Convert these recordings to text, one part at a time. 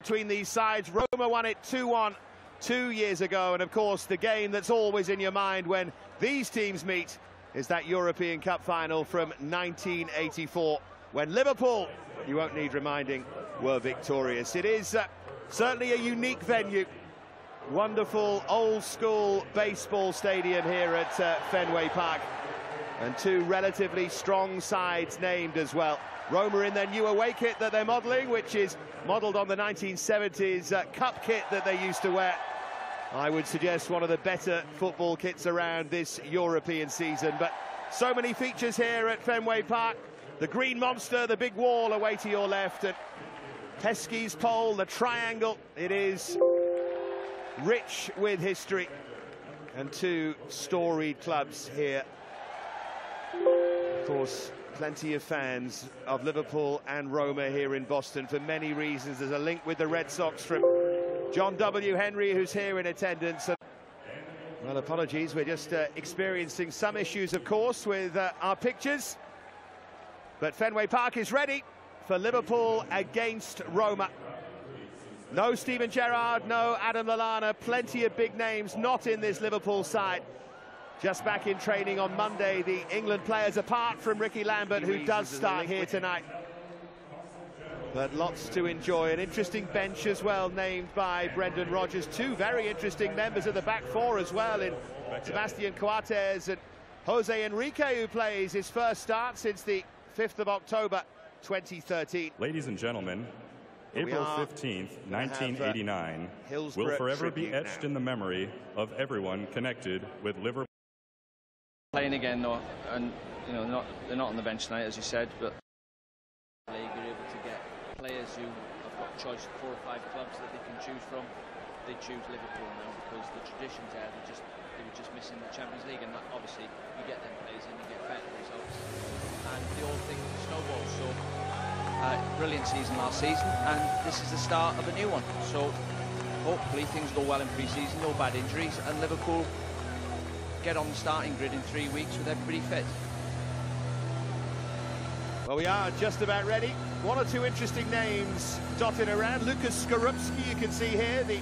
between these sides. Roma won it 2-1 2 years ago, and of course the game that's always in your mind when these teams meet is that European Cup final from 1984, when Liverpool, you won't need reminding, were victorious. It is certainly a unique venue. Wonderful old-school baseball stadium here at Fenway Park, and two relatively strong sides named as well. Roma in their new away kit that they're modelling, which is modelled on the 1970s cup kit that they used to wear. I would suggest one of the better football kits around this European season. But so many features here at Fenway Park. The green monster, the big wall away to your left, and Pesky's pole, the triangle. It is rich with history, and two storied clubs here. Of course, plenty of fans of Liverpool and Roma here in Boston for many reasons. There's a link with the Red Sox from John W. Henry, who's here in attendance. Well, apologies, we're just experiencing some issues, of course, with our pictures. But Fenway Park is ready for Liverpool against Roma. No Steven Gerrard, no Adam Lallana, plenty of big names not in this Liverpool side. Just back in training on Monday, the England players, apart from Ricky Lambert, who does start here tonight. But lots to enjoy. An interesting bench as well, named by Brendan Rodgers. Two very interesting members of the back four as well, in Sebastian Coates and Jose Enrique, who plays his first start since the 5th of October 2013. Ladies and gentlemen, April 15th, 1989 will forever be etched in the memory of everyone connected with Liverpool. Playing again, though, and they're not on the bench tonight, as you said, but you're able to get players who have got choice of 4 or 5 clubs that they can choose from. They choose Liverpool now because the traditions there, they were just missing the Champions League, and that, obviously you get them players and you get better results, and the old thing snowballs. So brilliant season last season, and this is the start of a new one. So hopefully things go well in pre-season, no bad injuries, and Liverpool get on the starting grid in 3 weeks with everybody fit. Well, we are just about ready. One or two interesting names dotted around. Lucas Skorupski, you can see here, the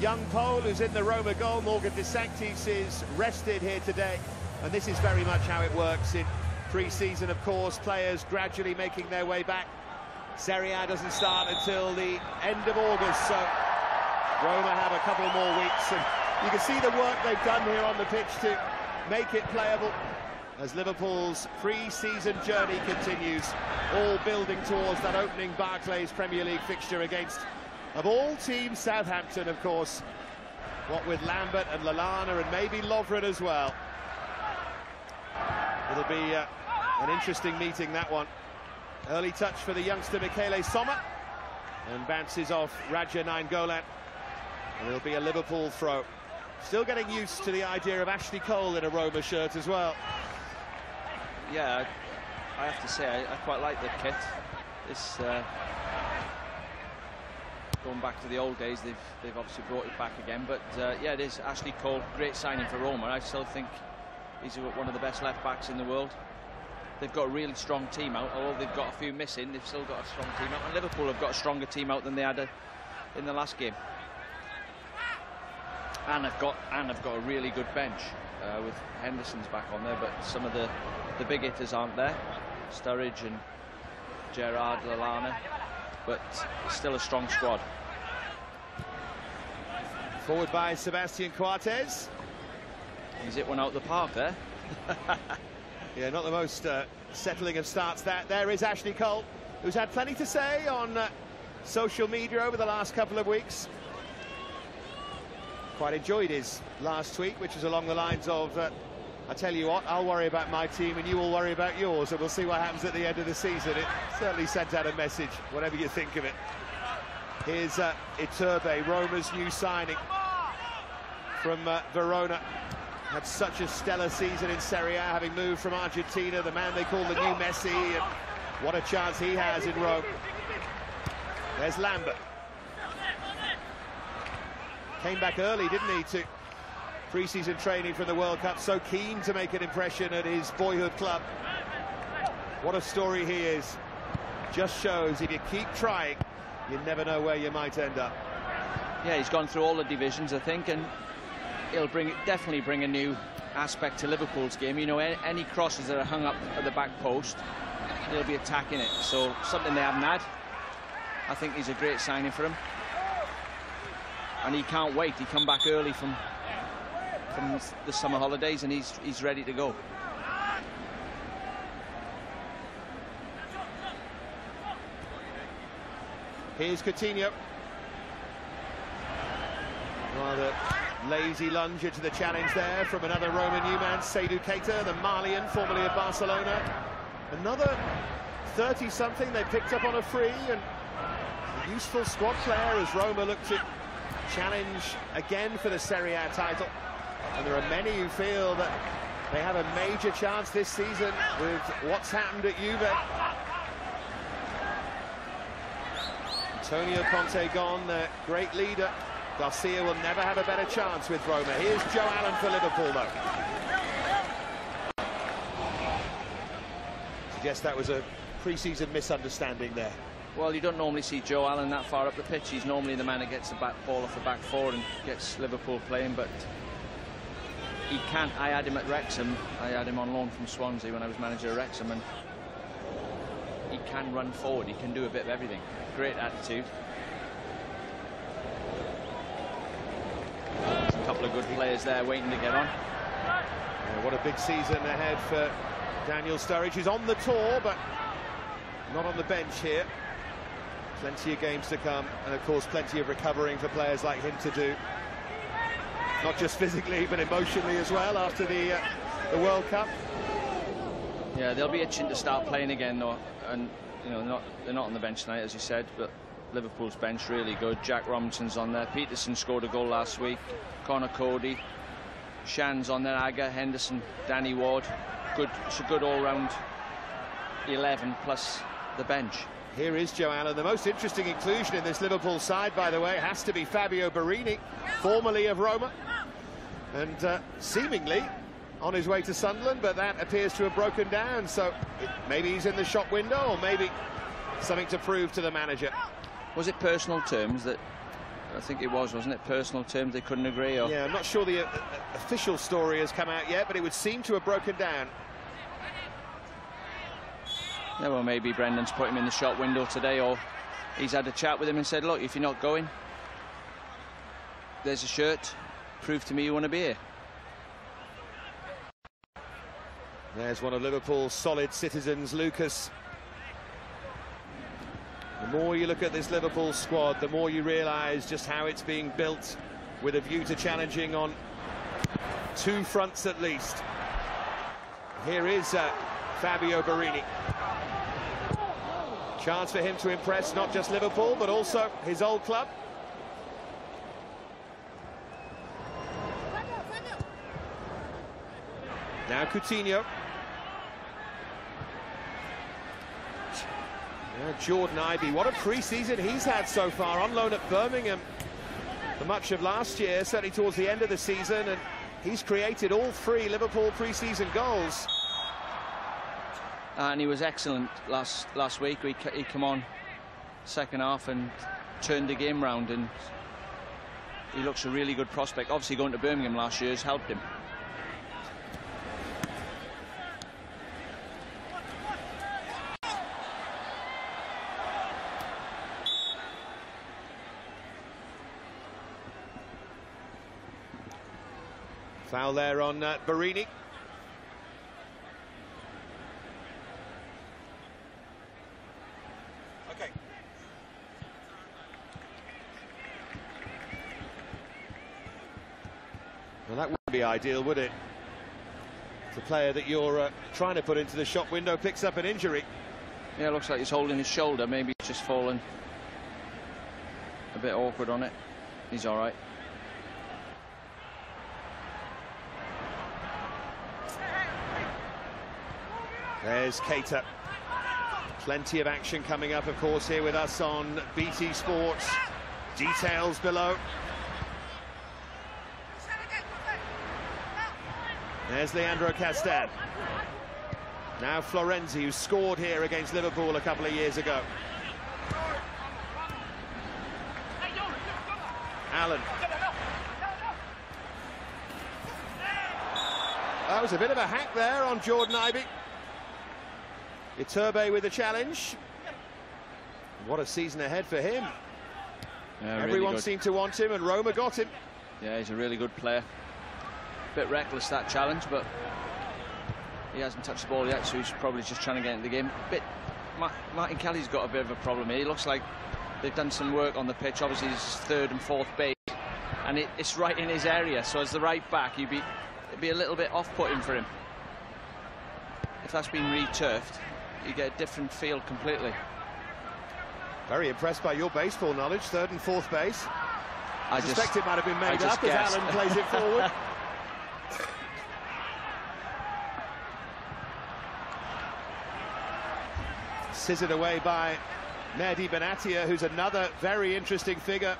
young Pole who's in the Roma goal. Morgan De Sanctis is rested here today, and this is very much how it works in pre-season, of course. Players gradually making their way back. Serie A doesn't start until the end of August, so Roma have a couple more weeks, and you can see the work they've done here on the pitch to make it playable as Liverpool's pre-season journey continues, all building towards that opening Barclays Premier League fixture against, of all teams, Southampton, of course. What with Lambert and Lallana and maybe Lovren as well. It'll be an interesting meeting, that one. Early touch for the youngster Michele Sommer, and bounces off Radja Nainggolan, and it'll be a Liverpool throw. Still getting used to the idea of Ashley Cole in a Roma shirt as well. Yeah, I have to say I quite like the kit. This going back to the old days, they've obviously brought it back again, but yeah, it is Ashley Cole, great signing for Roma. I still think he's one of the best left backs in the world. They've got a really strong team out, although they've got a few missing. They've still got a strong team out, and Liverpool have got a stronger team out than they had in the last game. And have got a really good bench with Henderson's back on there, but some of the big hitters aren't there. Sturridge and Gerrard, Lallana, but still a strong squad. Forward by Sebastian Coates. He's hit one out the park there. Yeah, not the most settling of starts. There is Ashley Cole, who's had plenty to say on social media over the last couple of weeks. Quite enjoyed his last tweet, which was along the lines of, I tell you what, I'll worry about my team and you will worry about yours, and we'll see what happens at the end of the season. It certainly sent out a message, whatever you think of it. Here's Iturbe, Roma's new signing from Verona. Had such a stellar season in Serie A, having moved from Argentina, the man they call the new Messi, and what a chance he has in Rome. There's Lambert. Came back early, didn't he, to pre-season training for the World Cup, so keen to make an impression at his boyhood club. What a story he is. Just shows if you keep trying, you never know where you might end up. Yeah, he's gone through all the divisions, I think, and he'll definitely bring a new aspect to Liverpool's game. You know, any crosses that are hung up at the back post, they'll be attacking it. So something they haven't had. I think he's a great signing for him, and he can't wait. He come back early from the summer holidays, and he's ready to go. Here's Coutinho. Rather lazy lunge into the challenge there from another Roma new man, Seydou Keita, the Malian, formerly of Barcelona. Another 30-something they picked up on a free, and a useful squad player as Roma look to challenge again for the Serie A title. And there are many who feel that they have a major chance this season with what's happened at Juve. Antonio Conte gone, their great leader. Garcia will never have a better chance with Roma. Here's Joe Allen for Liverpool, though. Suggest that was a pre-season misunderstanding there. Well, you don't normally see Joe Allen that far up the pitch. He's normally the man that gets the back ball off the back four and gets Liverpool playing, but he can't. I had him at Wrexham. I had him on loan from Swansea when I was manager of Wrexham, and he can run forward. He can do a bit of everything. Great attitude. There's a couple of good players there waiting to get on. Yeah, what a big season ahead for Daniel Sturridge, who's on the tour, but not on the bench here. Plenty of games to come, and of course plenty of recovering for players like him to do. Not just physically, but emotionally as well after the World Cup. Yeah, they'll be itching to start playing again, though, and you know, they're not on the bench tonight, as you said, but Liverpool's bench really good. Jack Robinson's on there. Peterson scored a goal last week. Connor Cody, Shan's on there. Agger, Henderson, Danny Ward. Good, it's a good all-round 11 plus the bench. Here is Joe Allen. The most interesting inclusion in this Liverpool side, by the way, has to be Fabio Borini, formerly of Roma, and seemingly on his way to Sunderland, but that appears to have broken down. So maybe he's in the shop window, or maybe something to prove to the manager. Was it personal terms that, I think it was, wasn't it? Personal terms they couldn't agree? Or... Yeah, I'm not sure the official story has come out yet, but it would seem to have broken down. Yeah, well, maybe Brendan's put him in the shop window today, or he's had a chat with him and said, look, if you're not going, there's a shirt, prove to me you want to be here. There's one of Liverpool's solid citizens, Lucas. The more you look at this Liverpool squad, the more you realise just how it's being built with a view to challenging on two fronts at least. Here is Fabio Borini. Chance for him to impress not just Liverpool, but also his old club. Now Coutinho. Yeah, Jordan Ibe, what a pre-season he's had so far, on loan at Birmingham for much of last year, certainly towards the end of the season, and he's created all 3 Liverpool pre-season goals. And he was excellent last week. He came on second half and turned the game round, and he looks a really good prospect. Obviously going to Birmingham last year has helped him. Foul there on Borini. Okay. Well, that wouldn't be ideal, would it? The player that you're trying to put into the shop window picks up an injury. Yeah, looks like he's holding his shoulder. Maybe he's just fallen a bit awkward on it. He's all right. There's Keita. Plenty of action coming up, of course, here with us on BT Sports. Details below. There's Leandro Castan. Now Florenzi, who scored here against Liverpool a couple of years ago. Allen. That was a bit of a hack there on Jordan Ibe. Iturbe with the challenge. What a season ahead for him. Yeah, Everyone really seemed to want him, and Roma got him. Yeah, he's a really good player. Bit reckless, that challenge, but he hasn't touched the ball yet, so he's probably just trying to get into the game. Martin Kelly's got a bit of a problem here. He looks like they've done some work on the pitch. Obviously, he's third and fourth base, and it's right in his area. So as the right back, it'd be a little bit off-putting for him. If that's been re-turfed, you get a different feel completely. Very impressed by your baseball knowledge. Third and fourth base. I suspect it might have been made up as Allen plays it forward. Scissored away by Mehdi Benatia, who's another very interesting figure.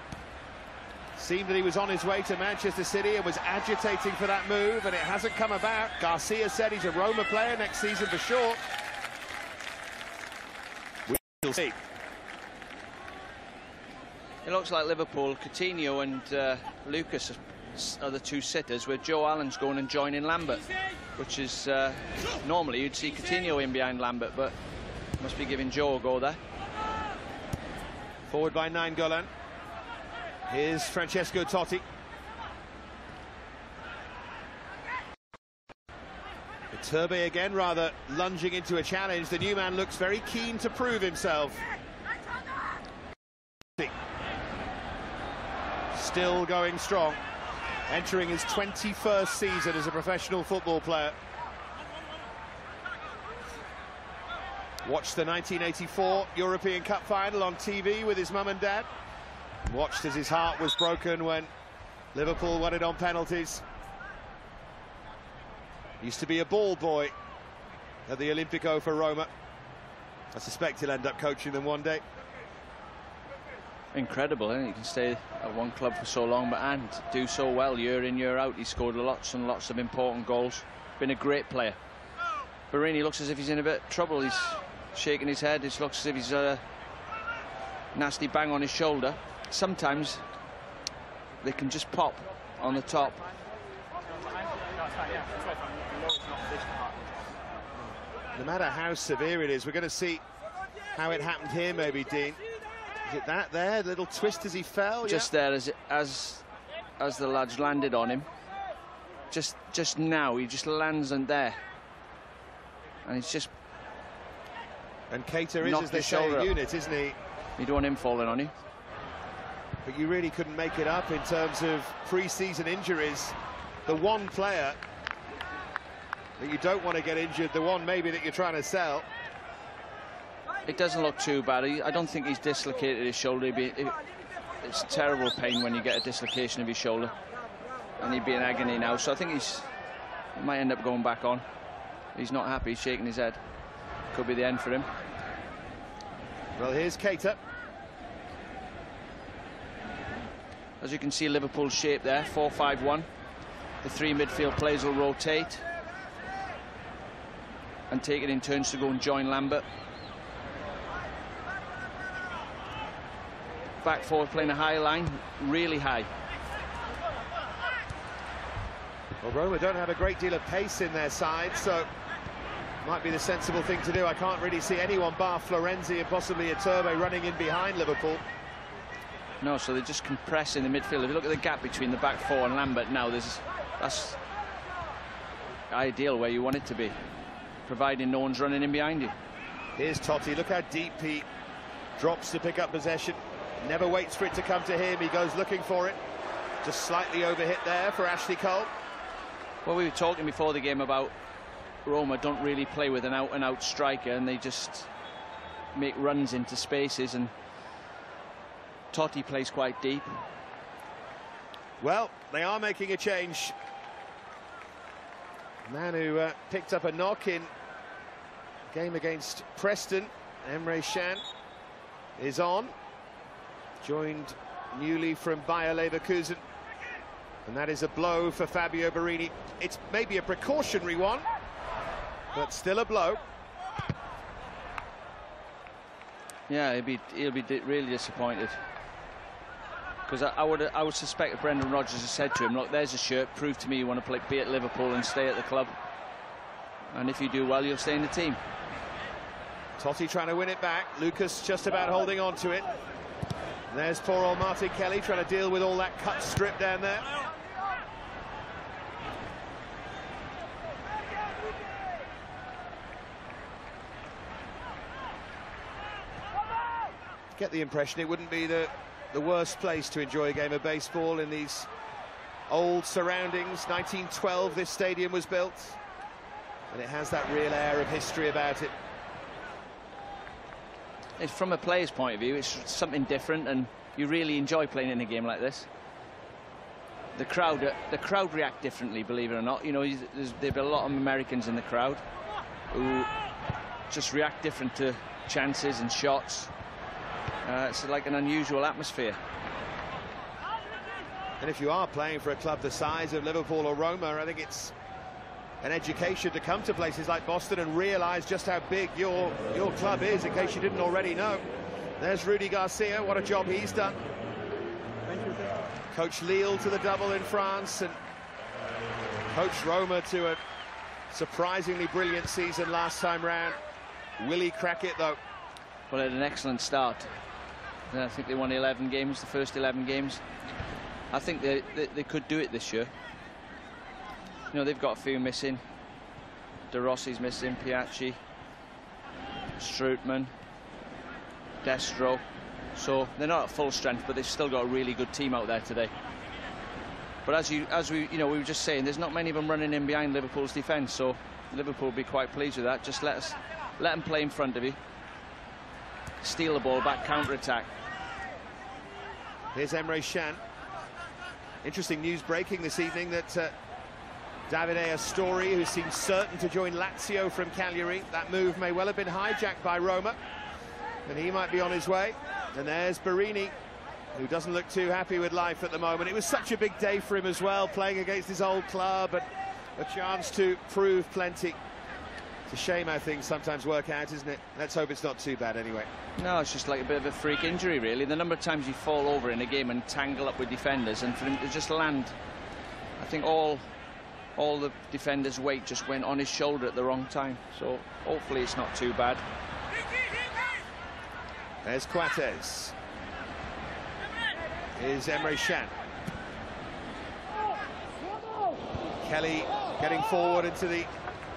Seemed that he was on his way to Manchester City and was agitating for that move, and it hasn't come about. Garcia said he's a Roma player next season for sure. We'll see. It looks like Liverpool, Coutinho and Lucas are the two sitters, with Joe Allen's going and joining Lambert, which is normally you'd see Coutinho in behind Lambert, but must be giving Joe a go there. Forward by Nainggolan. Here's Francesco Totti. Iturbe again, rather lunging into a challenge. The new man looks very keen to prove himself. Still going strong, entering his 21st season as a professional football player. Watched the 1984 European Cup final on TV with his mum and dad. Watched as his heart was broken when Liverpool won it on penalties. Used to be a ball boy at the Olimpico for Roma. I suspect he'll end up coaching them one day. Incredible, isn't it? You can stay at one club for so long, and do so well year in, year out. He scored lots and lots of important goals. Been a great player. Barini looks as if he's in a bit of trouble. He's shaking his head. It looks as if he's a nasty bang on his shoulder. Sometimes they can just pop on the top. No matter how severe it is, we're going to see how it happened here, maybe, Dean. Is it that there? Little twist as he fell? Just there, as the lads landed on him. Just now, he just lands in there. And he's just... And Keita is, as they say, a unit, isn't he? You don't want him falling on you. But you really couldn't make it up in terms of pre-season injuries. The one player that you don't want to get injured, the one maybe that you're trying to sell. It doesn't look too bad. I don't think he's dislocated his shoulder. It's terrible pain when you get a dislocation of his shoulder. And he'd be in agony now. So I think he might end up going back on. He's not happy, he's shaking his head. Could be the end for him. Well, here's Keita. As you can see, Liverpool's shape there, 4-5-1. The three midfield players will rotate and take it in turns to go and join Lambert. Back forward playing a high line, really high. Well, Roma don't have a great deal of pace in their side, so might be the sensible thing to do. I can't really see anyone bar Florenzi and possibly Iturbe running in behind Liverpool. No, so they just compress in the midfield. If you look at the gap between the back four and Lambert now, that's ideal where you want it to be, providing no one's running in behind you. Here's Totti. Look how deep he drops to pick up possession. Never waits for it to come to him. He goes looking for it. Just slightly overhit there for Ashley Cole. Well, we were talking before the game about Roma don't really play with an out-and-out striker, and they just make runs into spaces, and Totti plays quite deep. Well, they are making a change. Man who picked up a knock in game against Preston, Emre Can, is on. Joined newly from Bayer Leverkusen. And that is a blow for Fabio Barini. It's maybe a precautionary one, but still a blow. Yeah, he'll be really disappointed. Because I would suspect that Brendan Rodgers has said to him, look, there's a shirt, prove to me you want to be at Liverpool and stay at the club. And if you do well, you'll stay in the team. Totti trying to win it back. Lucas just about holding on to it. There's poor old Martin Kelly trying to deal with all that cut strip down there. Get the impression it wouldn't be the worst place to enjoy a game of baseball in these old surroundings. 1912 this stadium was built, and it has that real air of history about it. From a player's point of view, it's something different, and you really enjoy playing in a game like this. The crowd react differently, believe it or not. You know, there've been a lot of Americans in the crowd who just react different to chances and shots. It's like an unusual atmosphere. And if you are playing for a club the size of Liverpool or Roma, I think it's an education to come to places like Boston and realise just how big your club is, in case you didn't already know. There's Rudy Garcia, what a job he's done. Coach Lille to the double in France, and coached Roma to a surprisingly brilliant season last time round. Will he crack it, though? Well, they had an excellent start. I think they won 11 games, the first 11 games. I think they could do it this year. You know, they've got a few missing. De Rossi's missing, Piacci, Strootman, Destro. So they're not at full strength, but they've still got a really good team out there today. But as we were just saying, there's not many of them running in behind Liverpool's defence, so Liverpool will be quite pleased with that. Just let them play in front of you. Steal the ball back, counter-attack. Here's Emre Can. Interesting news breaking this evening that Davide Astori, who seems certain to join Lazio from Cagliari, that move may well have been hijacked by Roma, and he might be on his way. And there's Barini, who doesn't look too happy with life at the moment. It was such a big day for him as well, playing against his old club, and a chance to prove plenty. It's a shame how things sometimes work out, isn't it? Let's hope it's not too bad anyway. No, it's just like a bit of a freak injury, really. The number of times you fall over in a game and tangle up with defenders, and for him to just land, I think all the defenders' weight just went on his shoulder at the wrong time. So hopefully it's not too bad. There's Coates. Here's Emre Can. Kelly getting forward into the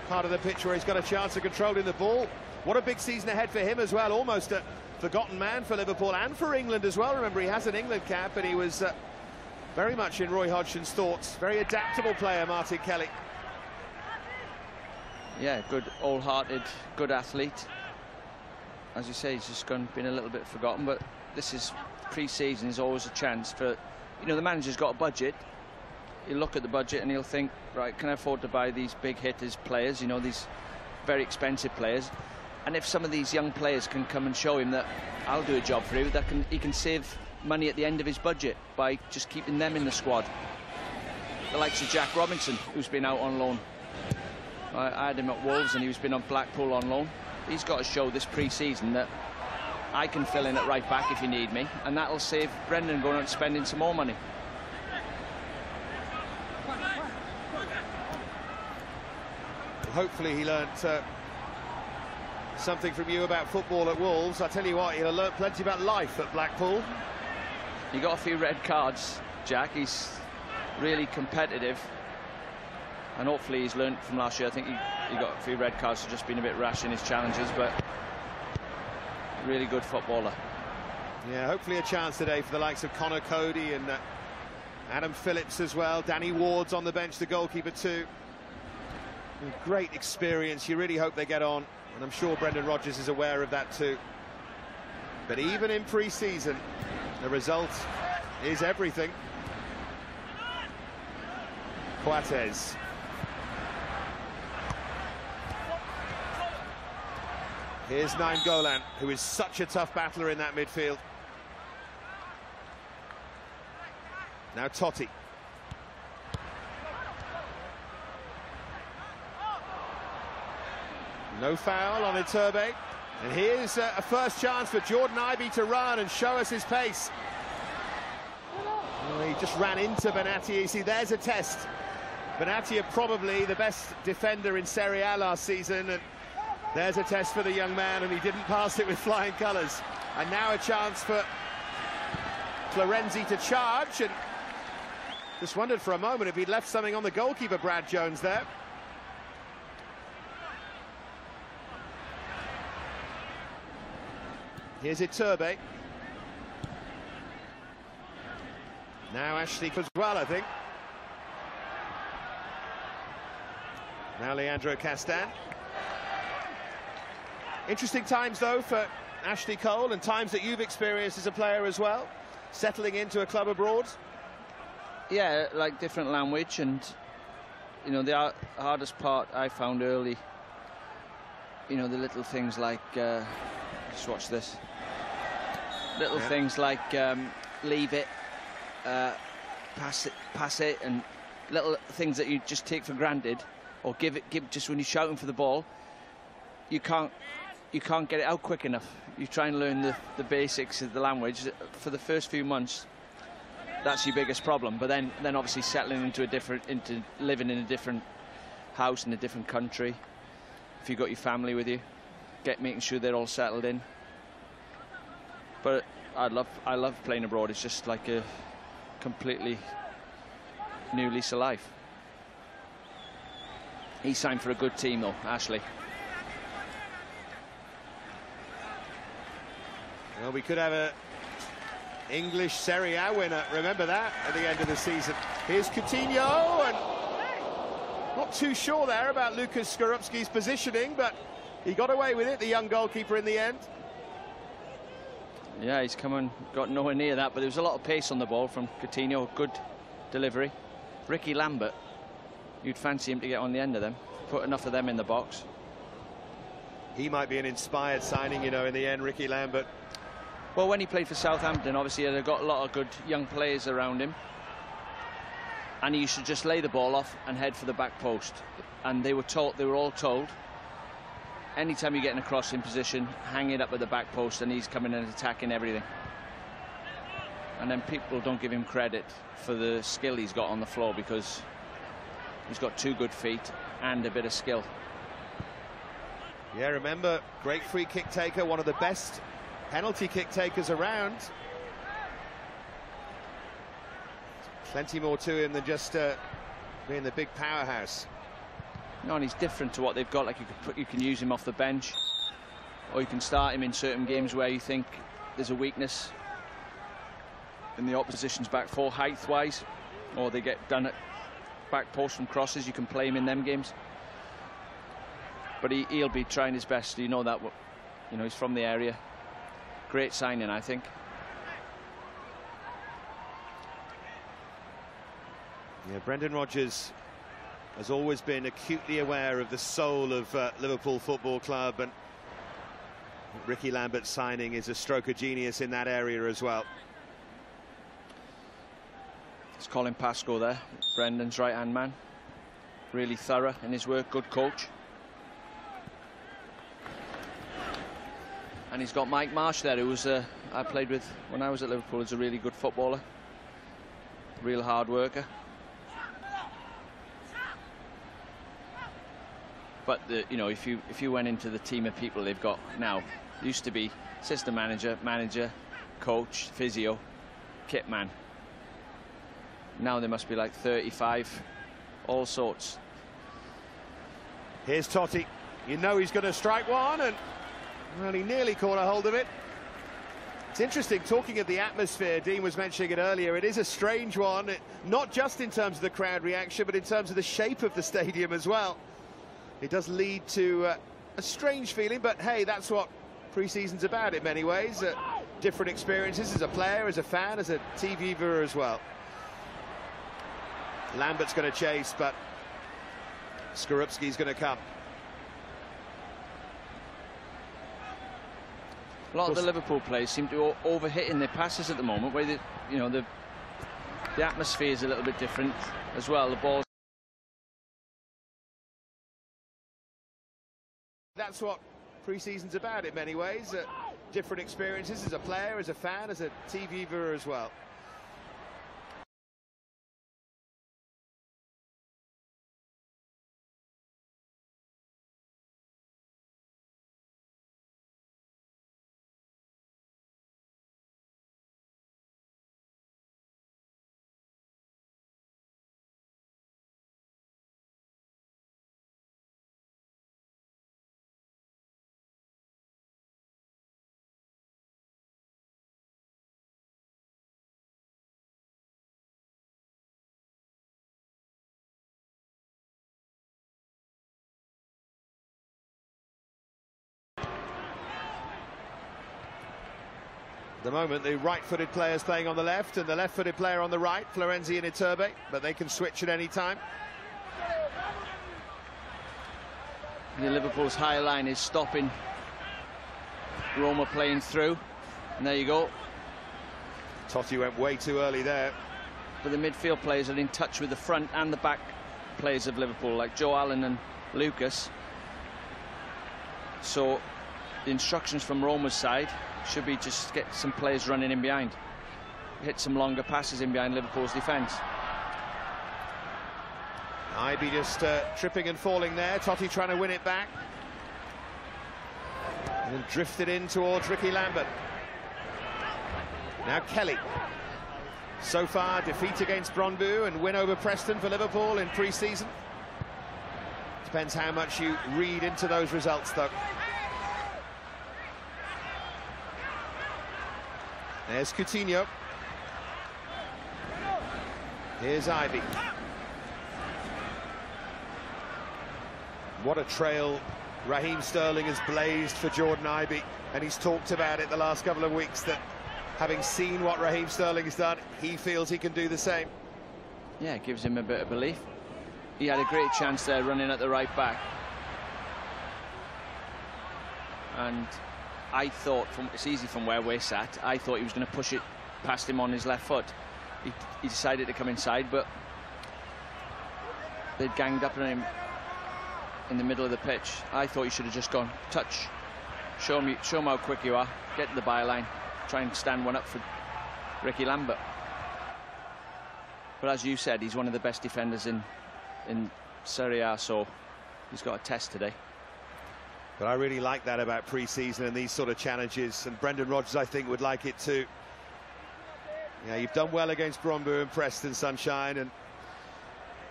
part of the pitch where he's got a chance of controlling the ball. What a big season ahead for him as well. Almost a forgotten man for Liverpool and for England as well. Remember, he has an England cap, and he was very much in Roy Hodgson's thoughts. Very adaptable player, Martin Kelly. Yeah, good, wholehearted, good athlete. As you say, he's just been a little bit forgotten, but this is pre-season, is always a chance for, you know, the manager's got a budget. He'll look at the budget and he'll think, right, can I afford to buy these big hitters players, you know, these very expensive players? And if some of these young players can come and show him that I'll do a job for you, he can save money at the end of his budget by just keeping them in the squad. The likes of Jack Robinson, who's been out on loan. I had him at Wolves and he's been on Blackpool on loan. He's got to show this pre-season that I can fill in at right back if you need me, and that'll save Brendan going out and spending some more money. Hopefully he learnt something from you about football at Wolves. I tell you what, he'll have learnt plenty about life at Blackpool. He got a few red cards, Jack. He's really competitive, and hopefully he's learnt from last year. I think he got a few red cards for just being a bit rash in his challenges, but really good footballer. Yeah, hopefully a chance today for the likes of Connor Cody and Adam Phillips as well. Danny Ward's on the bench, the goalkeeper too. Great experience. You really hope they get on, and I'm sure Brendan Rodgers is aware of that too. But even in pre-season, the result is everything. Coates. Here's Nainggolan, who is such a tough battler in that midfield. Now Totti. No foul on Iturbe. And here's a first chance for Jordan Ibe to run and show us his pace. Well, he just ran into Benatia. You see, there's a test. Benatia probably the best defender in Serie A last season, and there's a test for the young man, and he didn't pass it with flying colours. And now a chance for Florenzi to charge, and just wondered for a moment if he'd left something on the goalkeeper, Brad Jones, there. Here's Iturbe. Now Ashley as well, I think. Now Leandro Castan. Interesting times, though, for Ashley Cole, and times that you've experienced as a player as well, settling into a club abroad. Yeah, like different language, and you know, the hardest part I found early, you know, the little things like just watch this, little things like leave it, pass it, and little things that you just take for granted, or give just when you're shouting for the ball, you can't get it out quick enough. You try and learn the basics of the language. For the first few months, that's your biggest problem. But then obviously settling into living in a different house in a different country. If you've got your family with you, making sure they're all settled in. But I love playing abroad. It's just like a completely new lease of life. He signed for a good team, though, Ashley. Well, we could have a English Serie A winner, remember that, at the end of the season. Here's Coutinho, and not too sure there about Lucas Skorupski's positioning, but he got away with it, the young goalkeeper, in the end. Yeah, he's got nowhere near that, but there was a lot of pace on the ball from Coutinho. Good delivery. Ricky Lambert, you'd fancy him to get on the end of them, put enough of them in the box. He might be an inspired signing, you know, in the end, Ricky Lambert. Well, when he played for Southampton, obviously they've got a lot of good young players around him, and he should just lay the ball off and head for the back post. And they were all told, anytime you're getting a cross in position, hang it up at the back post, and he's coming and attacking everything. And then people don't give him credit for the skill he's got on the floor, because he's got 2 good feet and a bit of skill. Yeah, remember, great free kick taker, one of the best penalty kick takers around. Plenty more to him than just being the big powerhouse. No, and he's different to what they've got. Like, you can use him off the bench, or you can start him in certain games where you think there's a weakness in the opposition's back four height-wise, or they get done at back post from crosses. You can play him in them games, but he'll be trying his best. You know that. You know, he's from the area. Great signing, I think. Yeah, Brendan Rodgers has always been acutely aware of the soul of Liverpool Football Club, and Ricky Lambert's signing is a stroke of genius in that area as well. It's Colin Pascoe there, Brendan's right-hand man. Really thorough in his work, good coach. And he's got Mike Marsh there, who was I played with when I was at Liverpool. He's a really good footballer, real hard worker. But you know, if you went into the team of people they've got now, used to be assistant manager, coach, physio, kit man. Now there must be like 35, all sorts. Here's Totti. You know he's going to strike one, and well, he nearly caught a hold of it. It's interesting, talking of the atmosphere, Dean was mentioning it earlier, it is a strange one, not just in terms of the crowd reaction, but in terms of the shape of the stadium as well. It does lead to a strange feeling, but hey, that's what pre-season's about in many ways. Different experiences as a player, as a fan, as a TV viewer as well. Lambert's going to chase, but Skorupski's going to come. A lot of the Liverpool players seem to overhit in their passes at the moment, where you know, the atmosphere is a little bit different as well. The ball's. That's what pre-season's about in many ways. Different experiences as a player, as a fan, as a TV viewer as well. the moment, the right-footed players playing on the left and the left-footed player on the right, Florenzi and Iturbe, but they can switch at any time. The Liverpool's high line is stopping Roma playing through, and there you go. Totti went way too early there. But the midfield players are in touch with the front and the back players of Liverpool, like Joe Allen and Lucas. So the instructions from Roma's side should be just get some players running in behind, hit some longer passes in behind Liverpool's defence. Ibe just tripping and falling there. Totti trying to win it back. And then drifted in towards Ricky Lambert. Now Kelly. So far, defeat against Brøndby and win over Preston for Liverpool in pre-season. Depends how much you read into those results, though. There's Coutinho. Here's Ibe. What a trail Raheem Sterling has blazed for Jordan Ibe, and he's talked about it the last couple of weeks, that having seen what Raheem Sterling has done, he feels he can do the same. Yeah, it gives him a bit of belief. He had a great chance there running at the right back. And I thought, it's easy from where we're sat, I thought he was going to push it past him on his left foot. He decided to come inside, but they'd ganged up on him in the middle of the pitch. I thought he should have just gone, touch, show him how quick you are, get to the byline, try and stand one up for Ricky Lambert. But as you said, he's one of the best defenders in Serie A, so he's got a test today. But I really like that about pre-season and these sort of challenges, and Brendan Rodgers, I think, would like it too. Yeah, you've done well against Brøndby and Preston, Sunshine, and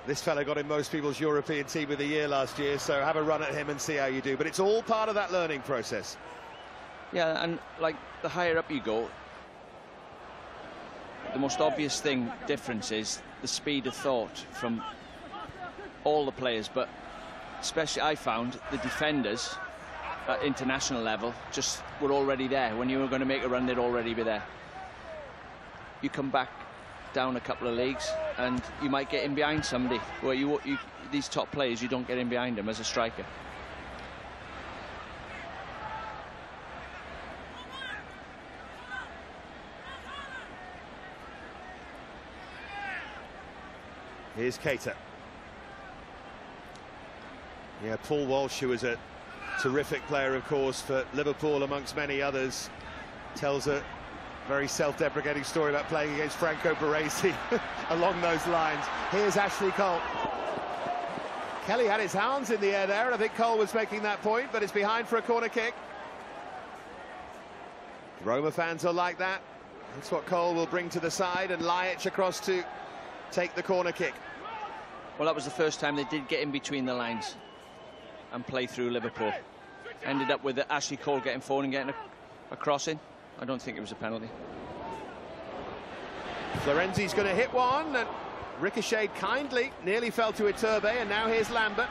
this fella got in most people's European Team of the Year last year, so have a run at him and see how you do. But it's all part of that learning process. Yeah, and like the higher up you go, the most obvious difference is the speed of thought from all the players, but especially I found the defenders at international level just were already there. When you were going to make a run, they'd already be there. You come back down a couple of leagues and you might get in behind somebody, where these top players, you don't get in behind them as a striker. Here's Keita. Yeah, Paul Walsh, who was a terrific player, of course, for Liverpool amongst many others, tells a very self-deprecating story about playing against Franco Baresi along those lines. Here's Ashley Cole. Kelly had his hands in the air there, and I think Cole was making that point, but it's behind for a corner kick. Roma fans are like that. That's what Cole will bring to the side, and Lijic across to take the corner kick. Well, that was the first time they did get in between the lines and play through Liverpool. Ended up with Ashley Cole getting forward and getting a crossing. I don't think it was a penalty. Florenzi's going to hit one, and ricocheted kindly, nearly fell to Iturbe, and now here's Lambert.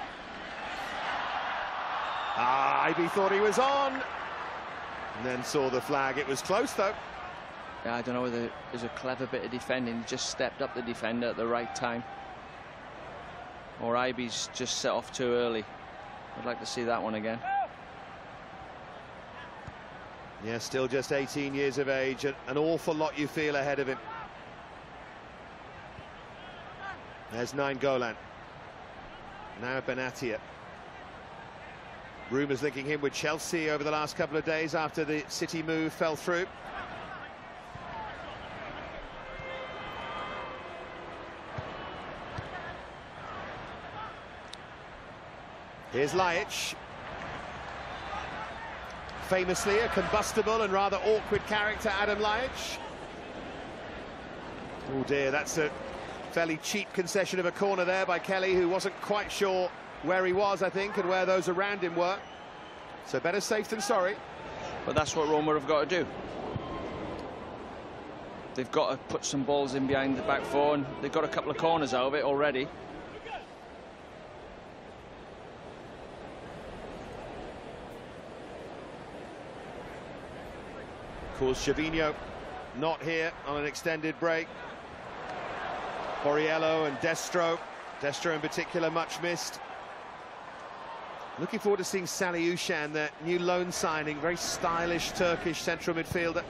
Ibe thought he was on, and then saw the flag. It was close, though. Yeah, I don't know whether it was a clever bit of defending. He just stepped up the defender at the right time, or Ibe's just set off too early. I'd like to see that one again. Yeah, still just 18 years of age, and an awful lot you feel ahead of him. There's Nainggolan. Now Benatia. Rumours linking him with Chelsea over the last couple of days after the City move fell through. Here's Lijic. Famously a combustible and rather awkward character, Adam Lijic. Oh dear, that's a fairly cheap concession of a corner there by Kelly, who wasn't quite sure where he was, I think, and where those around him were. So better safe than sorry. But that's what Roma have got to do. They've got to put some balls in behind the back four, and they've got a couple of corners out of it already. Of course, Gervinho not here on an extended break. Borriello and Destro in particular much missed. Looking forward to seeing Salih Ushan, the new loan signing, very stylish Turkish central midfielder.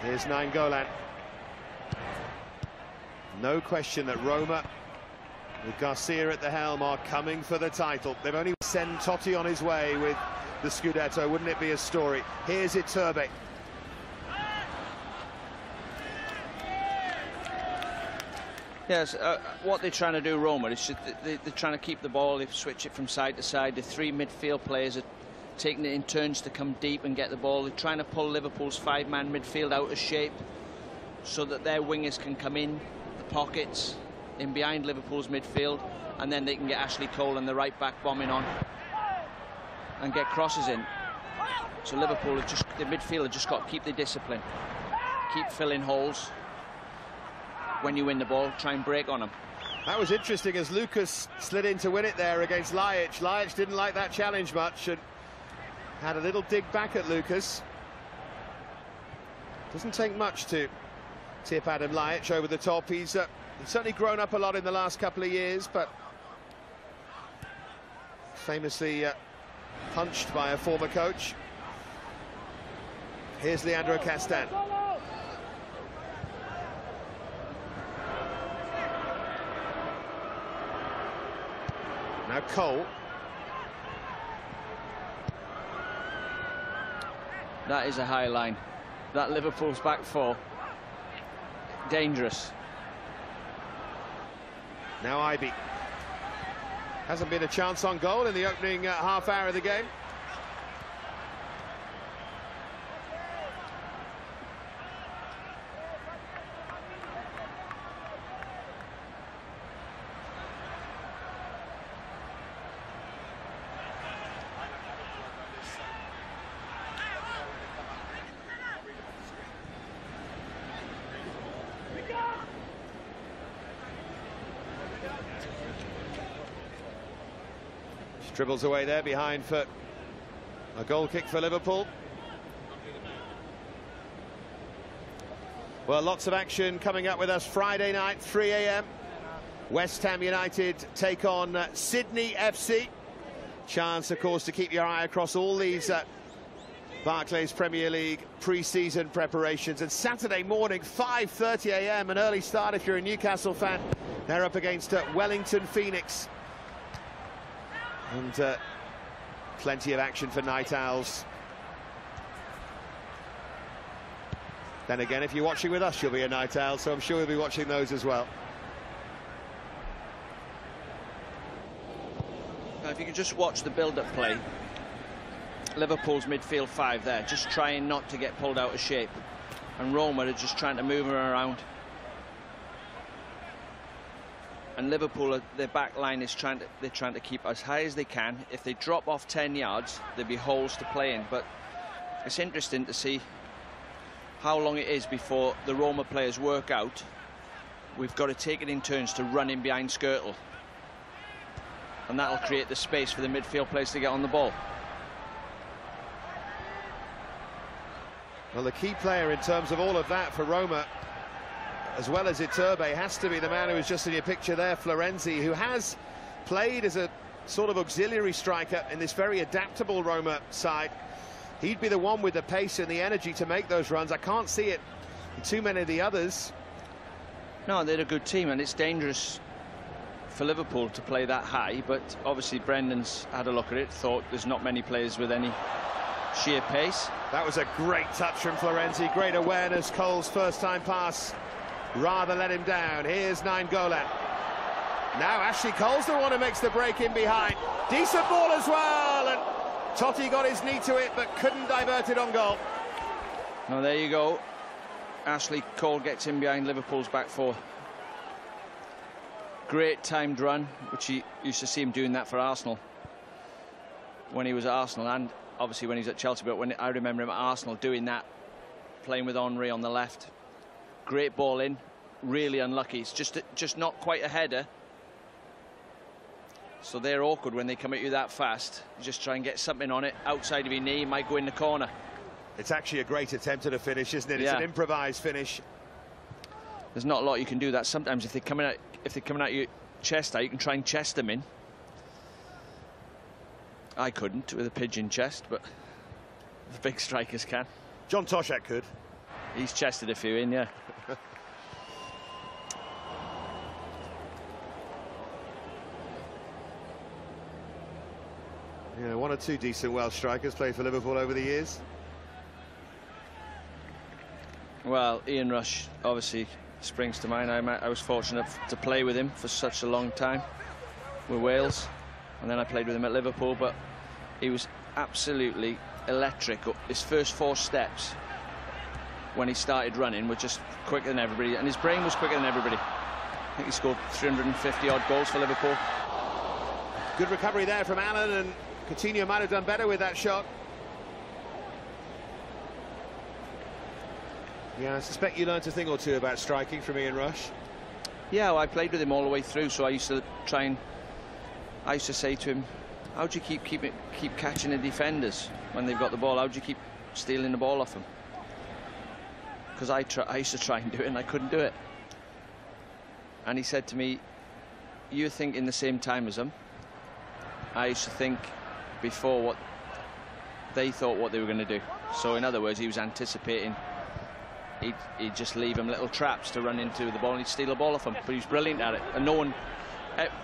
Here's Nainggolan. No question that Roma, with Garcia at the helm, are coming for the title. They've only sent Totti on his way with the Scudetto. Wouldn't it be a story? Here's Iturbe. Yes, what they're trying to do, Roma, is they're trying to keep the ball, they switch it from side to side. The three midfield players are taking it in turns to come deep and get the ball. They're trying to pull Liverpool's five-man midfield out of shape so that their wingers can come in the pockets, in behind Liverpool's midfield, and then they can get Ashley Cole and the right back bombing on and get crosses in. So Liverpool, the midfield have just got to keep the discipline, keep filling holes. When you win the ball, try and break on them. That was interesting as Lucas slid in to win it there against Ljajic. Ljajic didn't like that challenge much and had a little dig back at Lucas. Doesn't take much to tip Adam Ljajic over the top. He's certainly grown up a lot in the last couple of years, but famously punched by a former coach. Here's Leandro Castan. Now Cole. That is a high line. That Liverpool's back four. Dangerous. Now Ibe. Hasn't been a chance on goal in the opening half hour of the game. Dribbles away there behind for a goal kick for Liverpool. Well, lots of action coming up with us Friday night, 3 AM. West Ham United take on Sydney FC. Chance, of course, to keep your eye across all these Barclays Premier League pre-season preparations. And Saturday morning, 5:30 AM, an early start if you're a Newcastle fan. They're up against Wellington Phoenix. And plenty of action for Night Owls. Then again, if you're watching with us, you'll be a Night Owl, so I'm sure you'll be watching those as well. Now, if you could just watch the build-up play, Liverpool's midfield five there, just trying not to get pulled out of shape. And Roma are just trying to move them around. And Liverpool, their back line is they're trying to keep as high as they can. If they drop off 10 yards, there'll be holes to play in. But it's interesting to see how long it is before the Roma players work out. We've got to take it in turns to run in behind Skrtel. And that'll create the space for the midfield players to get on the ball. Well, the key player in terms of all of that for Roma, as well as Iturbe, has to be the man who was just in your picture there, Florenzi, who has played as a sort of auxiliary striker in this very adaptable Roma side. He'd be the one with the pace and the energy to make those runs. I can't see it in too many of the others. No, they're a good team, and it's dangerous for Liverpool to play that high, but obviously Brendan's had a look at it, thought there's not many players with any sheer pace. That was a great touch from Florenzi, great awareness. Cole's first time pass rather let him down. Here's Nainggolan. Now Ashley Cole's the one who makes the break in behind. Decent ball as well, and Totti got his knee to it but couldn't divert it on goal. Now there you go. Ashley Cole gets in behind Liverpool's back four. Great timed run, which he used to see him doing that for Arsenal when he was at Arsenal, and obviously when he's at Chelsea, but when I remember him at Arsenal doing that, playing with Henry on the left. Great ball in, really unlucky. It's just not quite a header. So they're awkward when they come at you that fast. You just try and get something on it outside of your knee, might go in the corner. It's actually a great attempt at a finish, isn't it? It's an improvised finish. There's not a lot you can do that. Sometimes if they're coming at your chest out, you can try and chest them in. I couldn't with a pigeon chest, but the big strikers can. John Toshak could. He's chested a few in, yeah. Yeah, one or two decent Welsh strikers played for Liverpool over the years. Well, Ian Rush obviously springs to mind. I was fortunate to play with him for such a long time with Wales, and then I played with him at Liverpool, but he was absolutely electric. His first 4 steps when he started running were just quicker than everybody, and his brain was quicker than everybody. I think he scored 350 odd goals for Liverpool. Good recovery there from Allen, and Coutinho might have done better with that shot. Yeah, I suspect you learnt a thing or two about striking from Ian Rush. Yeah, well, I played with him all the way through, so I used to say to him, how do you keep catching the defenders when they've got the ball? How do you keep stealing the ball off them? Because I used to try and do it, and I couldn't do it. And he said to me, you're thinking the same time as them. I used to think before what they thought what they were going to do. So in other words, he was anticipating he'd just leave him little traps to run into the ball, and he'd steal the ball off him. But he was brilliant at it, and no one,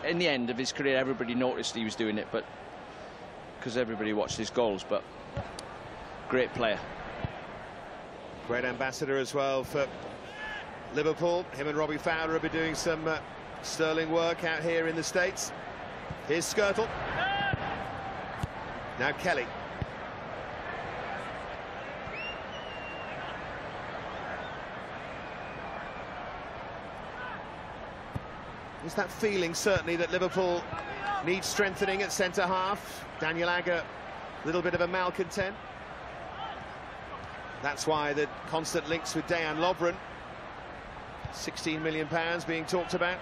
in the end of his career, everybody noticed he was doing it, but because everybody watched his goals. But great player, great ambassador as well for Liverpool. Him and Robbie Fowler have been doing some sterling work out here in the States. Here's Skirtle. Now Kelly. Is that feeling certainly that Liverpool needs strengthening at centre-half? Daniel Agger, a little bit of a malcontent. That's why the constant links with Dejan Lovren. £16 million being talked about.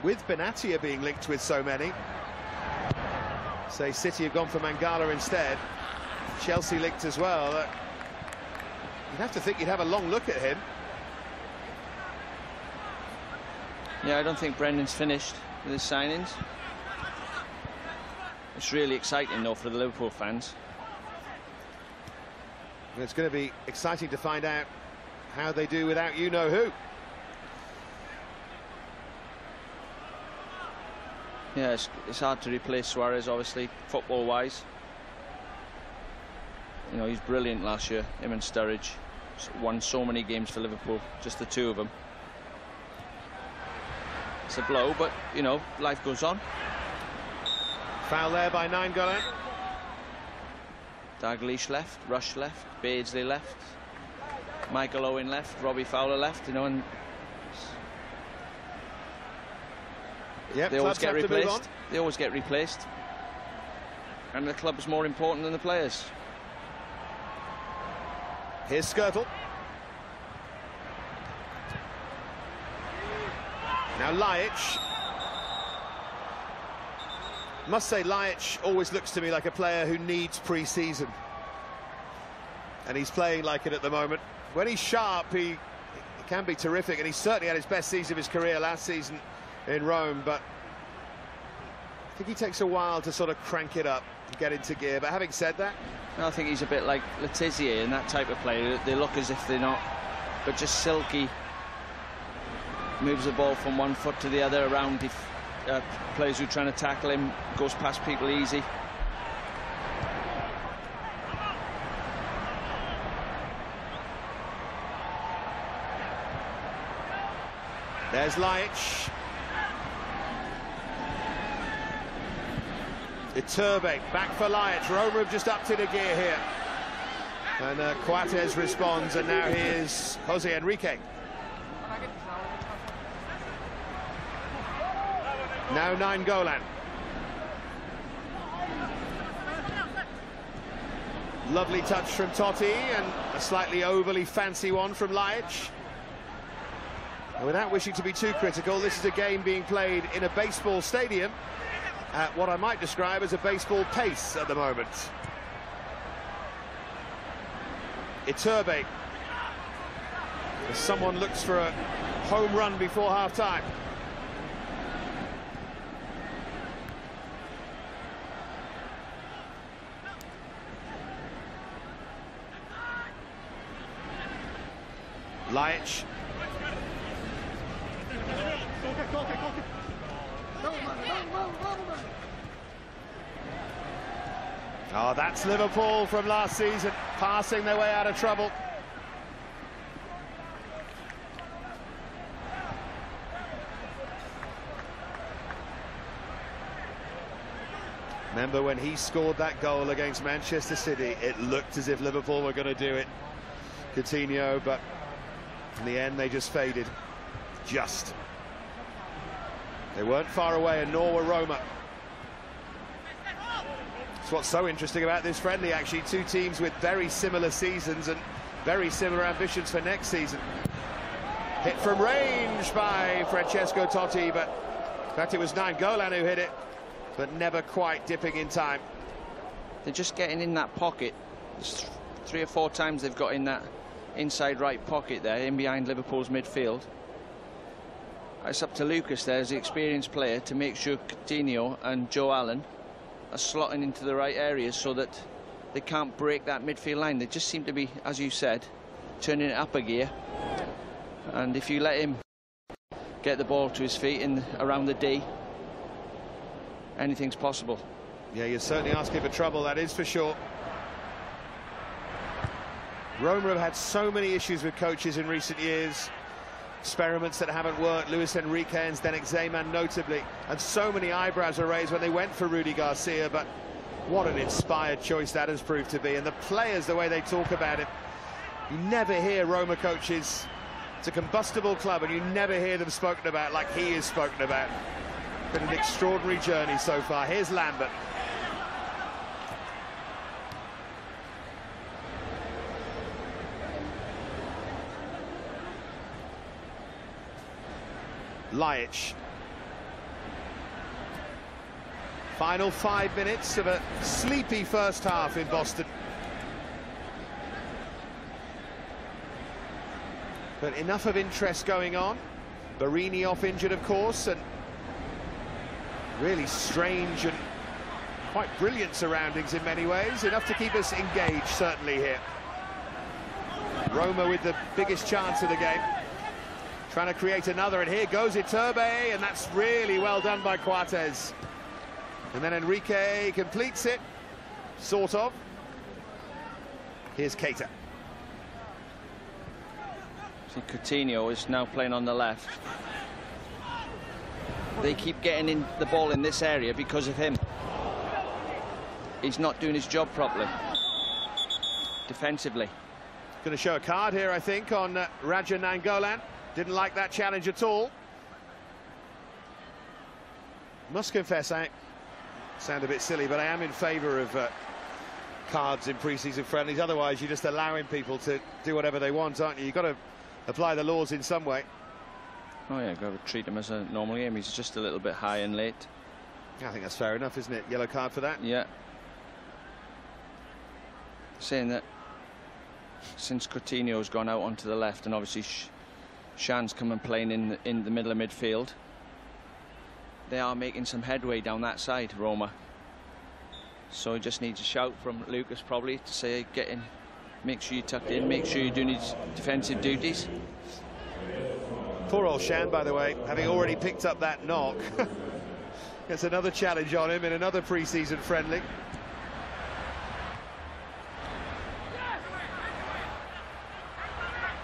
With Benatia being linked with so many. Say City have gone for Mangala instead. Chelsea linked as well. You'd have to think you'd have a long look at him. Yeah, I don't think Brendan's finished with his signings. It's really exciting, though, for the Liverpool fans. And it's going to be exciting to find out how they do without you-know-who. Yeah, it's hard to replace Suarez, obviously, football-wise. You know, he's brilliant last year, him and Sturridge. Won so many games for Liverpool, just the two of them. It's a blow, but, you know, life goes on. Foul there by Nainggolan. Dalglish left, Rush left, Beardsley left, Michael Owen left, Robbie Fowler left, you know, and yep, they always get replaced. They always get replaced. And the club is more important than the players. Here's Skirtle. Now Lajic. Must say Lajic always looks to me like a player who needs pre-season. And he's playing like it at the moment. When he's sharp, he can be terrific, and he certainly had his best season of his career last season in Rome, but I think he takes a while to sort of crank it up and get into gear. But having said that, I think he's a bit like Letizia and that type of player. They look as if they're not, but just silky. Moves the ball from one foot to the other around players who are trying to tackle him, goes past people easy. There's Lajic. Iturbe back for Lajic. Roma have just upped it a gear here. And Coates responds, and now here's Jose Enrique. Now Nainggolan. Lovely touch from Totti, and a slightly overly fancy one from Lajic. Without wishing to be too critical, this is a game being played in a baseball stadium at what I might describe as a baseball pace at the moment. Iturbe, as someone looks for a home run before half-time. Liach. Oh, that's Liverpool from last season, passing their way out of trouble. Remember when he scored that goal against Manchester City, it looked as if Liverpool were going to do it. Coutinho, but in the end they just faded. Just. They weren't far away, and nor were Roma. It's what's so interesting about this friendly, actually. Two teams with very similar seasons and very similar ambitions for next season. Hit from range by Francesco Totti, but in fact it was Nainggolan who hit it, but never quite dipping in time. They're just getting in that pocket. There's 3 or 4 times they've got in that inside right pocket there, in behind Liverpool's midfield. It's up to Lucas there as the experienced player to make sure Coutinho and Joe Allen are slotting into the right areas so that they can't break that midfield line. They just seem to be, as you said, turning it up a gear. And if you let him get the ball to his feet in around the D, anything's possible. Yeah, you're certainly asking for trouble, that is for sure. Roma have had so many issues with coaches in recent years. Experiments that haven't worked, Luis Enrique and Zdenek Zeman notably, and so many eyebrows are raised when they went for Rudy Garcia, but what an inspired choice that has proved to be. And the players, the way they talk about it, you never hear Roma coaches, it's a combustible club, and you never hear them spoken about like he is spoken about. Been an extraordinary journey so far. Here's Lambert. Liach. Final 5 minutes of a sleepy first half in Boston. But enough of interest going on. Barini off injured, of course, and really strange and quite brilliant surroundings in many ways. Enough to keep us engaged, certainly, here. Roma with the biggest chance of the game. Trying to create another, and here goes Iturbe, and that's really well done by Coates. And then Enrique completes it, sort of. Here's Keita. See, Coutinho is now playing on the left. They keep getting in the ball in this area because of him. He's not doing his job properly defensively. Going to show a card here, I think, on Raja Nainggolan. Didn't like that challenge at all. Must confess, I sound a bit silly, but I am in favour of cards in pre-season friendlies. Otherwise, you're just allowing people to do whatever they want, aren't you? You've got to apply the laws in some way. Oh yeah, got to treat him as a normal game. He's just a little bit high and late. I think that's fair enough, isn't it? Yellow card for that. Yeah. Saying that since Coutinho's gone out onto the left, and obviously Shan's come and playing in the middle of midfield, they are making some headway down that side, Roma. So he just needs a shout from Lucas probably to say, get in, make sure you tuck in, make sure you're doing his defensive duties. Poor old Shan, by the way, having already picked up that knock. Gets another challenge on him in another pre-season friendly.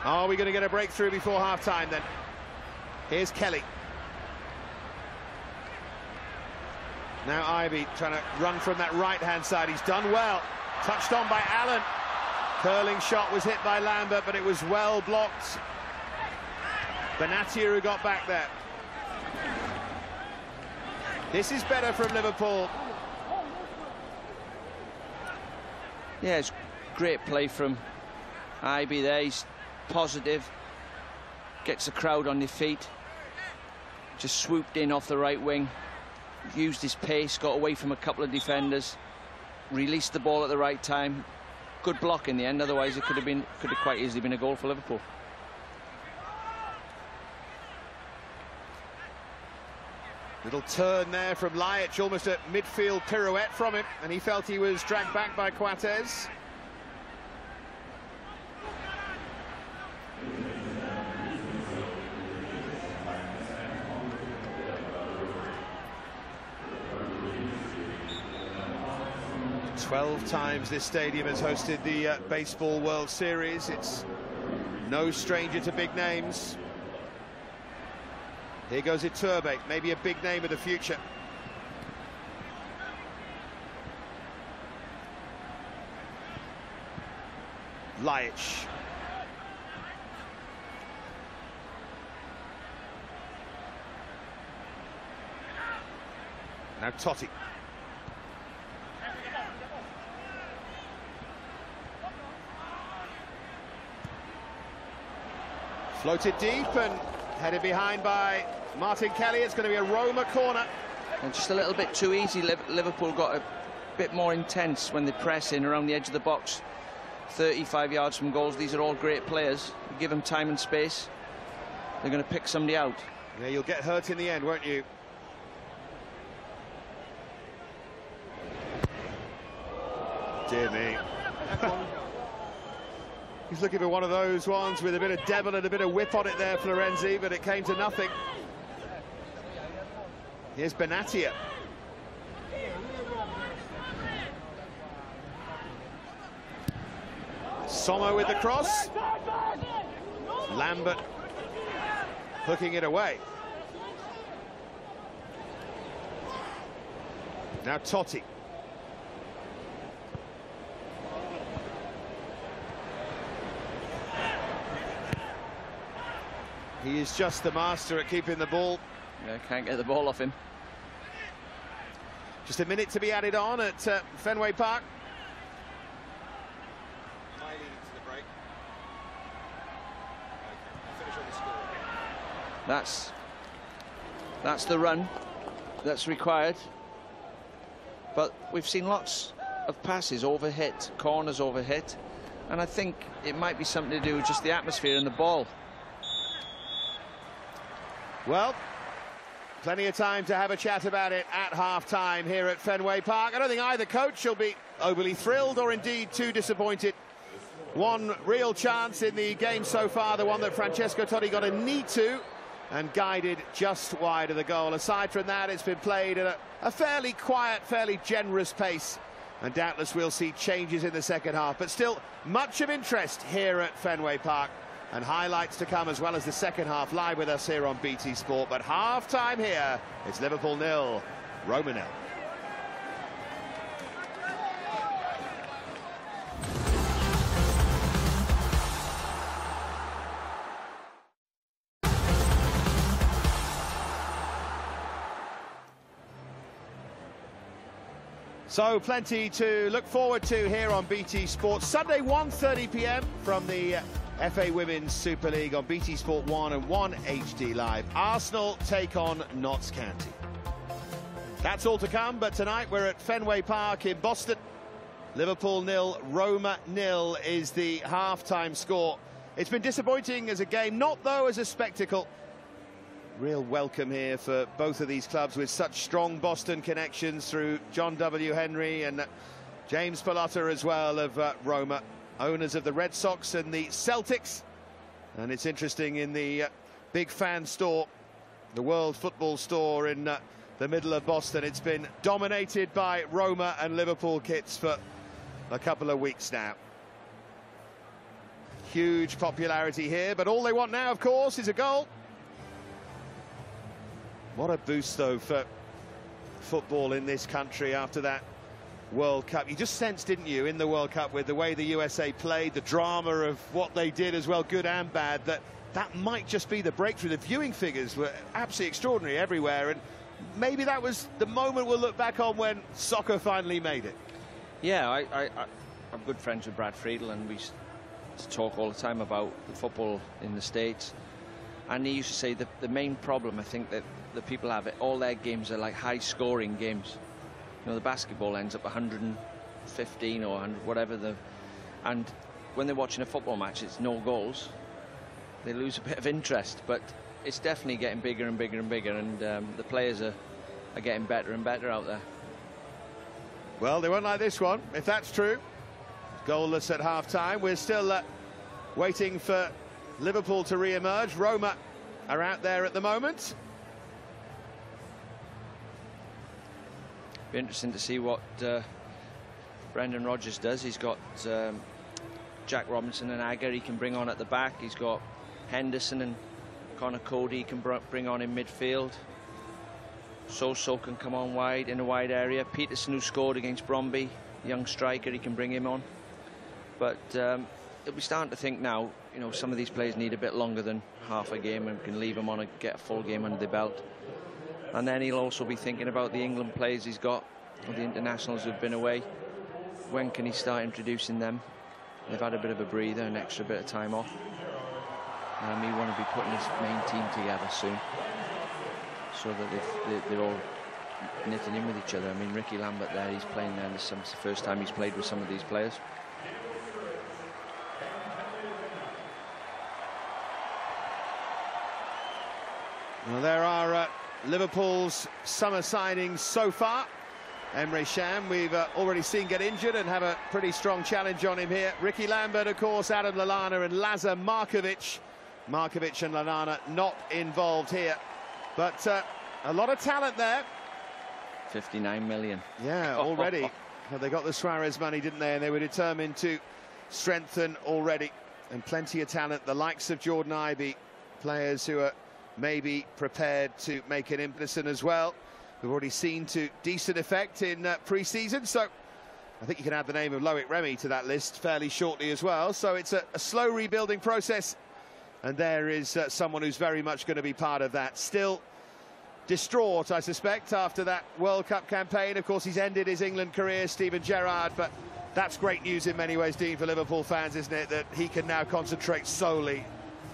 Are we going to get a breakthrough before half-time then? Here's Kelly. Now Ivy trying to run from that right-hand side. He's done well. Touched on by Allen. Curling shot was hit by Lambert, but it was well blocked. Benatia who got back there. This is better from Liverpool. Yeah, it's great play from Ivy there. He's positive. gets the crowd on their feet. Just swooped in off the right wing, used his pace, got away from a couple of defenders, released the ball at the right time. Good block in the end, otherwise it could have quite easily been a goal for Liverpool. Little turn there from Liach, almost a midfield pirouette from him, and he felt he was dragged back by Coates. Times this stadium has hosted the Baseball World Series. It's no stranger to big names. Here goes Iturbe, maybe a big name of the future. Liach. Now Totti. Floated deep and headed behind by Martin Kelly. It's going to be a Roma corner. And just a little bit too easy. Liverpool got a bit more intense when they press in around the edge of the box. 35 yards from goals. These are all great players. You give them time and space, they're going to pick somebody out. Yeah, you'll get hurt in the end, won't you? Dear me. He's looking for one of those ones with a bit of devil and a bit of whip on it there, Florenzi, but it came to nothing. Here's Benatia. Sommer with the cross. Lambert hooking it away. Now Totti. He is just the master at keeping the ball. Yeah, can't get the ball off him. Just a minute to be added on at Fenway Park. That's the run that's required. But we've seen lots of passes overhit, corners overhit, and I think it might be something to do with just the atmosphere and the ball. Well, plenty of time to have a chat about it at half-time here at Fenway Park. I don't think either coach will be overly thrilled or indeed too disappointed. One real chance in the game so far, the one that Francesco Totti got a knee to and guided just wide of the goal. Aside from that, it's been played at a fairly quiet, fairly generous pace, and doubtless we'll see changes in the second half. But still, much of interest here at Fenway Park. And highlights to come as well as the second half live with us here on BT Sport. But half-time here, it's Liverpool 0, Roma 0. So plenty to look forward to here on BT Sport. Sunday 1:30 p.m. from the FA Women's Super League on BT Sport 1 and 1 HD Live. Arsenal take on Notts County. That's all to come, but tonight we're at Fenway Park in Boston. Liverpool 0, Roma 0 is the half-time score. It's been disappointing as a game, not though as a spectacle. Real welcome here for both of these clubs with such strong Boston connections through John W. Henry and James Pallotta as well of Roma, owners of the Red Sox and the Celtics. And it's interesting, in the big fan store, the World Football Store in the middle of Boston, it's been dominated by Roma and Liverpool kits for a couple of weeks now. Huge popularity here, but all they want now, of course, is a goal. What a boost, though, for football in this country after that World Cup. You just sensed, didn't you, in the World Cup, with the way the USA played, the drama of what they did as well, good and bad, that might just be the breakthrough. The viewing figures were absolutely extraordinary everywhere, and maybe that was the moment we'll look back on when soccer finally made it. Yeah, I'm good friends with Brad Friedel, and we talk all the time about the football in the States. And he used to say that the main problem, I think, that the people have, all their games are like high-scoring games. You know, the basketball ends up 115 or 100, whatever and when they're watching a football match, it's no goals. They lose a bit of interest, but it's definitely getting bigger and bigger and bigger, and the players are getting better and better out there. Well, they won't like this one, if that's true. Goalless at half-time. We're still waiting for Liverpool to re-emerge. Roma are out there at the moment. Be interesting to see what Brendan Rodgers does. He's got Jack Robinson and Agger he can bring on at the back. He's got Henderson and Connor Cody he can bring on in midfield. So can come on wide in a wide area. Peterson, who scored against Bromby, young striker, he can bring him on. But we're starting to think now, you know, some of these players need a bit longer than half a game, and can leave them on and get a full game under the belt. And then he'll also be thinking about the England players he's got, or the internationals who've been away. When can he start introducing them? They've had a bit of a breather, an extra bit of time off. He want to be putting his main team together soon, so that they're all knitting in with each other. I mean, Ricky Lambert there, he's playing there. It's the first time he's played with some of these players. Well, there are Liverpool's summer signings so far. Emre Can, we've already seen get injured and have a pretty strong challenge on him here. Ricky Lambert, of course, Adam Lallana and Lazar Markovic. Markovic and Lallana not involved here. But a lot of talent there. 59 million. Yeah, already. Well, they got the Suarez money, didn't they? And they were determined to strengthen already. And plenty of talent, the likes of Jordan Ibe, players who are maybe prepared to make an impression as well. We've already seen to decent effect in pre-season, so I think you can add the name of Loic Remy to that list fairly shortly as well. So it's a slow rebuilding process, and there is someone who's very much going to be part of that. Still distraught, I suspect, after that World Cup campaign. Of course, he's ended his England career, Steven Gerrard, but that's great news in many ways, Dean, for Liverpool fans, isn't it, that he can now concentrate solely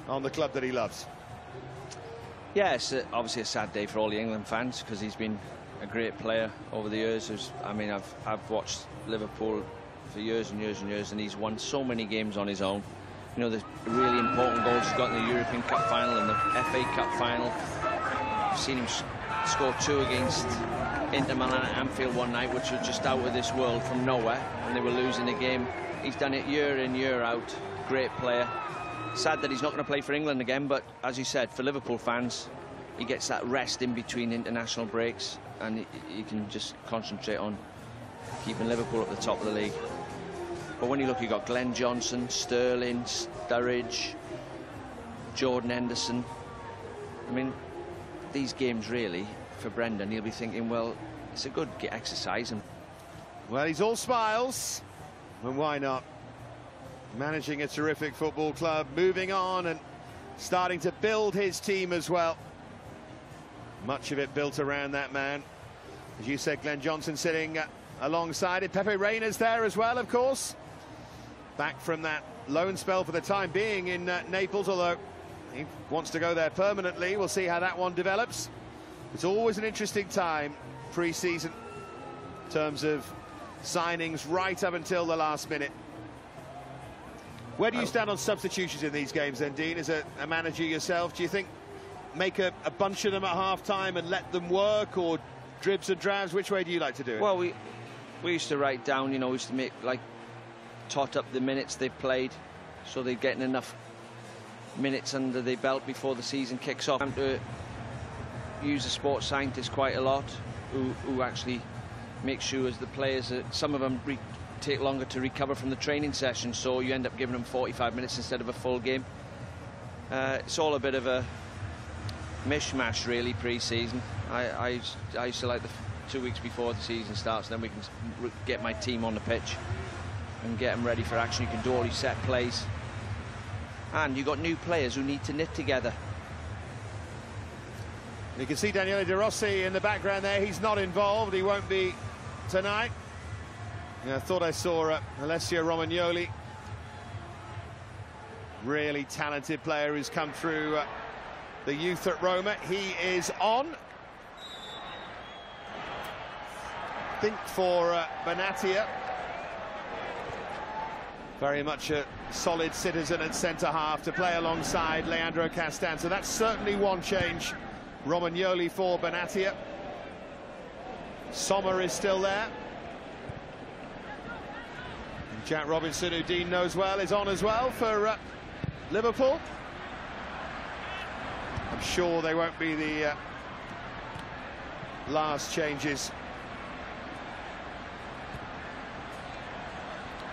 on the club that he loves. Yeah, it's obviously a sad day for all the England fans, because he's been a great player over the years. I mean, I've watched Liverpool for years and years and years, and he's won so many games on his own. You know, the really important goals he's got in the European Cup final and the FA Cup final. I've seen him score 2 against Inter Milan at Anfield one night, which was just out of this world from nowhere, and they were losing the game. He's done it year in, year out. Great player. Sad that he's not going to play for England again, but as you said, for Liverpool fans, he gets that rest in between international breaks, and he can just concentrate on keeping Liverpool at the top of the league. But when you look, you've got Glenn Johnson, Sterling, Sturridge, Jordan Henderson. I mean, these games really, for Brendan, he'll be thinking, well, it's a good exercise. Well, he's all smiles, and why not? Managing a terrific football club, moving on and starting to build his team as well. Much of it built around that man. As you said, Glenn Johnson sitting alongside it. Pepe Reina's there as well, of course. Back from that loan spell for the time being in Naples, although he wants to go there permanently. We'll see how that one develops. It's always an interesting time, pre-season, in terms of signings right up until the last minute. Where do you stand on substitutions in these games then, Dean, as a manager yourself? Do you think make a bunch of them at half-time and let them work, or dribs and drabs? Which way do you like to do it? Well, we used to write down, you know, we used to make, like, tot up the minutes they've played, so they're getting enough minutes under their belt before the season kicks off. I'm to use a sports scientist quite a lot, who actually makes sure as the players, some of them take longer to recover from the training session, so you end up giving them 45 minutes instead of a full game. It's all a bit of a mishmash, really, pre-season. I used to like the 2 weeks before the season starts, then we can get my team on the pitch and get them ready for action. You can do all your set plays, and you've got new players who need to knit together. You can see Daniele De Rossi in the background there. He's not involved. He won't be tonight. Yeah, I thought I saw Alessio Romagnoli. Really talented player who's come through the youth at Roma. He is on. I think for Benatia. Very much a solid citizen at centre-half to play alongside Leandro Castan. So that's certainly one change. Romagnoli for Benatia. Sommer is still there. And Jack Robinson, who Dean knows well, is on as well for Liverpool. I'm sure they won't be the last changes.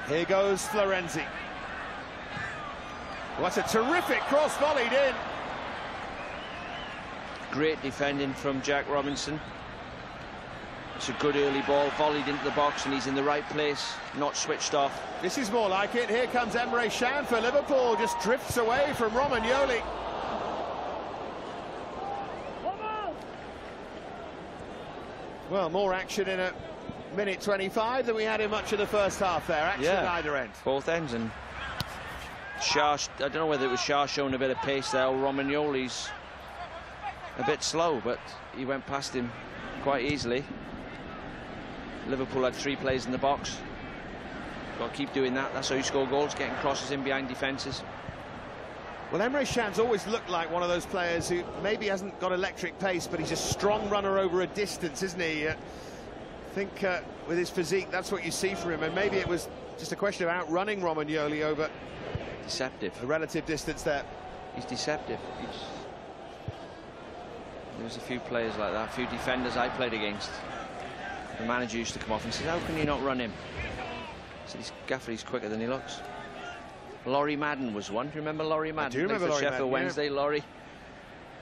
Here goes Florenzi. What a terrific cross volleyed in. Great defending from Jack Robinson. It's a good early ball, volleyed into the box, and he's in the right place, not switched off. This is more like it. Here comes Emre Can for Liverpool, just drifts away from Romagnoli. Well, more action in a minute 25 than we had in much of the first half there. Action at either end. Both ends, and Shah, I don't know whether it was Shah showing a bit of pace there, or Romagnoli's a bit slow, but he went past him quite easily. Liverpool had 3 players in the box. Got to keep doing that. That's how you score goals, getting crosses in behind defences. Well, Emre Can's always looked like one of those players who maybe hasn't got electric pace, but he's a strong runner over a distance, isn't he? I think with his physique, that's what you see from him, and maybe it was just a question of outrunning Romagnoli over deceptive a relative distance there. He's deceptive. There's a few players like that, a few defenders I played against. The manager used to come off and say, "How can you not run him?" I said, "Gaffer, he's quicker than he looks." Laurie Madden was one. Do you remember Laurie Madden? I do remember Laurie Sheffield Madden, Wednesday. Laurie.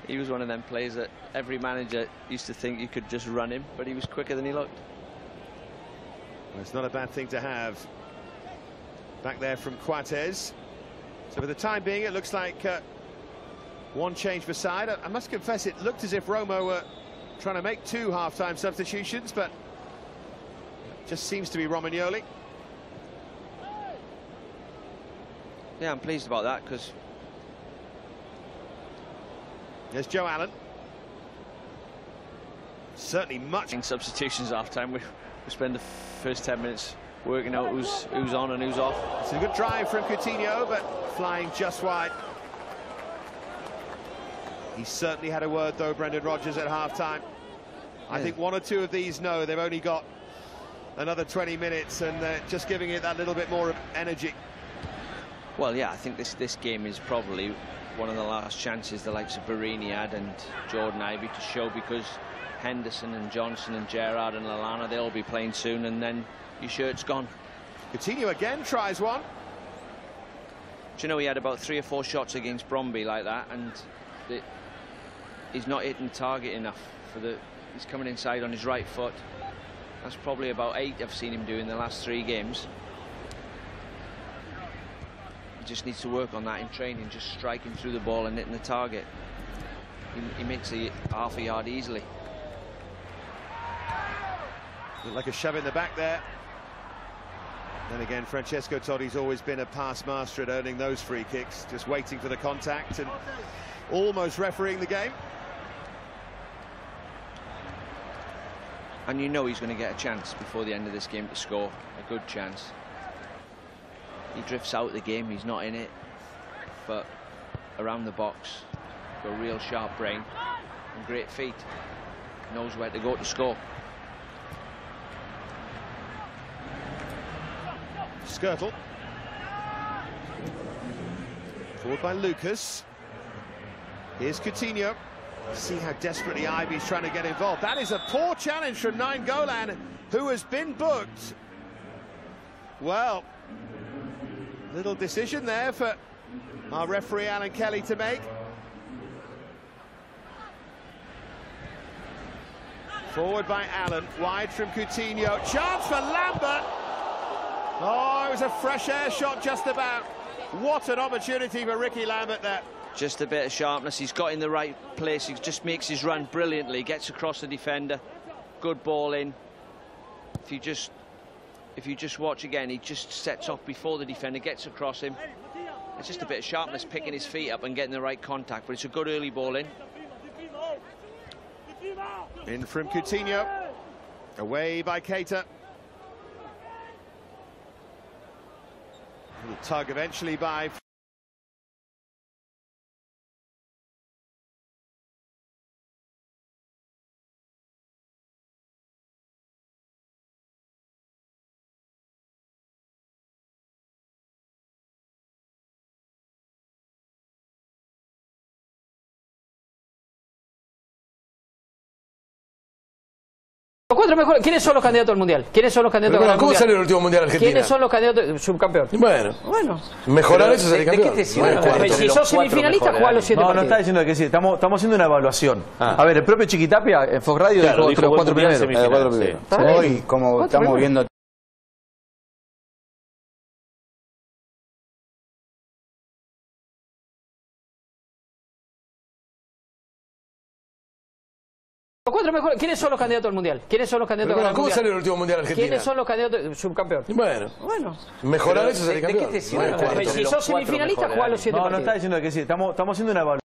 He was one of them players that every manager used to think you could just run him, but he was quicker than he looked. Well, it's not a bad thing to have. Back there from Coates. So for the time being, it looks like one change per side. I must confess, it looked as if Roma were trying to make 2 half-time substitutions, but it just seems to be Romagnoli. Yeah, I'm pleased about that, because there's Joe Allen. Certainly much in substitutions half-time. We spend the first 10 minutes working out who's on and who's off. It's a good drive from Coutinho, but flying just wide. He certainly had a word, though, Brendan Rodgers, at half-time. I think 1 or 2 of these know they've only got another 20 minutes, and they're just giving it that little bit more of energy. Well, yeah, I think this game is probably one of the last chances the likes of Barini had and Jordan Ivey to show, because Henderson and Johnson and Gerrard and Lallana, they'll all be playing soon, and then your shirt's gone. Coutinho again tries one. Do you know, he had about 3 or 4 shots against Bromby like that, and he's not hitting target enough for the. He's coming inside on his right foot. That's probably about 8 I've seen him do in the last 3 games. He just needs to work on that in training, just striking through the ball and hitting the target. He makes it half a yard easily. Looked like a shove in the back there. Then again, Francesco Totti's always been a pass master at earning those free kicks, just waiting for the contact and almost refereeing the game. And you know he's going to get a chance before the end of this game to score, a good chance. He drifts out the game, he's not in it, but around the box, got a real sharp brain and great feet, knows where to go to score. Skirtle. Forward by Lucas. Here's Coutinho. See how desperately Ivy's trying to get involved. That is a poor challenge from Nainggolan, who has been booked. Well, little decision there for our referee Alan Kelly to make. Forward by Allen, wide from Coutinho. Chance for Lambert. Oh, it was a fresh air shot just about. What an opportunity for Ricky Lambert there. Just a bit of sharpness. He's got in the right place. He just makes his run brilliantly. Gets across the defender. Good ball in. If you just watch again, he just sets off before the defender, gets across him. It's just a bit of sharpness, picking his feet up and getting the right contact, but it's a good early ball in. In from Coutinho, away by Keita. Little tug eventually by... Cuatro mejores. ¿Quiénes son los candidatos al mundial? ¿Quiénes son los candidatos al mundial? ¿Cómo salió el último mundial argentino? ¿Quiénes son los candidatos subcampeón? Bueno. Mejorar eso sería campeón. ¿De qué te sirve? Si sos semifinalista, jugá los 7 partidos. No está diciendo que sí. Estamos haciendo una evaluación. A ver, el propio Chiquitapia en Fox Radio dijo los 4 primeros. Hoy, como estamos viendo... Cuatro mejores. ¿Quiénes son los candidatos al mundial? ¿Quiénes son los candidatos al mundial? ¿Cómo salió el último mundial argentino? ¿Quiénes son los candidatos subcampeón? Bueno. Mejorar eso sería campeón. ¿De qué te sirve? Si sos semifinalista, jugá los 7 partidos. No está diciendo que sí. Estamos haciendo una evaluación.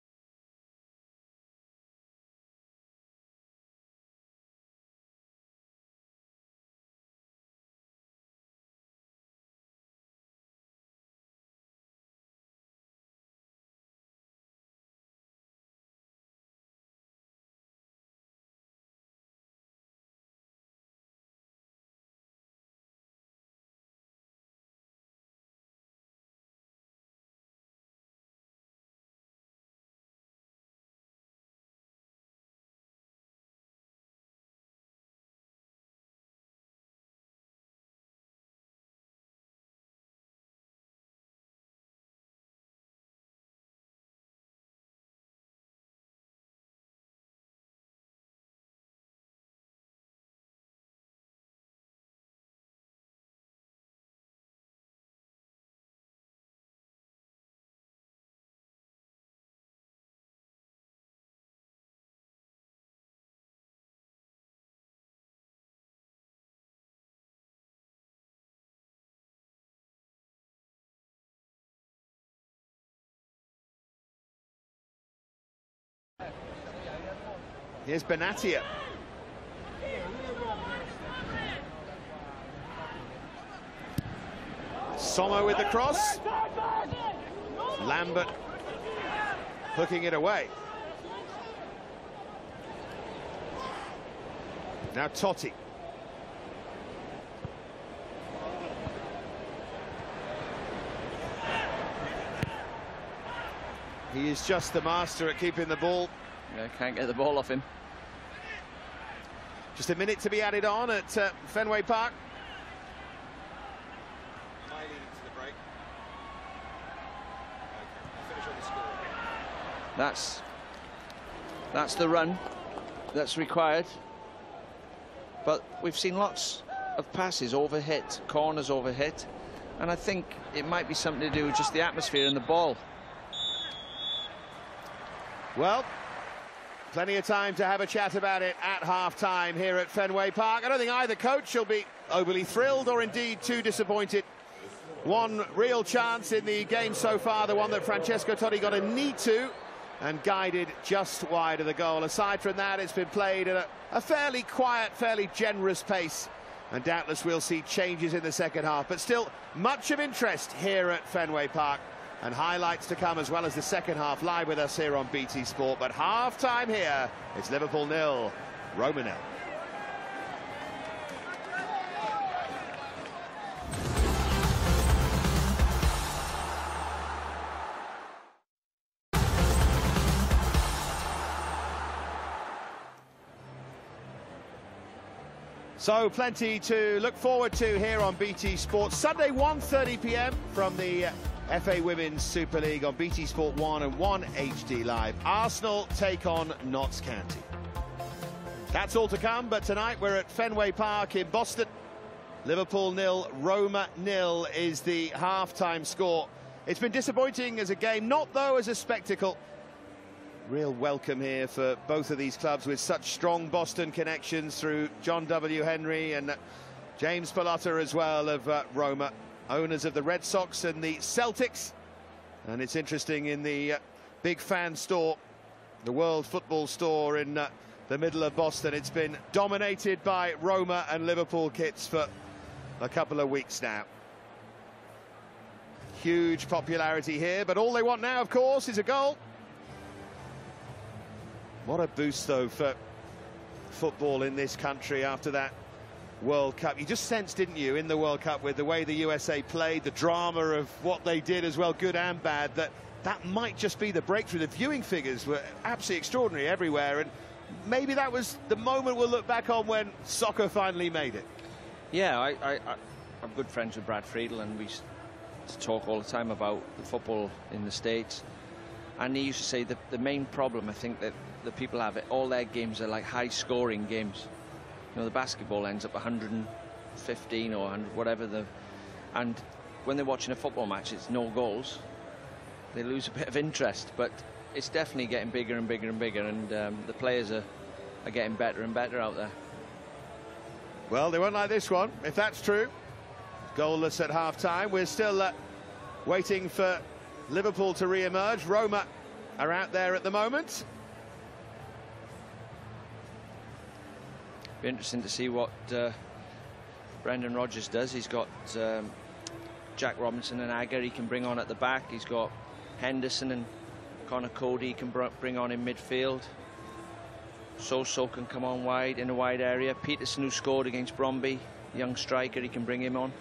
Here's Benatia. Sommer with the cross. Lambert hooking it away. Now Totti. He is just the master at keeping the ball. Yeah, can't get the ball off him. Just a minute to be added on at Fenway Park. That's the run that's required. But we've seen lots of passes overhit, corners overhit, and I think it might be something to do with just the atmosphere and the ball. Well, plenty of time to have a chat about it at half-time here at Fenway Park. I don't think either coach will be overly thrilled or indeed too disappointed. One real chance in the game so far, the one that Francesco Totti got a knee to and guided just wide of the goal. Aside from that, it's been played at a fairly quiet, fairly generous pace, and doubtless we'll see changes in the second half. But still, much of interest here at Fenway Park, and highlights to come as well as the second half live with us here on BT Sport. But half-time here, it's Liverpool 0, Roma 0. So plenty to look forward to here on BT Sport. Sunday 1:30 p.m. from the FA Women's Super League on BT Sport 1 and 1 HD Live. Arsenal take on Notts County. That's all to come, but tonight we're at Fenway Park in Boston. Liverpool 0, Roma 0 is the half-time score. It's been disappointing as a game, not though as a spectacle. Real welcome here for both of these clubs with such strong Boston connections through John W. Henry and James Pallotta as well of Roma, owners of the Red Sox and the Celtics. And it's interesting, in the big fan store, the World Football Store in the middle of Boston, it's been dominated by Roma and Liverpool kits for a couple of weeks now. Huge popularity here, but all they want now, of course, is a goal. What a boost, though, for football in this country after that World Cup. You just sensed, didn't you, in the World Cup, with the way the USA played, the drama of what they did as well, good and bad, that might just be the breakthrough. The viewing figures were absolutely extraordinary everywhere, and maybe that was the moment we'll look back on when soccer finally made it. Yeah, I'm good friends with Brad Friedel, and we used to talk all the time about the football in the States. And he used to say that the main problem, I think, that the people have, all their games are like high-scoring games. You know, the basketball ends up 115 or 100, whatever and when they're watching a football match, it's no goals. They lose a bit of interest, but it's definitely getting bigger and bigger and bigger, and the players are getting better and better out there. Well, they won't like this one, if that's true. Goalless at half-time. We're still waiting for Liverpool to re-emerge. Roma are out there at the moment. Be interesting to see what Brendan Rodgers does. He's got Jack Robinson and Agger he can bring on at the back. He's got Henderson and Connor Cody he can bring on in midfield. So can come on wide, in a wide area. Peterson, who scored against Bromby, young striker, he can bring him on.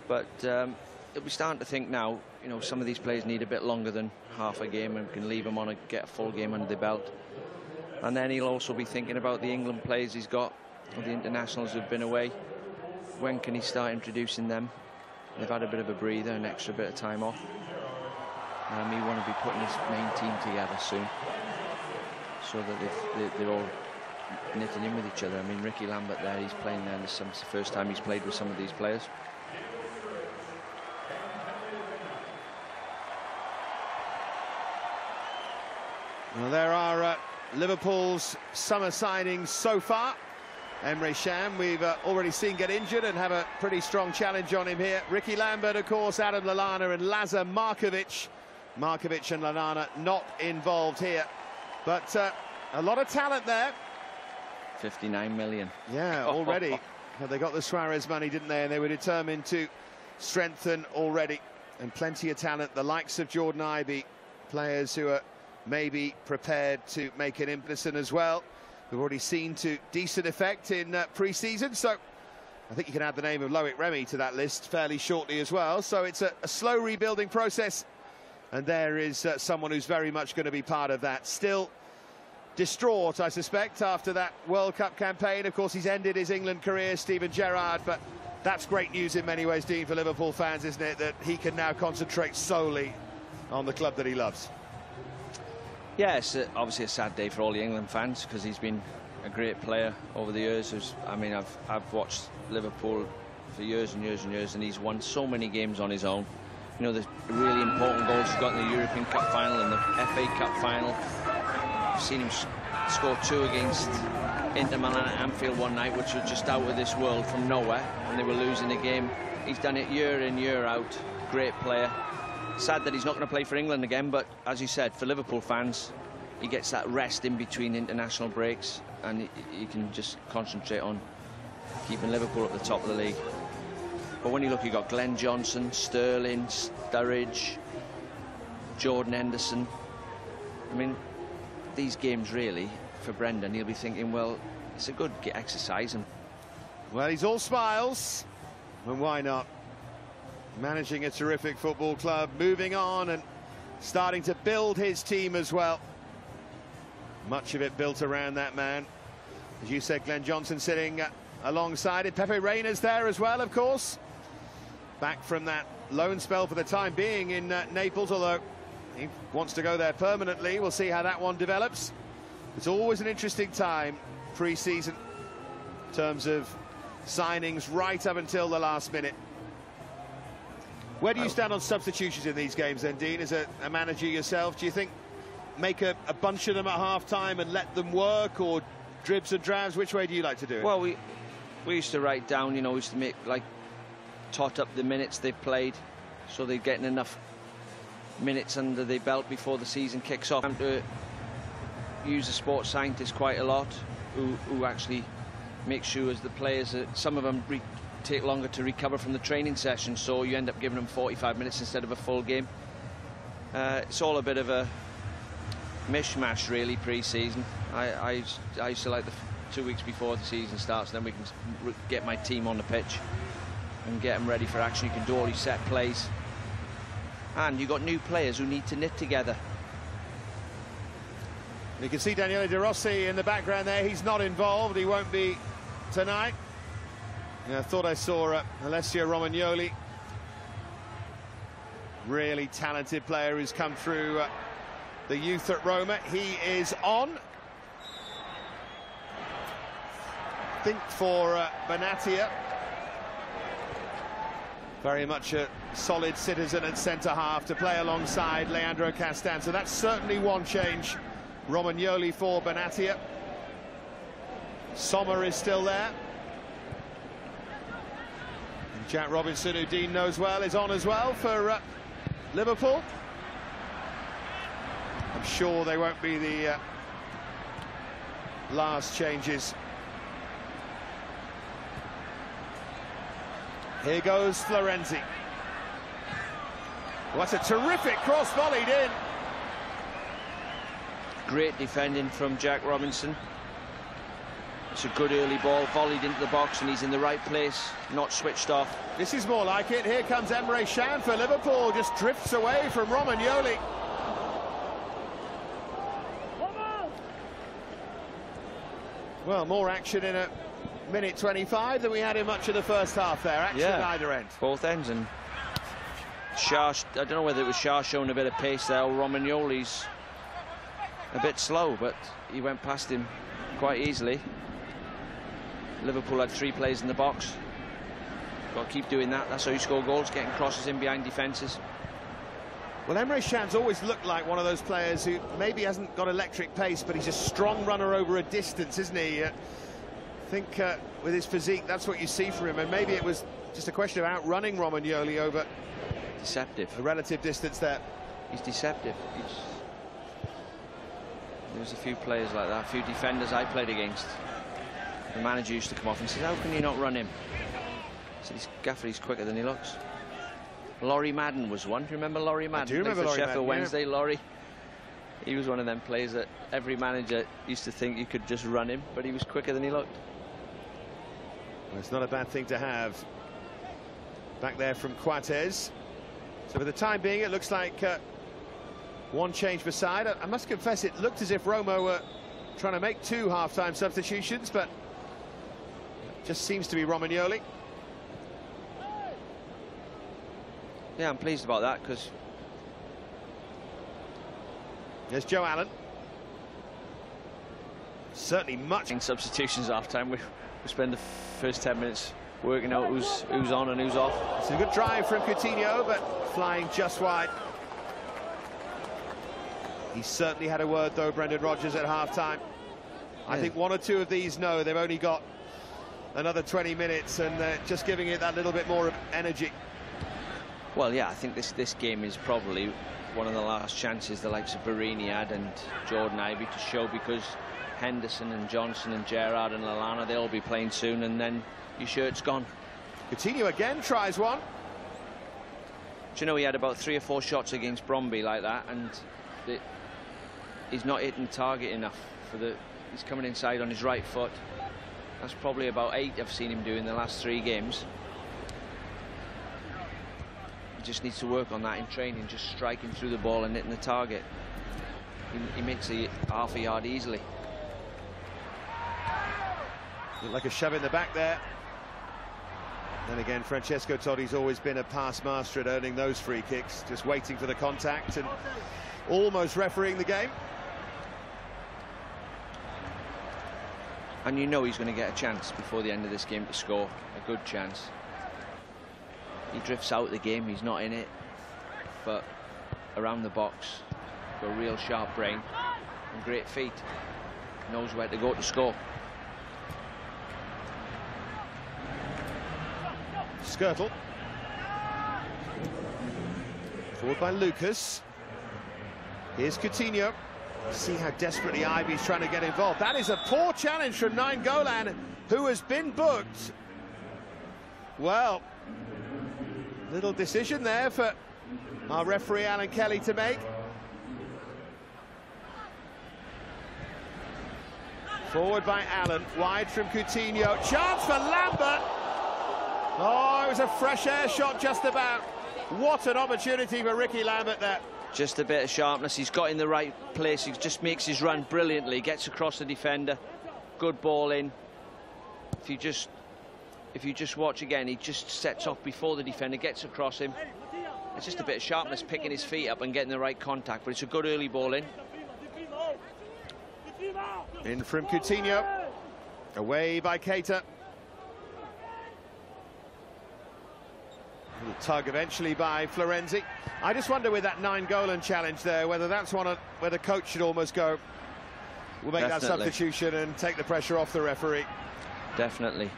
But we're starting to think now, you know, some of these players need a bit longer than half a game, and can leave them on and get a full game under the belt. And then he'll also be thinking about the England players he's got, or the internationals who've been away. When can he start introducing them? They've had a bit of a breather, an extra bit of time off. He want to be putting his main team together soon, so that they're all knitting in with each other. I mean, Ricky Lambert there, he's playing there. It's the first time he's played with some of these players. Well, there are Liverpool's summer signings so far. Emre Can, we've already seen get injured and have a pretty strong challenge on him here. Ricky Lambert, of course, Adam Lallana and Lazar Markovic. Markovic and Lallana not involved here. But a lot of talent there. 59 million. Yeah, already. Well, they got the Suarez money, didn't they? And they were determined to strengthen already. And plenty of talent, the likes of Jordan Ibe, players who are maybe prepared to make an impetus as well. We've already seen to decent effect in pre-season, so I think you can add the name of Loic Remy to that list fairly shortly as well. So it's a slow rebuilding process, and there is someone who's very much going to be part of that. Still distraught, I suspect, after that World Cup campaign. Of course, he's ended his England career, Steven Gerrard, but that's great news in many ways, Dean, for Liverpool fans, isn't it, that he can now concentrate solely on the club that he loves. Yeah, it's obviously a sad day for all the England fans, because he's been a great player over the years. I mean, I've watched Liverpool for years and years and years, and he's won so many games on his own. You know, the really important goals he's got in the European Cup final and the FA Cup final. I've seen him score 2 against Inter Milan at Anfield one night, which was just out of this world from nowhere, and they were losing the game. He's done it year in, year out. Great player. Sad that he's not going to play for England again, but as you said, for Liverpool fans, he gets that rest in between international breaks, and he can just concentrate on keeping Liverpool at the top of the league. But when you look, you've got Glenn Johnson, Sterling, Sturridge, Jordan Henderson. I mean, these games really, for Brendan, he'll be thinking, well, it's a good exercise. And well, he's all smiles, and why not? Managing a terrific football club, moving on and starting to build his team as well. Much of it built around that man. As you said, Glenn Johnson sitting alongside it. Pepe Reina's there as well, of course. Back from that loan spell for the time being in Naples, although he wants to go there permanently. We'll see how that one develops. It's always an interesting time, pre-season, in terms of signings right up until the last minute. Where do you stand on substitutions in these games then, Dean, as a manager yourself? Do you think make a bunch of them at half-time and let them work, or dribs and drabs? Which way do you like to do it? Well, we used to write down, you know, we used to make, like, tot up the minutes they've played, so they're getting enough minutes under the belt before the season kicks off. I'm to use a sports scientist quite a lot, who actually makes sure as the players, some of them take longer to recover from the training session, so you end up giving them 45 minutes instead of a full game. It's all a bit of a mishmash, really, pre-season. I used to like the 2 weeks before the season starts, then we can get my team on the pitch and get them ready for action. You can do all your set plays, and you've got new players who need to knit together. You can see Daniele De Rossi in the background there. He's not involved. He won't be tonight. Yeah, I thought I saw Alessio Romagnoli. Really talented player who's come through the youth at Roma. He is on. I think for Benatia. Very much a solid citizen at centre-half to play alongside Leandro Castan. So that's certainly one change. Romagnoli for Benatia. Sommer is still there. And Jack Robinson, who Dean knows well, is on as well for Liverpool. I'm sure they won't be the last changes. Here goes Florenzi. What a terrific cross volleyed in. Great defending from Jack Robinson. It's a good early ball, volleyed into the box, and he's in the right place, not switched off. This is more like it. Here comes Emre Can for Liverpool, just drifts away from Romagnoli. Well, more action in a minute 25 than we had in much of the first half there. Action at either end. Both ends, and Shah, I don't know whether it was Shah showing a bit of pace there, or Romagnoli's a bit slow, but he went past him quite easily. Liverpool had 3 players in the box. Got to keep doing that. That's how you score goals, getting crosses in behind defences. Well, Emre Can's always looked like one of those players who maybe hasn't got electric pace, but he's a strong runner over a distance, isn't he? I think with his physique, that's what you see from him, and maybe it was just a question of outrunning Romagnoli over deceptive. A relative distance there. He's deceptive. There's a few players like that, a few defenders I played against. The manager used to come off and say, how can you not run him? I said, Gaffer, he's quicker than he looks. Laurie Madden was one. Do you remember Laurie Madden? I do remember Laurie Sheffield Madden, Wednesday, Laurie. He was one of them players that every manager used to think you could just run him, but he was quicker than he looked. Well, it's not a bad thing to have. Back there from Coates. So for the time being, it looks like one change per side. I must confess, it looked as if Roma were trying to make 2 half-time substitutions, but it just seems to be Romagnoli. Yeah, I'm pleased about that, because there's Joe Allen. Certainly much in substitutions half-time. We spend the first 10 minutes working out who's on and who's off. It's a good drive from Coutinho, but flying just wide. He certainly had a word, though, Brendan Rodgers, at half-time. I think 1 or 2 of these know they've only got another 20 minutes, and they're just giving it that little bit more of energy. Well, yeah, I think this game is probably one of the last chances the likes of Barini had and Jordan Ivey to show, because Henderson and Johnson and Gerrard and Lallana, they'll all be playing soon, and then your shirt's gone. Coutinho again tries one. Do you know, he had about 3 or 4 shots against Bromby like that, and he's not hitting target enough for the. He's coming inside on his right foot. That's probably about 8 I've seen him do in the last 3 games. He just needs to work on that in training, just striking through the ball and hitting the target. He makes a half a yard easily. Looked like a shove in the back there. Then again, Francesco Totti's always been a pass master at earning those free kicks, just waiting for the contact and almost refereeing the game. And you know he's going to get a chance before the end of this game to score, a good chance. He drifts out of the game, he's not in it, but around the box, got a real sharp brain and great feet, knows where to go to score. Skirtle. Forward by Lucas. Here's Coutinho. See how desperately Ivy's trying to get involved. That is a poor challenge from Nainggolan, who has been booked. Well, little decision there for our referee Alan Kelly to make. Forward by Allen, wide from Coutinho. Chance for Lambert. Oh, it was a fresh air shot just about. What an opportunity for Ricky Lambert there. Just a bit of sharpness. He's got in the right place. He just makes his run brilliantly. Gets across the defender. Good ball in. If you just watch again, he just sets off before the defender, gets across him. It's just a bit of sharpness, picking his feet up and getting the right contact. But it's a good early ball in. In from Coutinho. Away by Keita. Little tug eventually by Florenzi. I just wonder with that Nainggolan challenge there, whether that's one where the coach should almost go, we'll make that substitution and take the pressure off the referee. Definitely.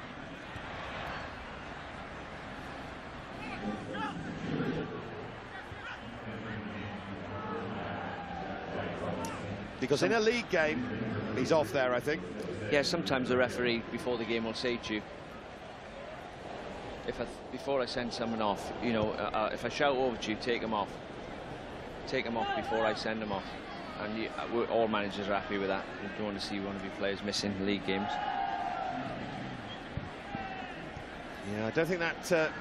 Because in a league game, he's off there, I think. Yeah, sometimes the referee before the game will say to you, before I send someone off, you know, if I shout over to you, take him off. Take him off before I send him off. And all managers are happy with that. You don't want to see one of your players missing league games. Yeah, I don't think that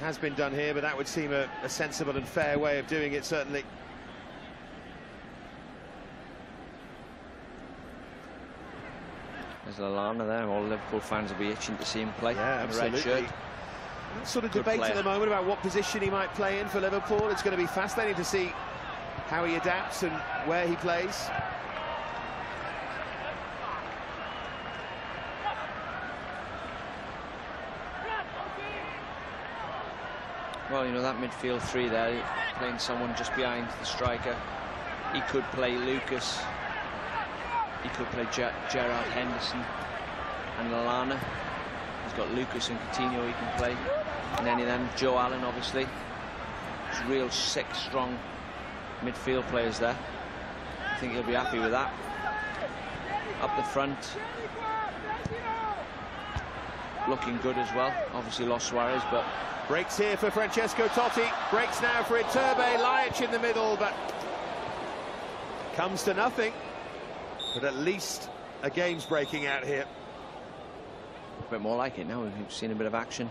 has been done here, but that would seem a sensible and fair way of doing it, certainly. There's Lallana there. All Liverpool fans will be itching to see him play. Yeah, in the red shirt. Sort of debate at the moment about what position he might play in for Liverpool. It's going to be fascinating to see how he adapts and where he plays. Well, you know, that midfield three there, playing someone just behind the striker. He could play Lucas. He could play Gerard Henderson and Lallana. He's got Lucas and Coutinho he can play. And any of them, Joe Allen, obviously. There's real 6 strong midfield players there. I think he'll be happy with that. Up the front. Looking good as well. Obviously lost Suarez, but... Breaks here for Francesco Totti. Breaks now for Iturbe. Lajic in the middle, but... comes to nothing. But at least a game's breaking out here. A bit more like it now. We've seen a bit of action.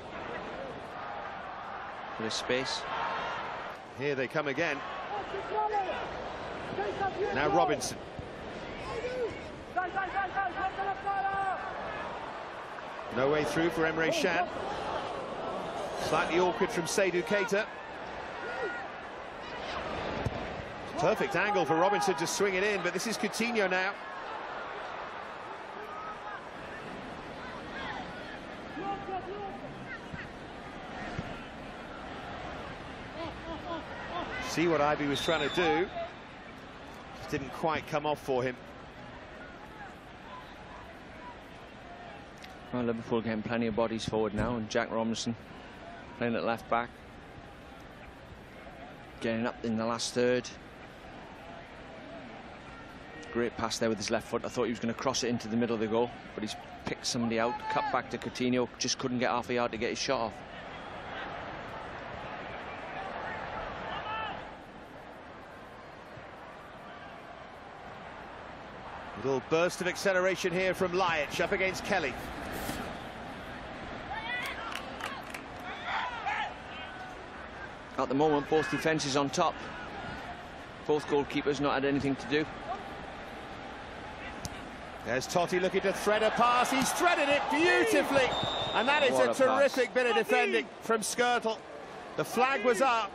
Bit of space. Here they come again. Now Robinson. No way through for Emre Can. Slightly awkward from Seydou Keita. Perfect angle for Robinson to swing it in, but this is Coutinho now. See what Ivy was trying to do. Just didn't quite come off for him. Well, Liverpool getting plenty of bodies forward now, and Jack Robinson playing at left back. Getting up in the last third. Great pass there with his left foot. I thought he was going to cross it into the middle of the goal, but he's picked somebody out, cut back to Coutinho, just couldn't get half a yard to get his shot off. Little burst of acceleration here from Lajic up against Kelly. At the moment, both defences on top. Both goalkeepers not had anything to do. There's Totti looking to thread a pass. He's threaded it beautifully. And that is a terrific bit of defending from Skrtel. The flag was up,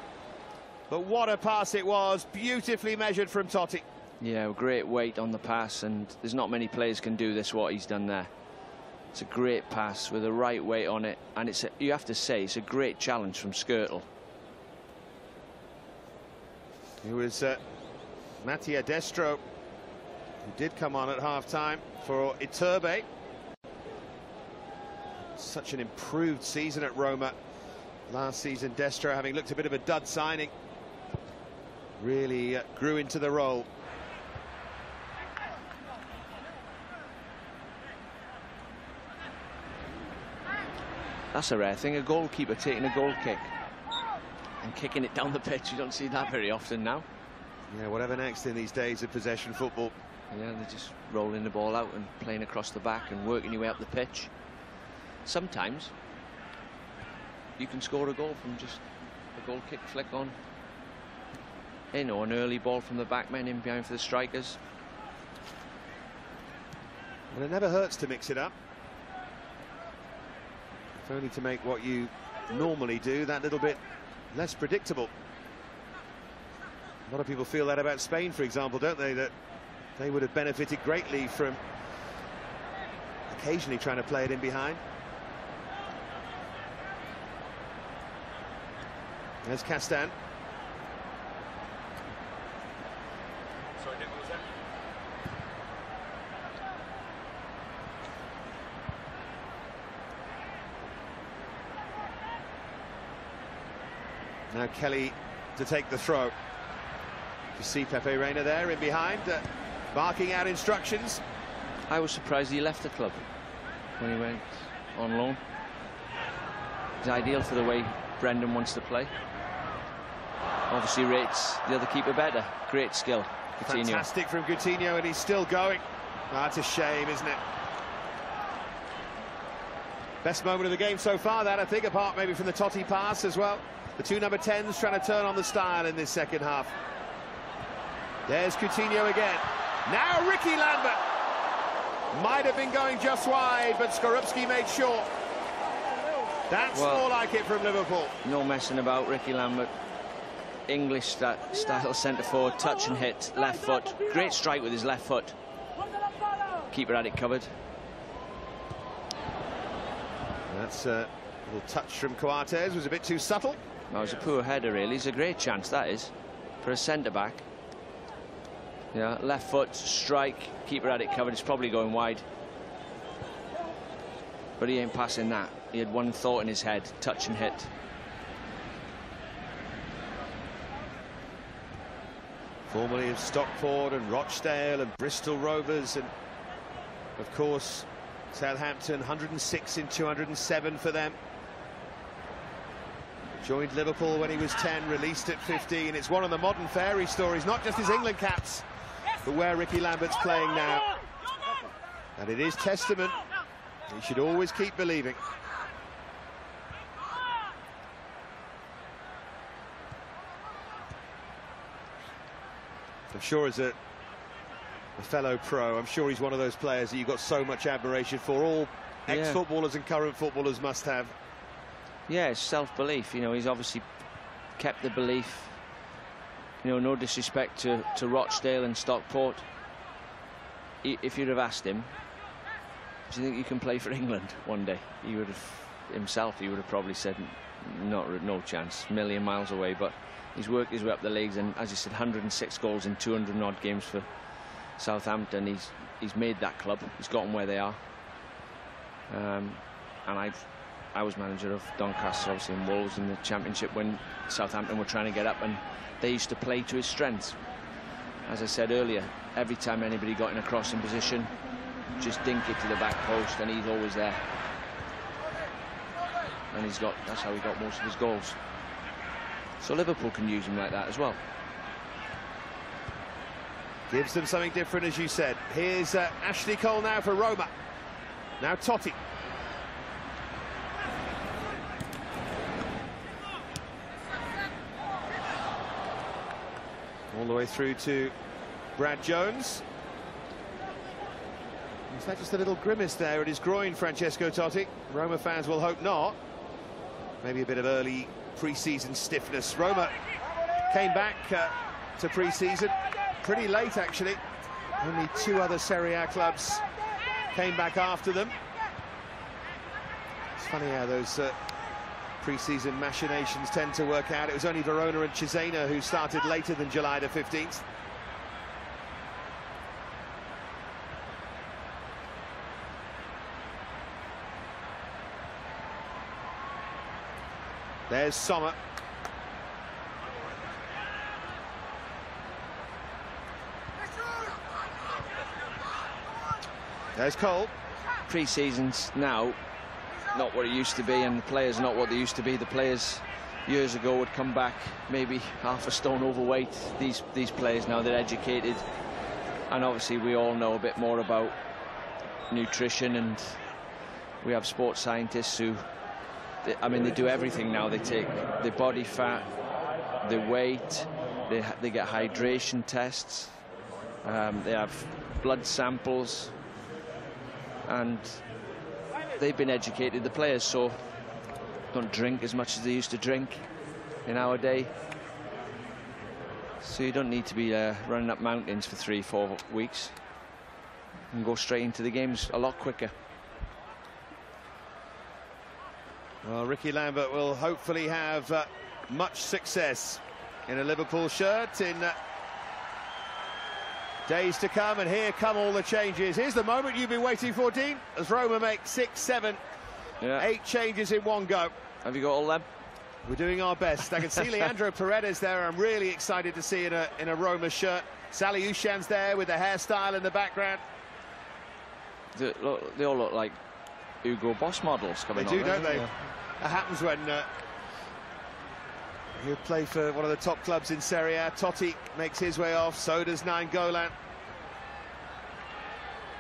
but what a pass it was. Beautifully measured from Totti. Yeah, great weight on the pass, and there's not many players can do this, what he's done there. It's a great pass with the right weight on it, and you have to say, it's a great challenge from Skrtel. It was Mattia Destro who did come on at half-time for Iturbe. Such an improved season at Roma last season. Destro having looked a bit of a dud signing really grew into the role. That's a rare thing, a goalkeeper taking a goal kick and kicking it down the pitch. You don't see that very often now. Yeah, whatever next in these days of possession football. Yeah, they're just rolling the ball out and playing across the back and working your way up the pitch. Sometimes you can score a goal from just a goal kick flick on in, or an early ball from the back men in behind for the strikers. And it never hurts to mix it up. If only to make what you normally do that little bit less predictable. A lot of people feel that about Spain, for example, don't they? That they would have benefited greatly from occasionally trying to play it in behind. There's Castan. Now Kelly to take the throw. You see Pepe Reina there in behind, barking out instructions. I was surprised he left the club when he went on loan. It's ideal for the way Brendan wants to play. Obviously rates the other keeper better. Great skill, Coutinho. Fantastic from Coutinho, and he's still going. Oh, that's a shame, isn't it? Best moment of the game so far, that, I think, apart maybe from the Totti pass as well. The two number 10s trying to turn on the style in this second half. There's Coutinho again. Now Ricky Lambert. Might have been going just wide, but Skorupski made sure. That's more like it from Liverpool. No messing about, Ricky Lambert. English style centre-forward, touch and hit, left foot. Great strike with his left foot. Keeper had it covered. That's a little touch from Coates, was a bit too subtle. That was a poor header, really. It's a great chance, that is, for a centre-back. Yeah, left foot, strike, keeper had it covered. It's probably going wide. But he ain't passing that. He had one thought in his head, touch and hit. Formerly of Stockport and Rochdale and Bristol Rovers, and of course Southampton, 106 in 207 for them. Joined Liverpool when he was 10, released at 15. It's one of the modern fairy stories, not just his England caps, but where Ricky Lambert's playing now. And it is testament. He should always keep believing. I'm sure as a fellow pro, I'm sure he's one of those players that you've got so much admiration for. All ex-footballers and current footballers must have. Yeah, it's self-belief. You know, he's obviously kept the belief. You know, no disrespect to Rochdale and Stockport. If you'd have asked him, do you think you can play for England one day? He would have, himself, he would have probably said, no chance, a million miles away. But he's worked his way up the leagues, and as you said, 106 goals in 200 odd games for Southampton. He's made that club. He's got them where they are. And I was manager of Doncaster, obviously, and Wolves in the Championship when Southampton were trying to get up, and they used to play to his strengths. As I said earlier, every time anybody got in a crossing position, just dink it to the back post, and he's always there. And that's how he got most of his goals. So Liverpool can use him like that as well. Gives them something different, as you said. Here's Ashley Cole now for Roma. Now Totti. All the way through to Brad Jones. Is that just a little grimace there at his groin, Francesco Totti? Roma fans will hope not. Maybe a bit of early pre-season stiffness. Roma came back to pre-season pretty late, actually. Only two other Serie A clubs came back after them. It's funny how those pre-season machinations tend to work out. It was only Verona and Cesena who started later than July the 15th. There's Sommer. There's Cole. Pre-season's now not what it used to be, and the players not what they used to be. The players years ago would come back maybe half a stone overweight. These players now, they're educated, and obviously we all know a bit more about nutrition, and we have sports scientists who, they do everything now. They take their body fat, their weight, they get hydration tests, they have blood samples, and they've been educated, the players, so don't drink as much as they used to drink in our day. So you don't need to be running up mountains for 3-4 weeks. You can go straight into the games a lot quicker. Well, Ricky Lambert will hopefully have much success in a Liverpool shirt in days to come, and here come all the changes. Here's the moment you've been waiting for, Dean, as Roma make 6, 7, 8 changes in one go. Have you got all them? We're doing our best. I can see Leandro Paredes there. I'm really excited to see in a Roma shirt. Sally Ushan's there with the hairstyle in the background. They all look like Hugo Boss models coming on. They do, don't they? Yeah. That happens when you play for one of the top clubs in Serie A. Totti makes his way off, so does Nainggolan.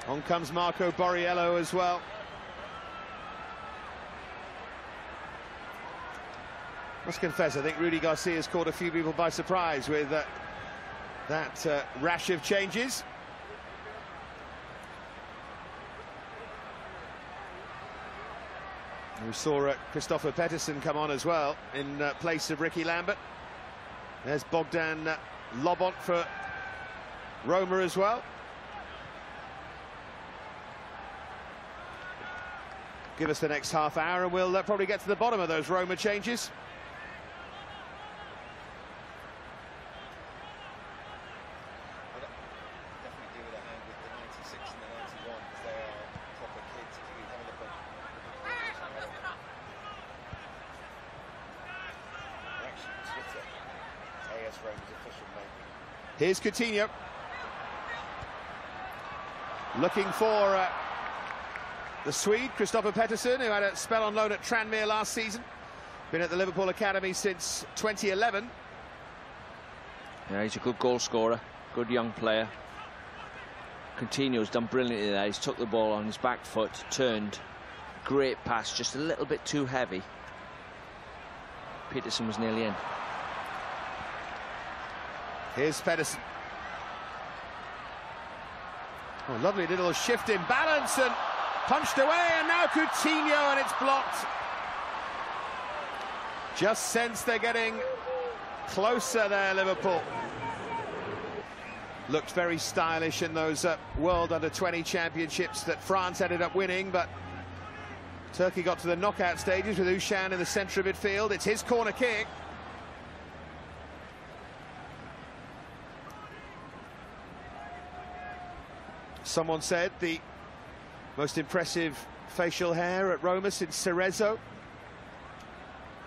On comes Marco Borriello as well. Must confess, I think Rudy Garcia's caught a few people by surprise with that rash of changes. We saw Christopher Pettersson come on as well in place of Ricky Lambert. There's Bogdan Lobont for Roma as well. Give us the next half hour and we'll probably get to the bottom of those Roma changes. Here's Coutinho. Looking for the Swede, Christopher Pettersson, who had a spell on loan at Tranmere last season. Been at the Liverpool Academy since 2011. Yeah, he's a good goal scorer, good young player. Coutinho's done brilliantly there. He's took the ball on his back foot, turned. Great pass, just a little bit too heavy. Pettersson was nearly in. Here's Pedersen. Oh, lovely little shift in balance and punched away, and now Coutinho, and it's blocked. Just sense they're getting closer there, Liverpool. Looked very stylish in those World Under-20 Championships that France ended up winning, but Turkey got to the knockout stages with Ushan in the centre of midfield. It's his corner kick. Someone said the most impressive facial hair at Roma since Cerezo.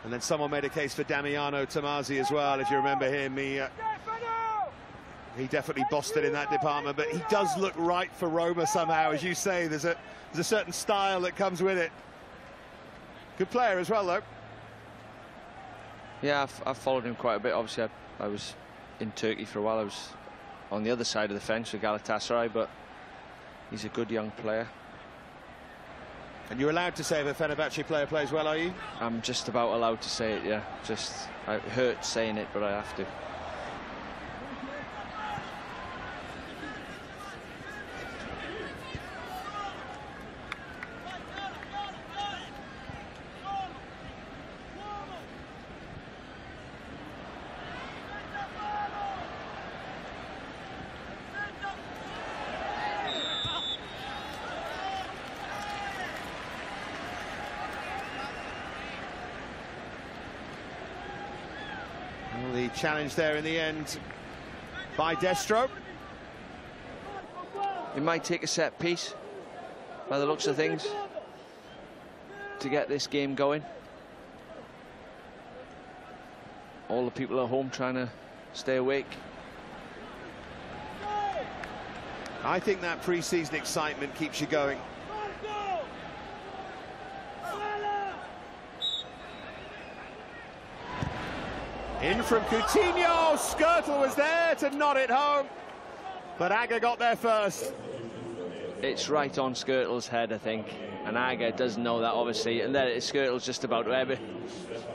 And then someone made a case for Damiano Tomasi as well. If you remember him, he definitely bossed it in that department. But he does look right for Roma somehow, as you say. There's a certain style that comes with it. Good player as well, though. Yeah, I've followed him quite a bit. Obviously, I was in Turkey for a while. I was on the other side of the fence with Galatasaray, but he's a good young player. And you're allowed to say if a Fenerbahce player plays well, are you? I'm just about allowed to say it, yeah. It hurts saying it, but I have to. The challenge there in the end by Destro. It might take a set piece, by the looks of things, to get this game going. All the people at home trying to stay awake. I think that pre-season excitement keeps you going. In from Coutinho, Skirtle was there to nod it home, but Agger got there first. It's right on Skirtle's head, I think, and Agger doesn't know that, obviously, and then Skirtle's just about to head it.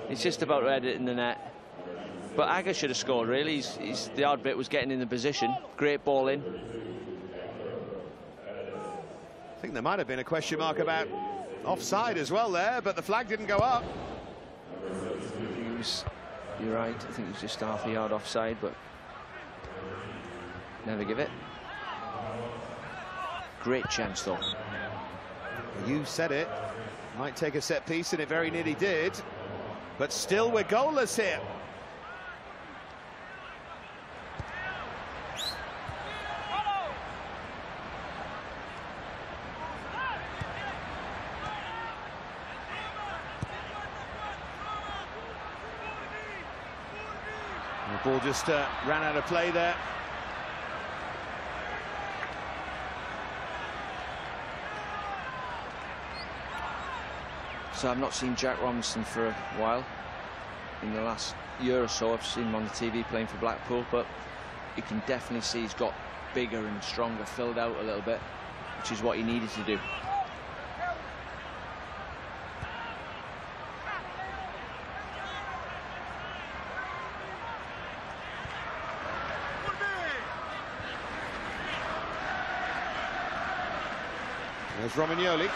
He's just about to head it in the net. But Agger should have scored, really. The hard bit was getting in the position. Great ball in. I think there might have been a question mark about offside as well there, but the flag didn't go up. You're right, I think it was just half a yard offside, but never give it. Great chance, though. You said it. Might take a set piece, and it very nearly did. But still, we're goalless here. The ball just ran out of play there. So I've not seen Jack Robinson for a while. In the last year or so, I've seen him on the TV playing for Blackpool, but you can definitely see he's got bigger and stronger, filled out a little bit, which is what he needed to do. There's Romagnoli.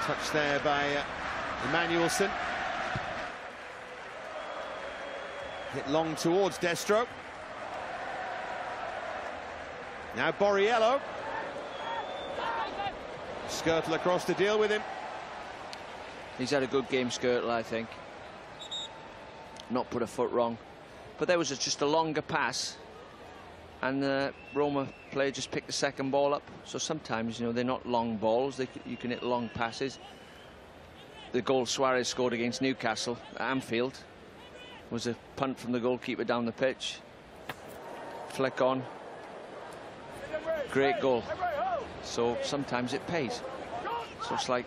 Touch there by Emmanuelson. Hit long towards Destro. Now Borriello. Skirtle across to deal with him. He's had a good game, Skirtle, I think. Not put a foot wrong. But there was just a longer pass, and the Roma player just picked the second ball up. So sometimes, you know, they're not long balls. You can hit long passes. The goal Suarez scored against Newcastle at Anfield was a punt from the goalkeeper down the pitch. Flick on. Great goal. So sometimes it pays. So it's like...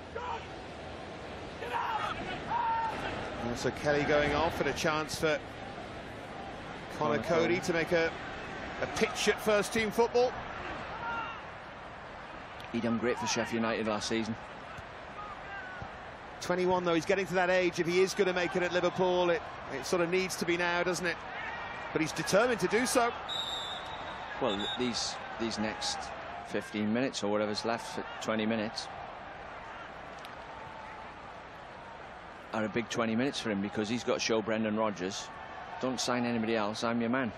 Also Kelly going off, and a chance for Connor Cody to make a pitch at first team football. He done great for Sheffield United last season. 21 though, he's getting to that age. If he is going to make it at Liverpool, it sort of needs to be now, doesn't it? But he's determined to do so. Well, these next 15 minutes or whatever's left, for 20 minutes, are a big 20 minutes for him, because he's got to show Brendan Rodgers, don't sign anybody else, I'm your man.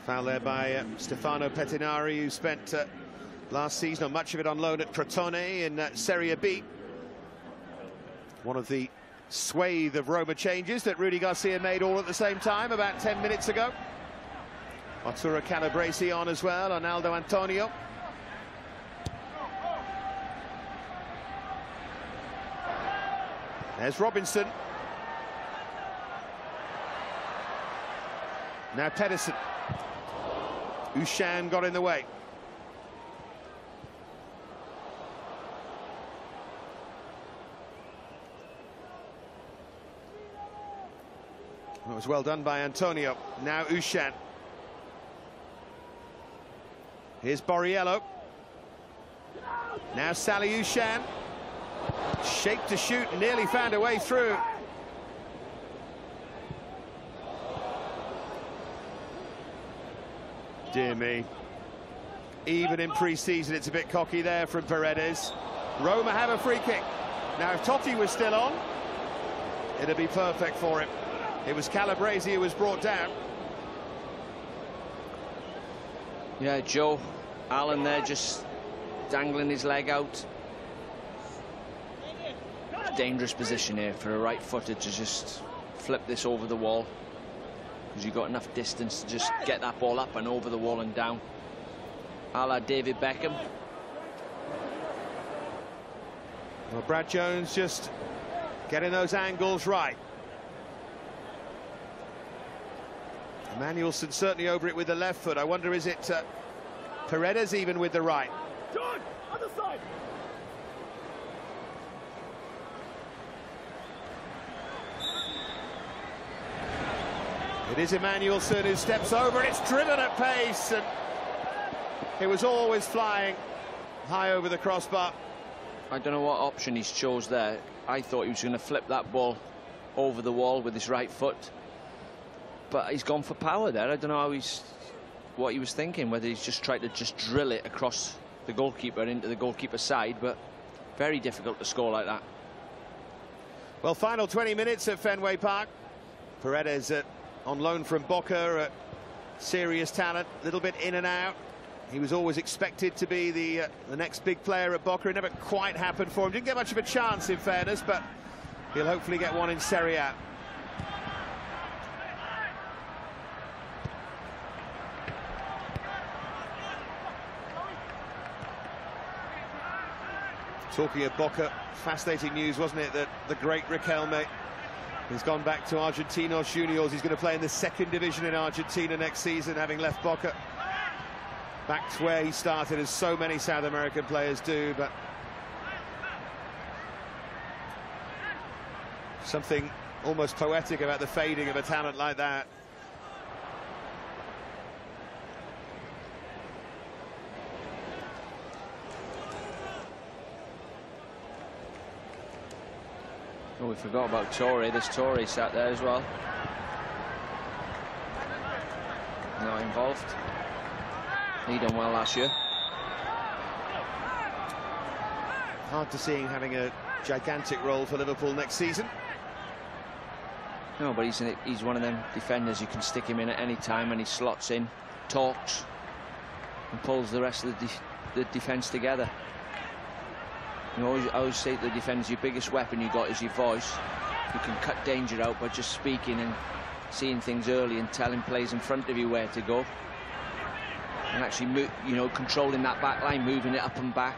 Foul there by Stefano Pettinari, who spent last season, or much of it, on loan at Crotone in Serie B. One of the swathe of Roma changes that Rudy Garcia made all at the same time about 10 minutes ago. Arturo Calabresi on as well, Arnaldo Antonio. There's Robinson. Now Pedersen. Ushan got in the way. It was well done by Antonio. Now Ushan. Here's Borriello. Now Sally Ushan. Shaped to shoot, nearly found a way through. Dear me. Even in pre-season, it's a bit cocky there from Paredes. Roma have a free kick. Now, if Totti was still on, it'd be perfect for him. It was Calabresi who was brought down. Yeah, Joe Allen there just dangling his leg out. Dangerous position here for a right-footer to just flip this over the wall, because you've got enough distance to just get that ball up and over the wall and down, a la David Beckham. Well, Brad Jones just getting those angles right. Emmanuelson certainly over it with the left foot. I wonder, is it Paredes even with the right? John, other side. It is Emmanuelson who steps over, and it's driven at pace, and it was always flying high over the crossbar. I don't know what option he's chose there. I thought he was going to flip that ball over the wall with his right foot, but he's gone for power there. I don't know what he was thinking, whether he's just tried to drill it across the goalkeeper into the goalkeeper's side, but very difficult to score like that. Well, final 20 minutes at Fenway Park. Paredes on loan from Boca, serious talent, a little bit in and out. He was always expected to be the next big player at Boca. It never quite happened for him. Didn't get much of a chance, in fairness, but he'll hopefully get one in Serie A. Talking of Boca, fascinating news, wasn't it, that the great Riquelme has gone back to Argentinos Juniors. He's going to play in the second division in Argentina next season, having left Boca. Back to where he started, as so many South American players do, but something almost poetic about the fading of a talent like that. Oh, we forgot about Torre. There's Torre sat there as well. Not involved. He done well last year. Hard to see him having a gigantic role for Liverpool next season. No, but he's one of them defenders you can stick him in at any time, and he slots in, talks, and pulls the rest of the defence together. You know, I always say to the defenders, your biggest weapon you got is your voice. You can cut danger out by just speaking and seeing things early and telling players in front of you where to go. And actually, you know, controlling that back line, moving it up and back,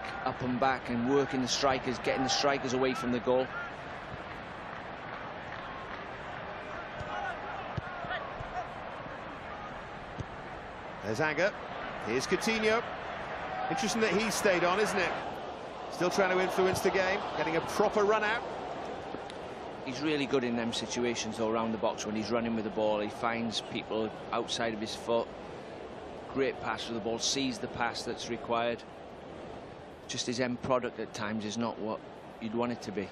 and working the strikers, getting the strikers away from the goal. There's Agger. Here's Coutinho. Interesting that he stayed on, isn't it? Still trying to influence the game, getting a proper run out. He's really good in them situations, though, around the box when he's running with the ball. He finds people outside of his foot. Great pass for the ball, sees the pass that's required. Just his end product at times is not what you'd want it to be.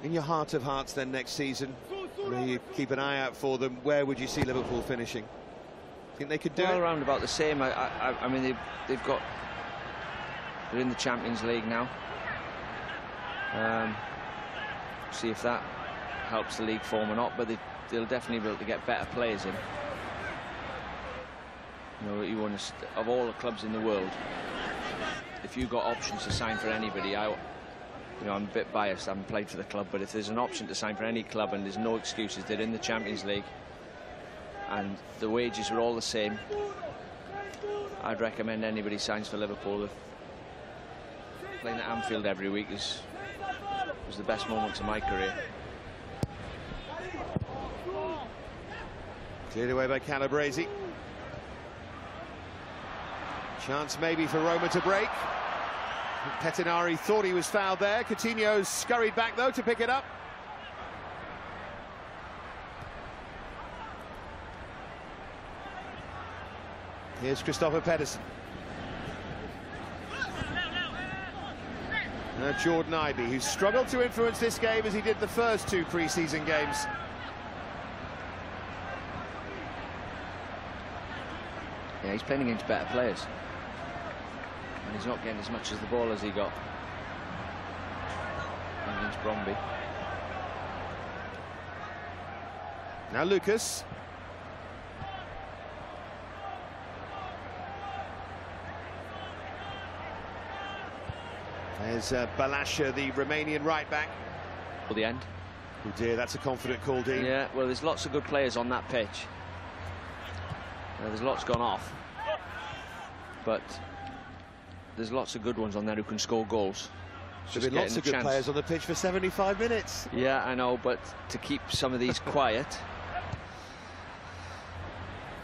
In your heart of hearts, then, next season, where you keep an eye out for them, where would you see Liverpool finishing? Think they could do it? Around about the same. I mean, they're in the Champions League now. See if that helps the league form or not, but they'll definitely be able to get better players in. You know, you want to, of all the clubs in the world, if you've got options to sign for anybody, you know, I'm a bit biased, I haven't played for the club, but if there's an option to sign for any club and there's no excuses, they're in the Champions League and the wages are all the same, I'd recommend anybody signs for Liverpool. Playing at Anfield every week was the best moments of my career. Cleared away by Calabresi. Chance maybe for Roma to break. Pettinari thought he was fouled there. Coutinho's scurried back, though, to pick it up. Here's Christopher Pedersen. Jordan Ibe, who struggled to influence this game as he did the first two pre-season games. Yeah, he's playing against better players. And he's not getting as much as the ball as he got against Bromby. Now Lucas. There's Balasha, the Romanian right-back. For the end. Oh dear, that's a confident call, Dean. Yeah, well, there's lots of good players on that pitch. There's lots gone off. But there's lots of good ones on there who can score goals. There's been lots of good players on the pitch for 75 minutes. Yeah, I know, but to keep some of these quiet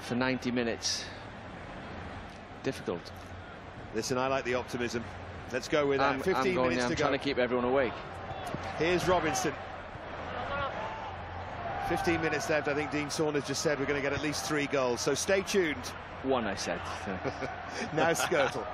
for 90 minutes, difficult. Listen, I like the optimism. Let's go with that. 15 minutes to go. I'm trying to keep everyone awake. Here's Robinson. 15 minutes left. I think Dean Saunders just said we're going to get at least 3 goals, so stay tuned. 1, I said. Now Skirtle.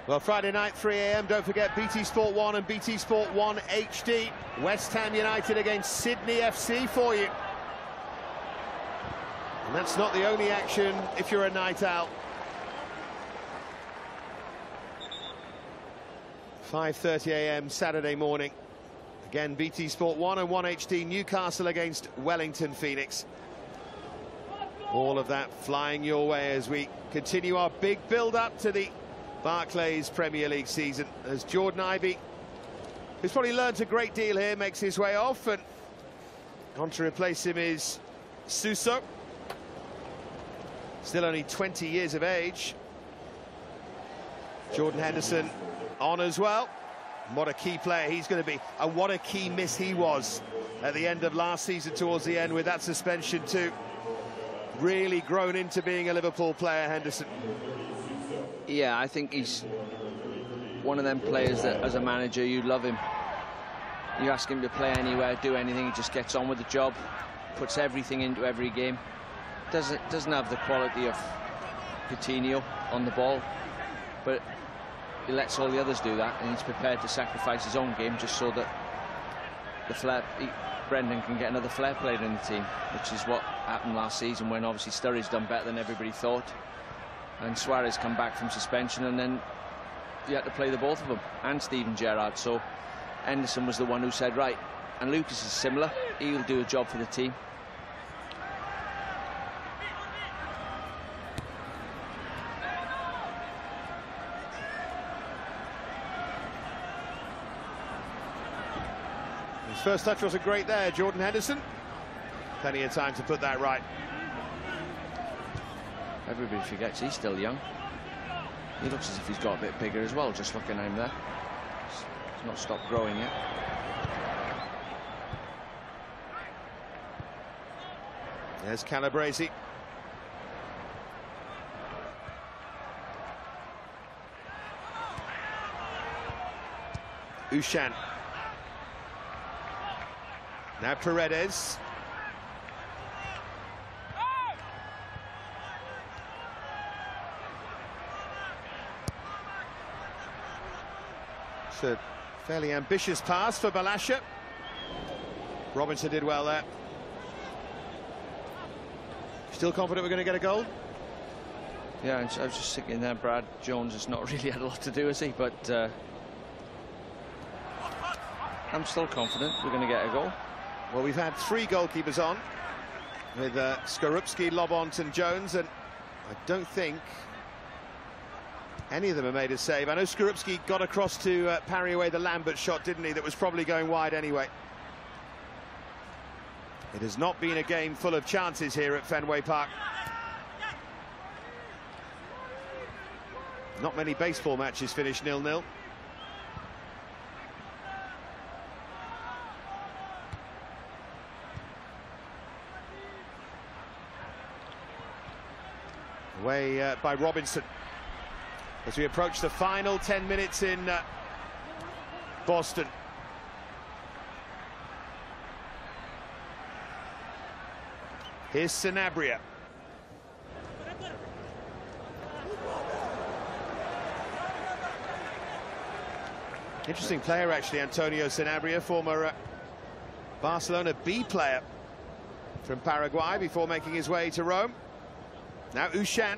Well, Friday night, 3 AM, don't forget BT Sport 1 and BT Sport 1 HD. West Ham United against Sydney FC for you. And that's not the only action if you're a night out. 5:30 AM Saturday morning. Again, BT Sport 1 and 1 HD, Newcastle against Wellington Phoenix. All of that flying your way as we continue our big build-up to the Barclays Premier League season, as Jordan Ivey, who's probably learnt a great deal here, makes his way off, and on to replace him is Suso, still only 20 years of age. Jordan Henderson on as well. What a key player he's going to be, and what a key miss he was at the end of last season, towards the end, with that suspension too. Really grown into being a Liverpool player, Henderson. Yeah, I think he's one of them players that, as a manager, you love him. You ask him to play anywhere, do anything, he just gets on with the job, puts everything into every game. Doesn't have the quality of Coutinho on the ball, but he lets all the others do that, and he's prepared to sacrifice his own game just so that Brendan can get another flair player in the team, which is what happened last season, when obviously Sturridge's done better than everybody thought, and Suarez come back from suspension, and then you had to play the both of them, and Steven Gerrard. So Henderson was the one who said, right, and Lucas is similar, he'll do a job for the team. His first touch wasn't great there, Jordan Henderson. Plenty of time to put that right. Everybody forgets he's still young. He looks as if he's got a bit bigger as well, just looking at him there. He's not stopped growing yet. There's Calabresi. Ushan. Now Paredes. It's a fairly ambitious pass for Balasha. Robinson did well there. Still confident we're going to get a goal? Yeah, I was just thinking there, Brad Jones has not really had a lot to do, has he? But I'm still confident we're going to get a goal. Well, we've had 3 goalkeepers on, with Skorupski, Lobont and Jones, and I don't think any of them have made a save. I know Skorupski got across to parry away the Lambert shot, didn't he? That was probably going wide anyway. It has not been a game full of chances here at Fenway Park. Not many baseball matches finish 0-0. Away by Robinson as we approach the final 10 minutes in Boston. Here's Sanabria. Interesting player, actually, Antonio Sanabria, former Barcelona B player from Paraguay before making his way to Rome. Now Ushan.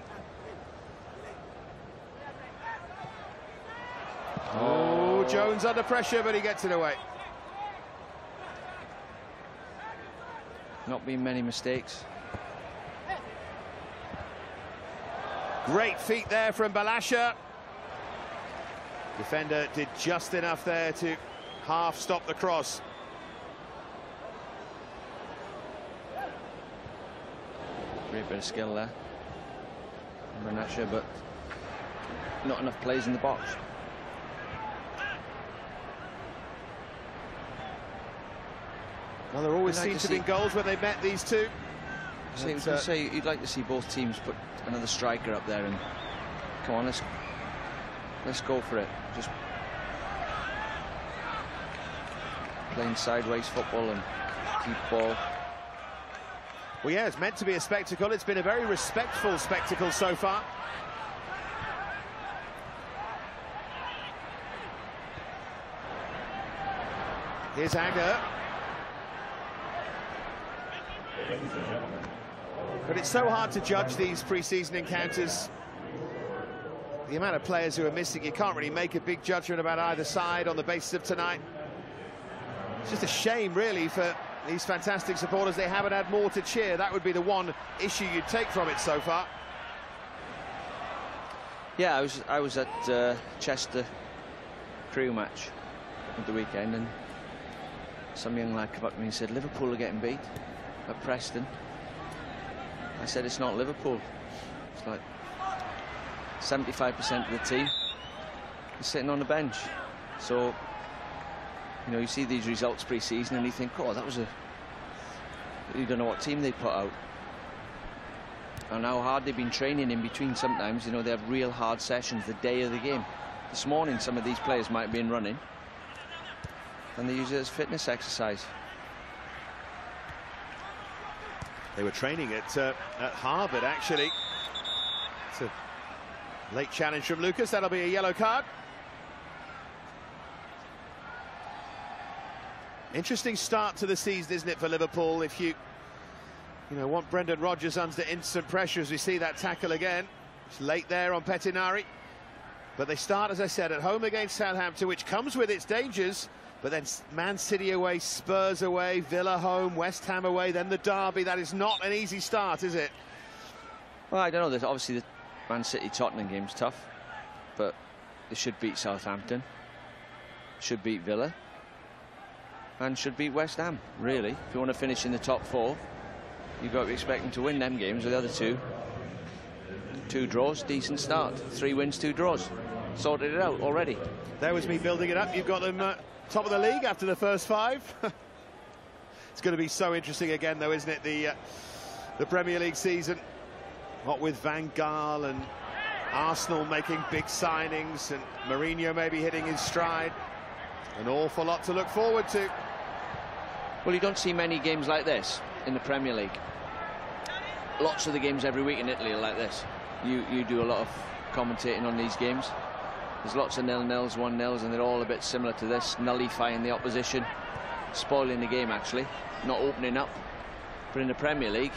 Oh, Jones under pressure, but he gets it away. Not been many mistakes. Great feet there from Balasha. Defender did just enough there to half stop the cross. Great bit of skill there, Renasha, but not enough plays in the box. Well, there always seems to be goals when they met these two. I was going to say, you'd like to see both teams put another striker up there and come on, let's go for it. Just playing sideways football and keep ball. Well, yeah, it's meant to be a spectacle. It's been a very respectful spectacle so far. Here's Agger. But it's so hard to judge these pre-season encounters. The amount of players who are missing, you can't really make a big judgment about either side on the basis of tonight. It's just a shame, really, for these fantastic supporters. They haven't had more to cheer. That would be the one issue you'd take from it so far. Yeah, I was at Chester Crew match at the weekend, and some young lad came up to me and said, Liverpool are getting beat at Preston. I said, it's not Liverpool. It's like 75% of the team is sitting on the bench. So, you know, you see these results pre-season and you think, oh, that was you don't know what team they put out. And how hard they've been training in between sometimes. You know, they have real hard sessions the day of the game. This morning, some of these players might have been running, and they use it as fitness exercise. They were training at Harvard, actually. It's a late challenge from Lucas. That'll be a yellow card. Interesting start to the season, isn't it, for Liverpool? If you want Brendan Rodgers under instant pressure, as we see that tackle again. It's late there on Pettinari. But they start, as I said, at home against Southampton, which comes with its dangers. But then Man City away, Spurs away, Villa home, West Ham away, then the derby. That is not an easy start, is it? Well, I don't know. Obviously, the Man City-Tottenham game's tough, but they should beat Southampton, should beat Villa, and should beat West Ham, really. If you want to finish in the top four, you've got to be expecting to win them games. With the other two draws, decent start. 3 wins, 2 draws. Sorted it out already. There was me building it up. You've got them top of the league after the first 5. It's going to be so interesting again, though, isn't it? The Premier League season. What with Van Gaal and Arsenal making big signings, and Mourinho maybe hitting his stride. An awful lot to look forward to. Well, you don't see many games like this in the Premier League. Lots of the games every week in Italy are like this. You do a lot of commentating on these games. There's lots of 0-0s, 1-0s, and they're all a bit similar to this, nullifying the opposition, spoiling the game, actually, not opening up. But in the Premier League,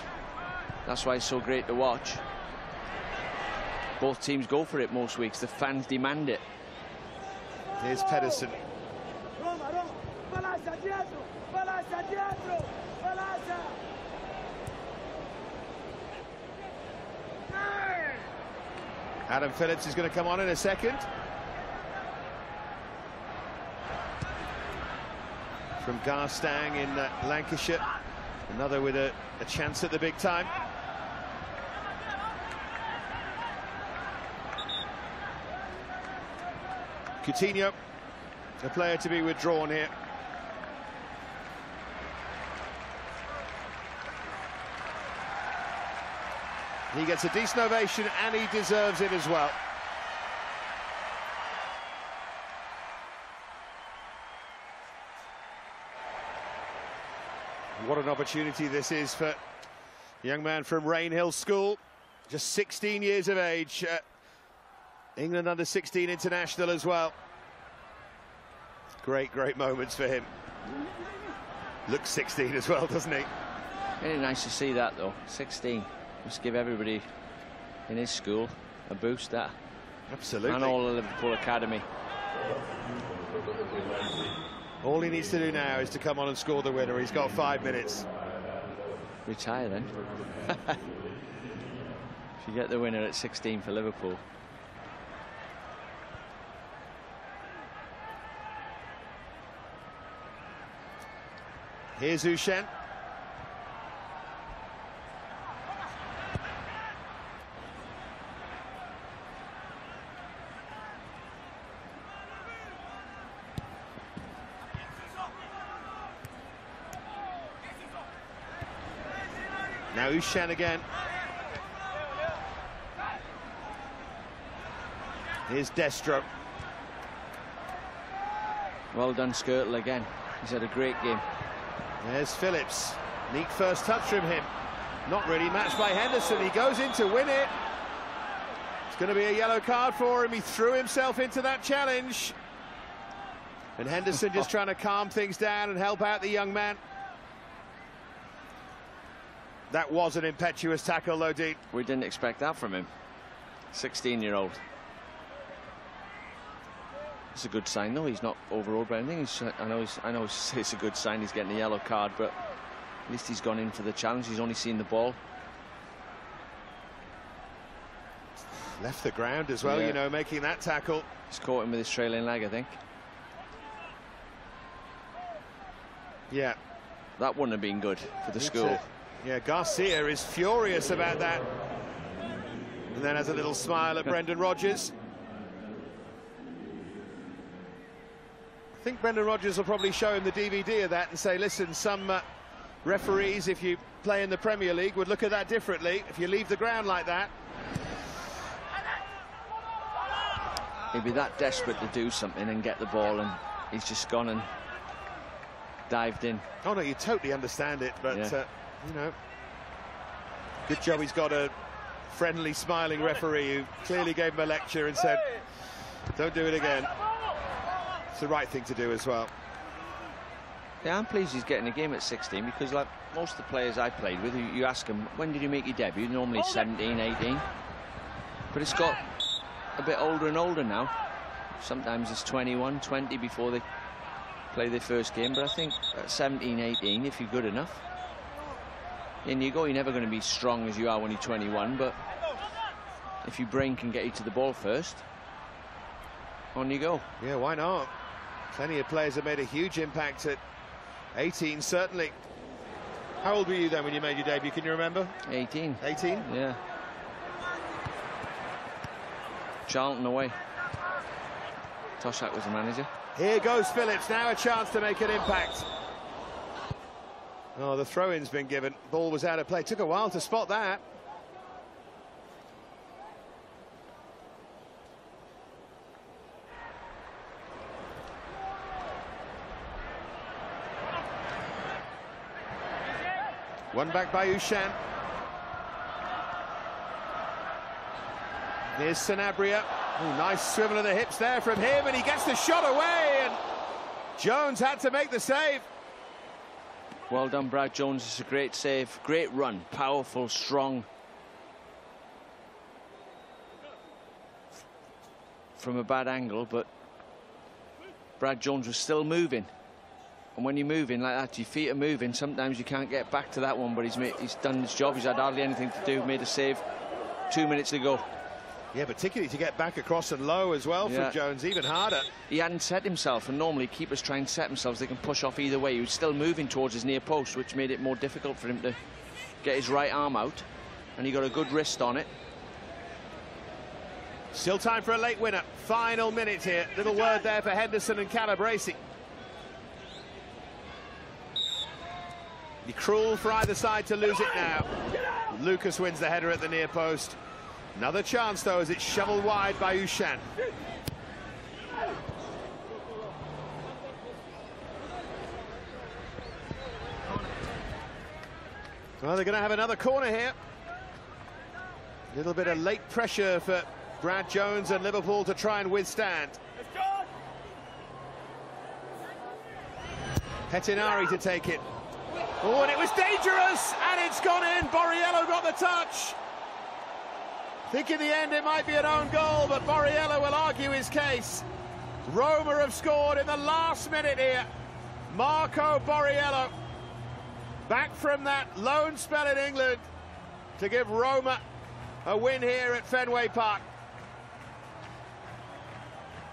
that's why it's so great to watch. Both teams go for it most weeks. The fans demand it. Here's Pedersen. Adam Phillips is going to come on in a second. From Garstang in Lancashire. Another with a chance at the big time. Coutinho, a player to be withdrawn here. He gets a decent ovation, and he deserves it as well. What an opportunity this is for a young man from Rainhill School, just 16 years of age. England under-16 international as well. Great moments for him. Looks 16 as well, doesn't he? Very nice to see that, though. 16. Must give everybody in his school a boost, that. Absolutely. And all the Liverpool Academy. All he needs to do now is to come on and score the winner. He's got 5 minutes. Retire then. If you get the winner at 16 for Liverpool. Here's Ushen. Now Ushen again. Here's Destro. Well done, Skirtle again. He's had a great game. There's Phillips. Neat first touch from him. Not really matched by Henderson. He goes in to win it. It's going to be a yellow card for him. He threw himself into that challenge. And Henderson just trying to calm things down and help out the young man. That was an impetuous tackle, though, Dean. We didn't expect that from him. 16-year-old. It's a good sign, though. He's not overawed by anything. I know it's a good sign he's getting a yellow card, but at least he's gone in for the challenge. He's only seen the ball. Left the ground as well, yeah. You know, making that tackle. He's caught him with his trailing leg, I think. Yeah. That wouldn't have been good for the school. Yeah, Garcia is furious about that. And then has a little smile at Brendan Rodgers. I think Brendan Rodgers will probably show him the DVD of that and say, listen, some referees, if you play in the Premier League, would look at that differently if you leave the ground like that. He'd be that desperate to do something and get the ball, and he's just gone and dived in. Oh, no, you totally understand it, but, yeah. You know, good job he's got a friendly, smiling referee who clearly gave him a lecture and said, don't do it again. It's the right thing to do as well. Yeah, I'm pleased he's getting a game at 16, because like most of the players I played with, you ask them, when did you make your debut? Normally 17, 18. But it's got a bit older and older now. Sometimes it's 21, 20 before they play their first game. But I think at 17, 18, if you're good enough, in you go. You're never going to be strong as you are when you're 21, but if your brain can get you to the ball first, on you go. Yeah, why not? Plenty of players have made a huge impact at 18, certainly. How old were you then when you made your debut? Can you remember? 18. 18? Yeah. Charlton away. Toshak was the manager. Here goes Phillips, now a chance to make an impact. Oh, the throw-in's been given. Ball was out of play. Took a while to spot that. One back by Ushan. Here's Sanabria. Oh, nice swivel of the hips there from him, and he gets the shot away, and Jones had to make the save. Well done, Brad Jones. It's a great save, great run, powerful, strong. From a bad angle, but Brad Jones was still moving. And when you're moving like that, your feet are moving, sometimes you can't get back to that one, but he's done his job. He's had hardly anything to do, made a save 2 minutes ago. Yeah, particularly to get back across and low as well from Jones, even harder. He hadn't set himself, and normally keepers try and set themselves. They can push off either way. He was still moving towards his near post, which made it more difficult for him to get his right arm out, and he got a good wrist on it. Still time for a late winner. Final minute here. Little word there for Henderson and Calabresi. Be cruel for either side to lose it now. Lucas wins the header at the near post. Another chance, though, as it's shoveled wide by Ushan. Well, they're going to have another corner here. A little bit of late pressure for Brad Jones and Liverpool to try and withstand. Pettinari to take it. Oh, and it was dangerous, and it's gone in. Borriello got the touch. I think in the end it might be an own goal, but Borriello will argue his case. Roma have scored in the last minute here. Marco Borriello, back from that lone spell in England to give Roma a win here at Fenway Park.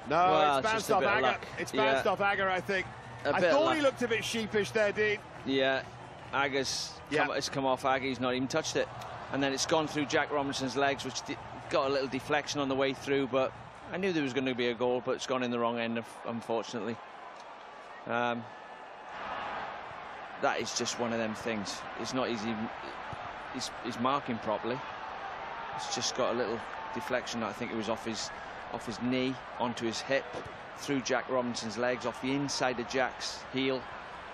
No, well, it's bounced off Agger. It's bounced off Agger, I think. I thought he looked a bit sheepish there, Dean. Yeah, Aga's it's come off Aga. He's not even touched it. And then it's gone through Jack Robinson's legs, which got a little deflection on the way through, but I knew there was going to be a goal, but it's gone in the wrong end, unfortunately. That is just one of them things. It's not easy. He's marking properly. It's just got a little deflection. I think it was off his knee onto his hip, through Jack Robinson's legs, off the inside of Jack's heel,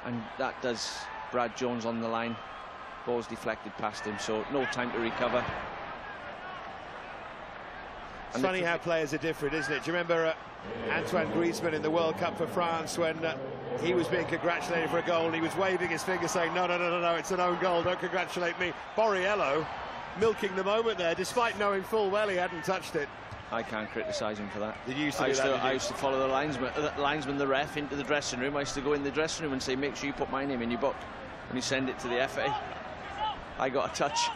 and that does Brad Jones on the line. Ball's deflected past him, so no time to recover. It's funny how players are different, isn't it? Do you remember Antoine Griezmann in the World Cup for France when he was being congratulated for a goal and he was waving his finger saying, no, it's an own goal, don't congratulate me. Borriello milking the moment there, despite knowing full well he hadn't touched it. I can't criticise him for that. Did you used to I used to follow the linesman, the ref, into the dressing room. I used to go in the dressing room and say, make sure you put my name in your book when you send it to the FA. I got a touch.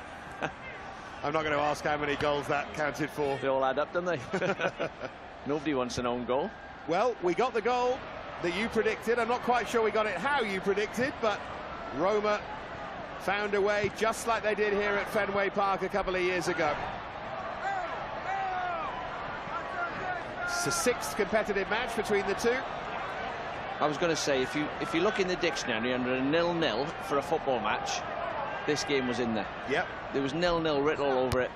I'm not going to ask how many goals that counted for. They all add up, don't they? Nobody wants an own goal. Well, we got the goal that you predicted. I'm not quite sure we got it how you predicted, but Roma found a way, just like they did here at Fenway Park a couple of years ago. It's the 6th competitive match between the two. I was going to say, if you look in the dictionary under a 0-0 for a football match, this game was in there. Yep. There was 0-0 written all over it,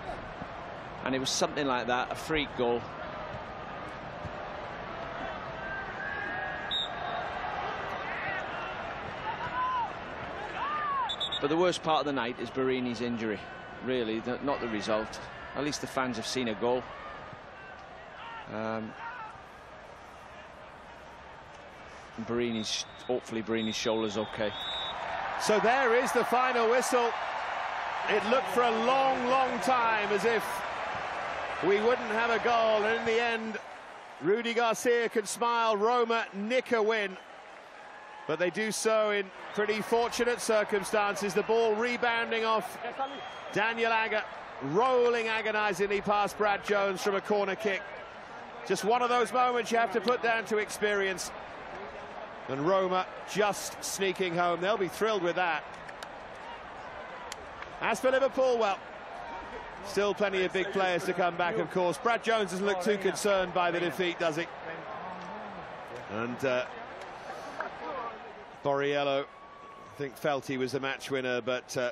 and it was something like that, a freak goal. But the worst part of the night is Barini's injury, really, not the result. At least the fans have seen a goal. Hopefully Barini's shoulder's okay. So there is the final whistle. It looked for a long time as if we wouldn't have a goal, and in the end Rudy Garcia could smile. Roma nick a win, but they do so in pretty fortunate circumstances. The ball rebounding off Daniel Aga, rolling agonizingly past Brad Jones from a corner kick. Just one of those moments you have to put down to experience. And Roma just sneaking home. They'll be thrilled with that. As for Liverpool, well, still plenty of big players to come back, of course. Brad Jones doesn't look too concerned by the defeat, does he? And Borriello, I think, felt he was the match winner, but I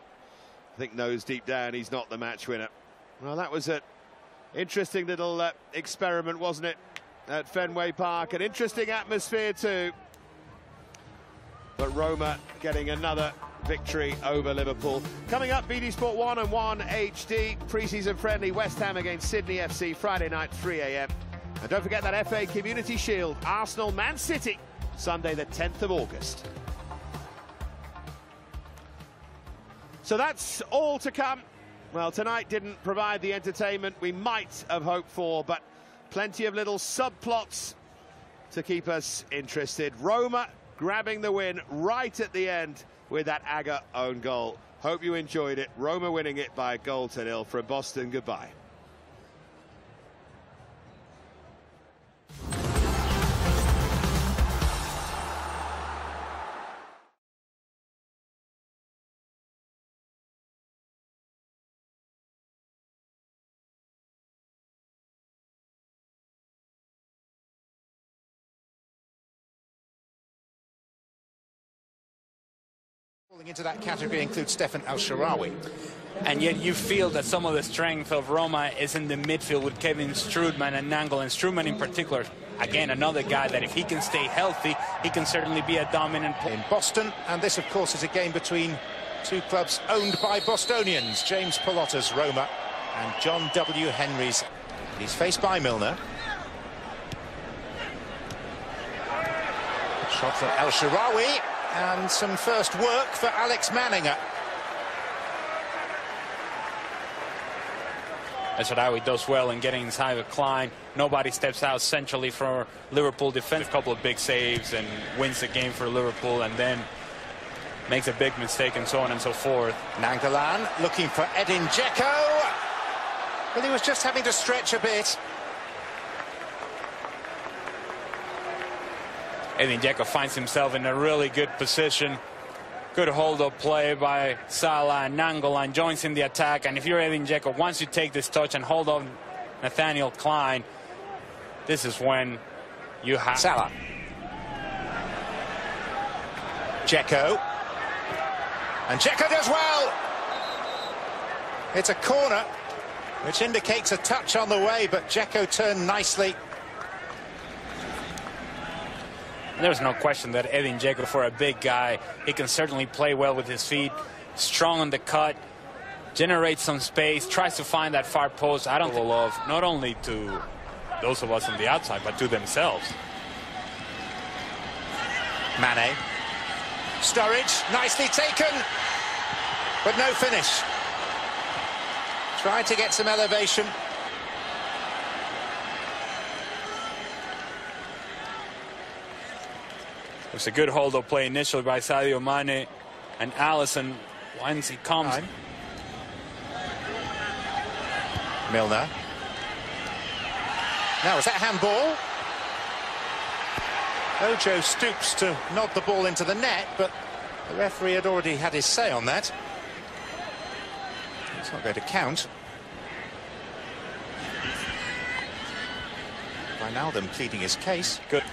think knows deep down he's not the match winner. Well, that was an interesting little experiment, wasn't it, at Fenway Park? An interesting atmosphere too. But Roma getting another victory over Liverpool. Coming up, BT Sport 1 and 1 HD, pre-season friendly West Ham against Sydney FC, Friday night, 3 AM. And don't forget that FA Community Shield, Arsenal Man City, Sunday the 10th of August. So that's all to come. Well, tonight didn't provide the entertainment we might have hoped for, but plenty of little subplots to keep us interested. Roma grabbing the win right at the end with that Aga own goal. Hope you enjoyed it. Roma winning it by a 1-0 from Boston. Goodbye. Falling into that category includes Stefan El-Shaarawy. And yet you feel that some of the strength of Roma is in the midfield with Kevin Strootman and Nangle, and Strootman in particular. Again, another guy that if he can stay healthy, he can certainly be a dominant player. In Boston, and this, of course, is a game between two clubs owned by Bostonians, James Pallotta's Roma and John W. Henry's. He's faced by Milner. Shot from El-Shaarawy. And some first work for Alex Manninger. El-Shaarawy does well in getting inside the Klein. Nobody steps out centrally for Liverpool defense. A couple of big saves and wins the game for Liverpool, and then makes a big mistake and so on and so forth. Nangolan looking for Edin Dzeko. Well, he was just having to stretch a bit. Edin Dzeko finds himself in a really good position. Good hold-up play by Salah, and Nainggolan joins in the attack. And if you're Edin Dzeko, once you take this touch and hold on Nathaniel Clyne, this is when you have Salah. Dzeko. And Dzeko does well. It's a corner, which indicates a touch on the way, but Dzeko turned nicely. There's no question that Edin Dzeko, for a big guy, he can certainly play well with his feet, strong on the cut, generates some space, tries to find that far post. I don't love not only to those of us on the outside, but to themselves. Mane. Sturridge, nicely taken, but no finish. Tried to get some elevation. It's a good hold-up play initially by Sadio Mane, and Alisson, once he comes. Milner. Now, was that handball? Ojo stoops to nod the ball into the net, but the referee had already had his say on that. It's not going to count. Wijnaldum pleading his case. Good.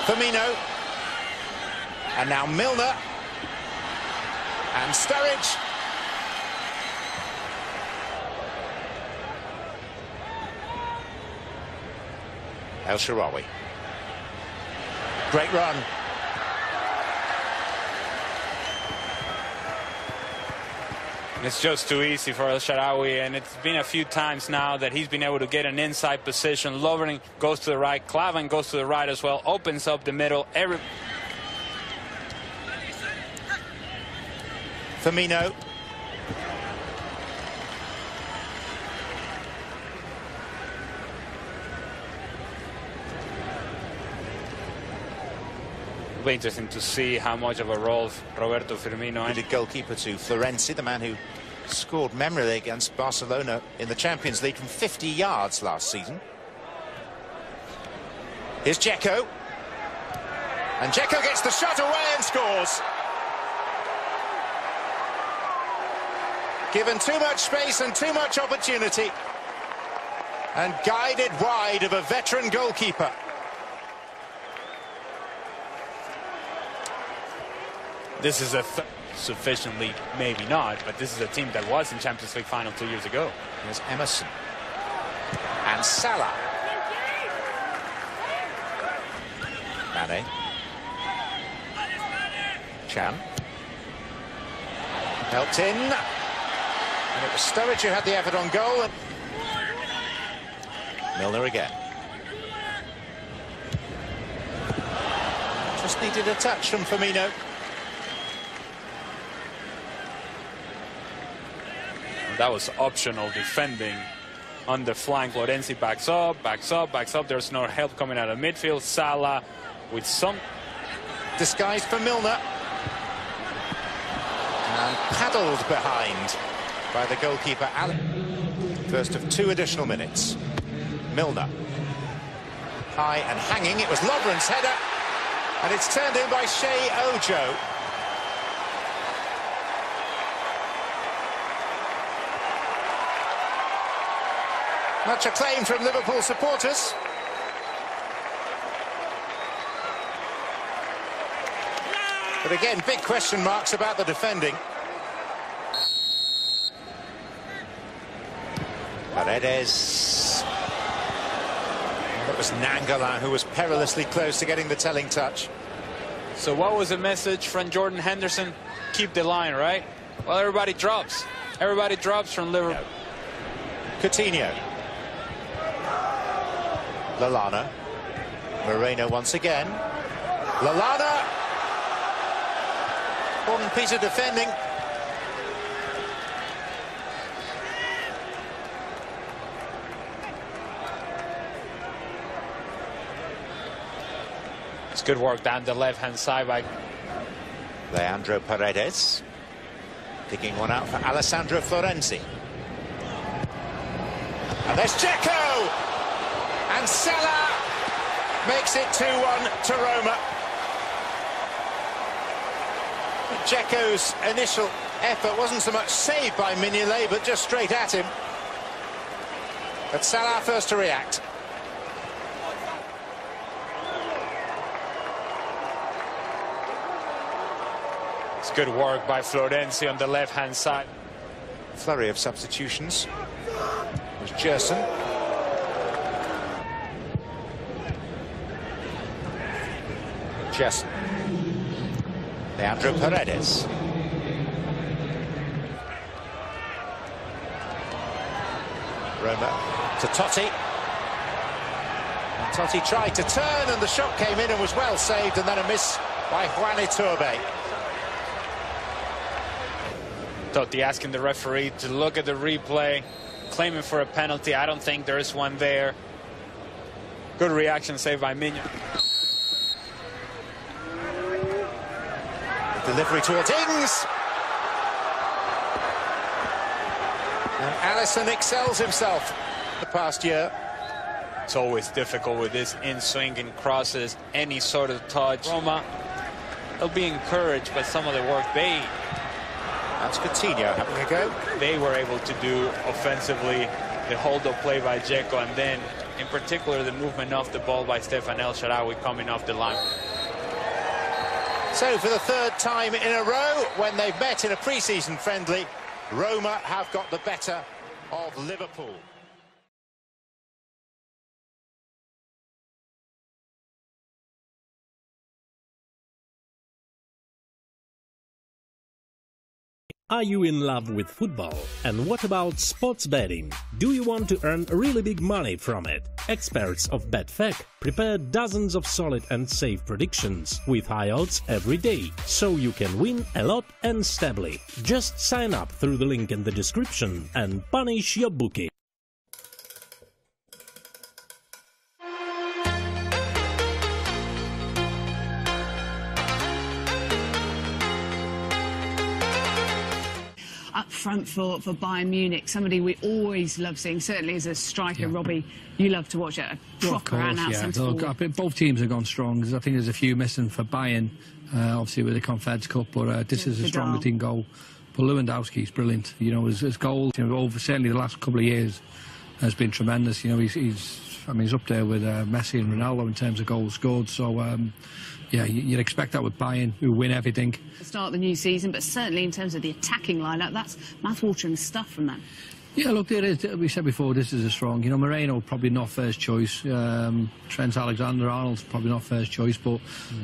Firmino. And now Milner. And Sturridge. El Shaarawy. Great run. It's just too easy for El Shaarawy, and it's been a few times now that he's been able to get an inside position. Lovren goes to the right, Klavan goes to the right as well, opens up the middle. Firmino. It'll be interesting to see how much of a role Roberto Firmino. The goalkeeper to Florenzi, the man who scored memorably against Barcelona in the Champions League from 50 yards last season. Here's Dzeko. And Dzeko gets the shot away and scores. Given too much space and too much opportunity. And guided wide of a veteran goalkeeper. This is a sufficiently, maybe not, but this is a team that was in Champions League final 2 years ago. There's Emerson. And Salah. Mane. Chan. Helped in. And it was Sturridge who had the effort on goal. And Milner again. Just needed a touch from Firmino. That was optional defending on the flank. Florenzi backs up, backs up, backs up. There's no help coming out of midfield. Salah with some disguised for Milner. And paddled behind by the goalkeeper, Allen. First of 2 additional minutes. Milner. High and hanging. It was Lovren's header. And it's turned in by Shea Ojo. Much acclaim from Liverpool supporters. But again, big question marks about the defending. Paredes. That was Nainggolan who was perilously close to getting the telling touch. So what was the message from Jordan Henderson? Keep the line, right? Well, everybody drops. Everybody drops from Liverpool. Coutinho. Lallana. Moreno once again. Lallana. Important piece of defending. It's good work down the left-hand side by Leandro Paredes. Picking one out for Alessandro Florenzi. And there's Dzeko! And Salah! makes it 2-1 to Roma. Dzeko's initial effort wasn't so much saved by Mignolet, but just straight at him. But Salah first to react. It's good work by Florenzi on the left-hand side. Flurry of substitutions. It was Gerson. Gerson. Leandro Paredes. Roma to Totti. And Totti tried to turn and the shot came in and was well saved, and then a miss by Juan Iturbe. Totti asking the referee to look at the replay, claiming for a penalty. I don't think there is one there. Good reaction saved by Mignolet. Delivery towards Ings. And Alisson excels himself the past year. It's always difficult with this in-swinging crosses, any sort of touch. Roma, they'll be encouraged by some of the work That's Coutinho having a go. They were able to do offensively. The hold-up play by Dzeko, and then, in particular, the movement off the ball by Stefan El Shaarawy coming off the line. So, for the third time in a row, when they've met in a pre-season friendly, Roma have got the better of Liverpool. Are you in love with football? And what about sports betting? Do you want to earn really big money from it? Experts of Betfac prepare dozens of solid and safe predictions with high odds every day, so you can win a lot and stably. Just sign up through the link in the description and punish your bookie. Up front for Bayern Munich, somebody we always love seeing, certainly as a striker. Robbie, you love to watch it, a proper out centre forward. I think both teams have gone strong. I think there's a few missing for Bayern, obviously with the Confeds Cup, but this is a stronger team goal. But Lewandowski's brilliant. You know, his goals, over certainly the last couple of years, has been tremendous. You know, he's up there with Messi and Ronaldo in terms of goals scored. So. Yeah, you'd expect that with Bayern, who win everything. To start the new season, but certainly in terms of the attacking lineup, that's mouth-watering stuff from them. Yeah, look, there is. We said before, this is a strong. You know, Moreno probably not first choice. Trent Alexander-Arnold's probably not first choice, but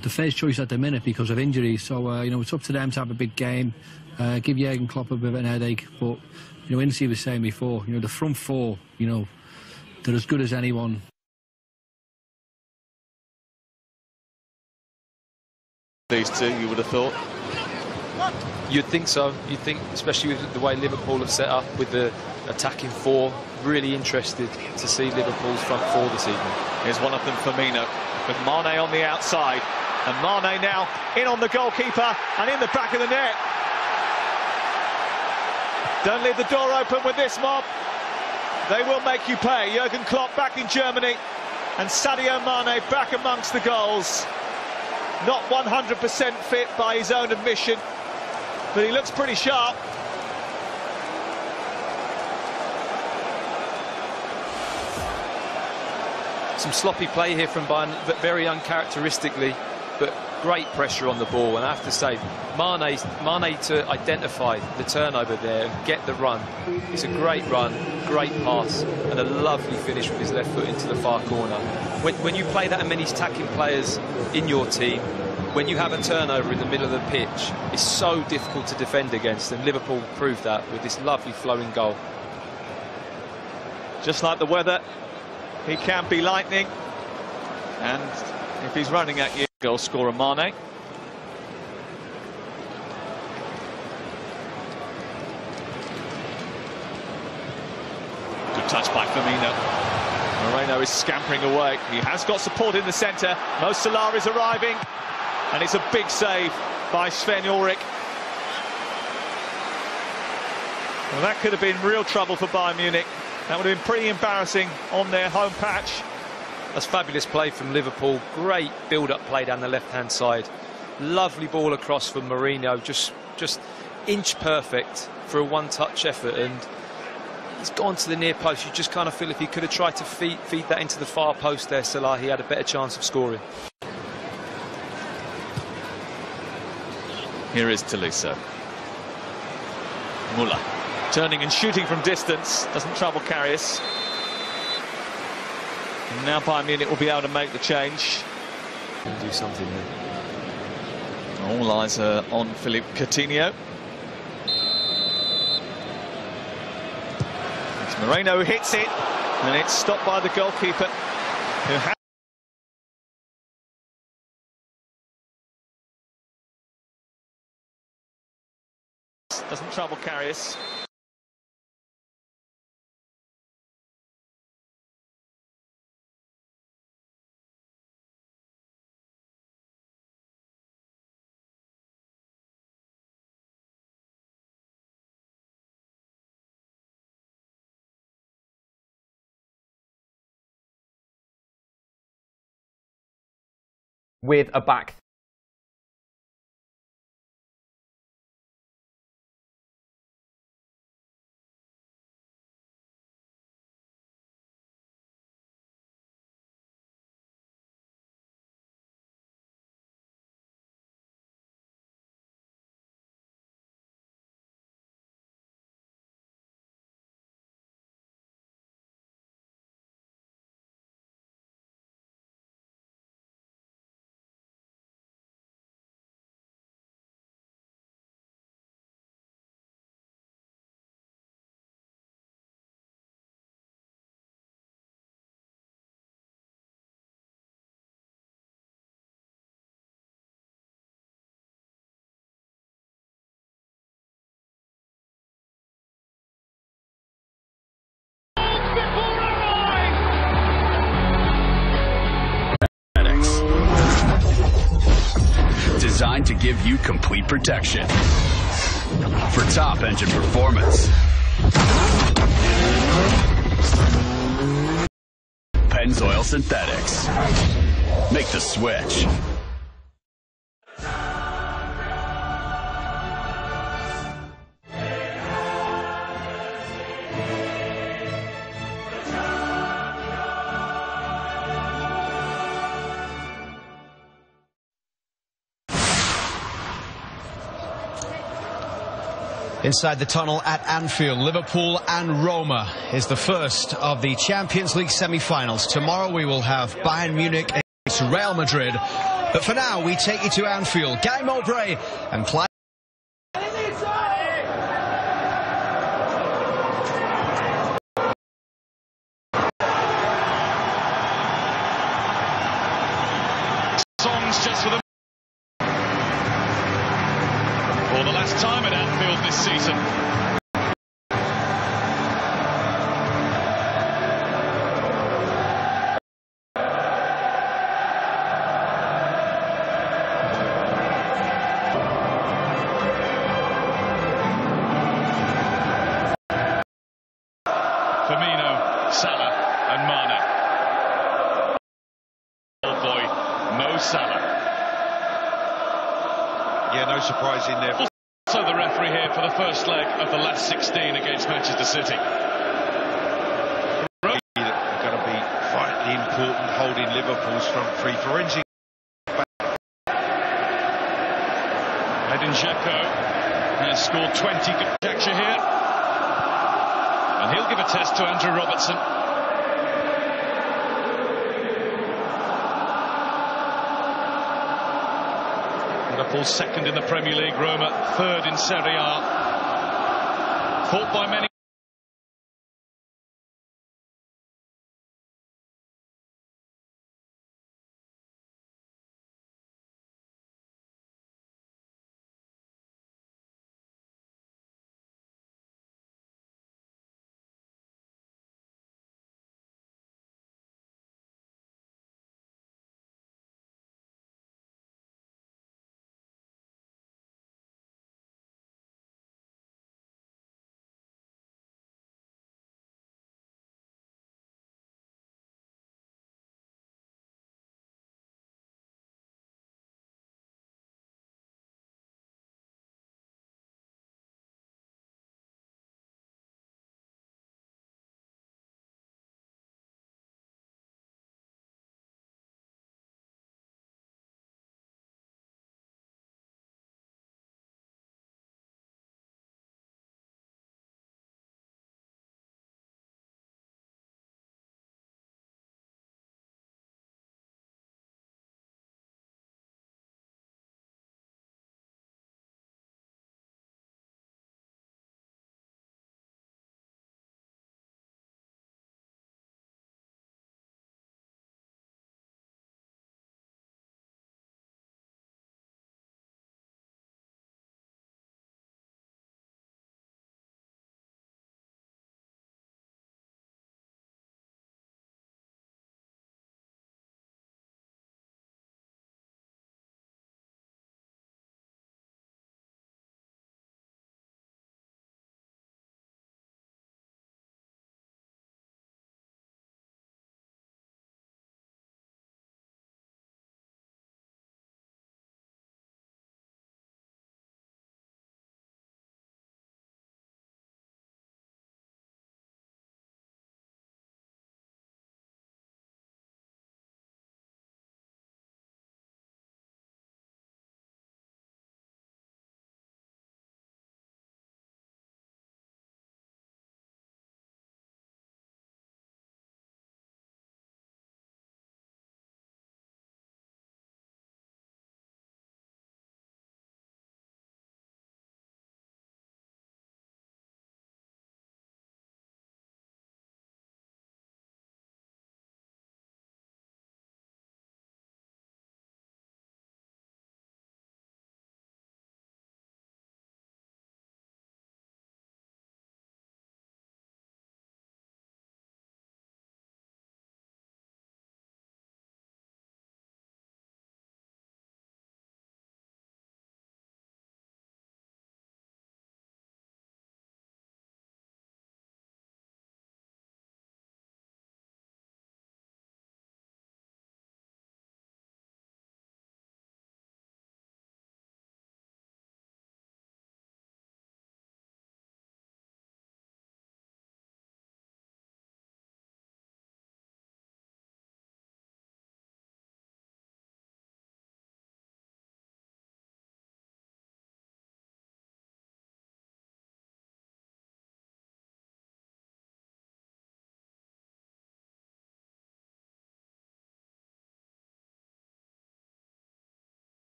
the first choice at the minute because of injuries. So you know, it's up to them to have a big game. Give Jurgen Klopp a bit of an headache, but you know, Incy was saying before, you know, the front four, you know, they're as good as anyone. These two, you would have thought. You'd think so. You'd think, especially with the way Liverpool have set up with the attacking four. Really interested to see Liverpool's front four this evening. Here's one of them, Firmino, with Mane on the outside, and Mane now in on the goalkeeper and in the back of the net. Don't leave the door open with this mob. They will make you pay. Jurgen Klopp back in Germany, and Sadio Mane back amongst the goals. Not 100% fit by his own admission, but he looks pretty sharp. Some sloppy play here from Bayern, but very uncharacteristically, but great pressure on the ball. And I have to say, Mane to identify the turnover there and get the run. It's a great run, great pass, and a lovely finish with his left foot into the far corner. When you play that many attacking players in your team, when you have a turnover in the middle of the pitch, it's so difficult to defend against, and Liverpool proved that with this lovely flowing goal. Just like the weather, he can be lightning, and if he's running at you, goal scorer Mane. Good touch by Firmino. Moreno is scampering away. He has got support in the centre. Mo Salah is arriving, and it's a big save by Sven Ulrich. Well, that could have been real trouble for Bayern Munich. That would have been pretty embarrassing on their home patch. That's fabulous play from Liverpool. Great build-up play down the left-hand side. Lovely ball across from Mourinho. Just inch perfect for a one-touch effort, and he's gone to the near post. You just kind of feel if he could have tried to feed that into the far post there, Salah, he had a better chance of scoring. Here is Tolisso. Muller turning and shooting from distance, doesn't trouble Karius. And now Bayern Munich will be able to make the change. Do something there. All eyes are on Philippe Coutinho. It's Moreno who hits it, and it's stopped by the goalkeeper, who has doesn't trouble Karius. With a back designed to give you complete protection for top engine performance. Pennzoil Synthetics. Make the switch. Inside the tunnel at Anfield, Liverpool and Roma is the first of the Champions League semi-finals. Tomorrow we will have Bayern Munich against Real Madrid. But for now, we take you to Anfield. Guy Mowbray and Clive. Songs just for the for the last time at Anfield this season. Firmino, Salah and Mane. Old boy, Mo Salah. Yeah, no surprise in there. Also the referee here for the first leg of the last 16 against Manchester City. They're going to be vitally important holding Liverpool's front three. Forensic. Edin Dzeko has scored 20 conjecture here. And he'll give a test to Andrew Robertson. Liverpool second in the Premier League, Roma third in Serie A. Fought by many.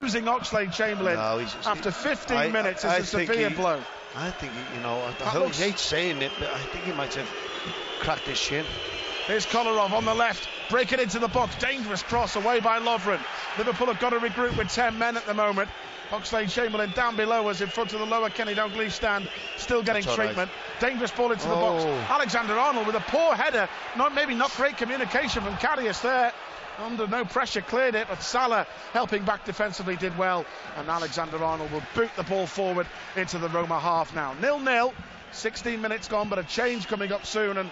Losing Oxlade-Chamberlain after 15 minutes is a severe blow. I think, I hate saying it, but I think he might have cracked his shin. Here's Kolarov on the left, breaking into the box. Dangerous cross away by Lovren. Liverpool have got to regroup with 10 men at the moment. Oxlade-Chamberlain down below us in front of the lower Kenny Dalglish stand, still getting treatment. Dangerous ball into the box. Alexander-Arnold with a poor header. Maybe not great communication from Karius there. Under no pressure, cleared it, but Salah, helping back defensively, did well. And Alexander-Arnold will boot the ball forward into the Roma half now. 0-0, 16 minutes gone, but a change coming up soon. And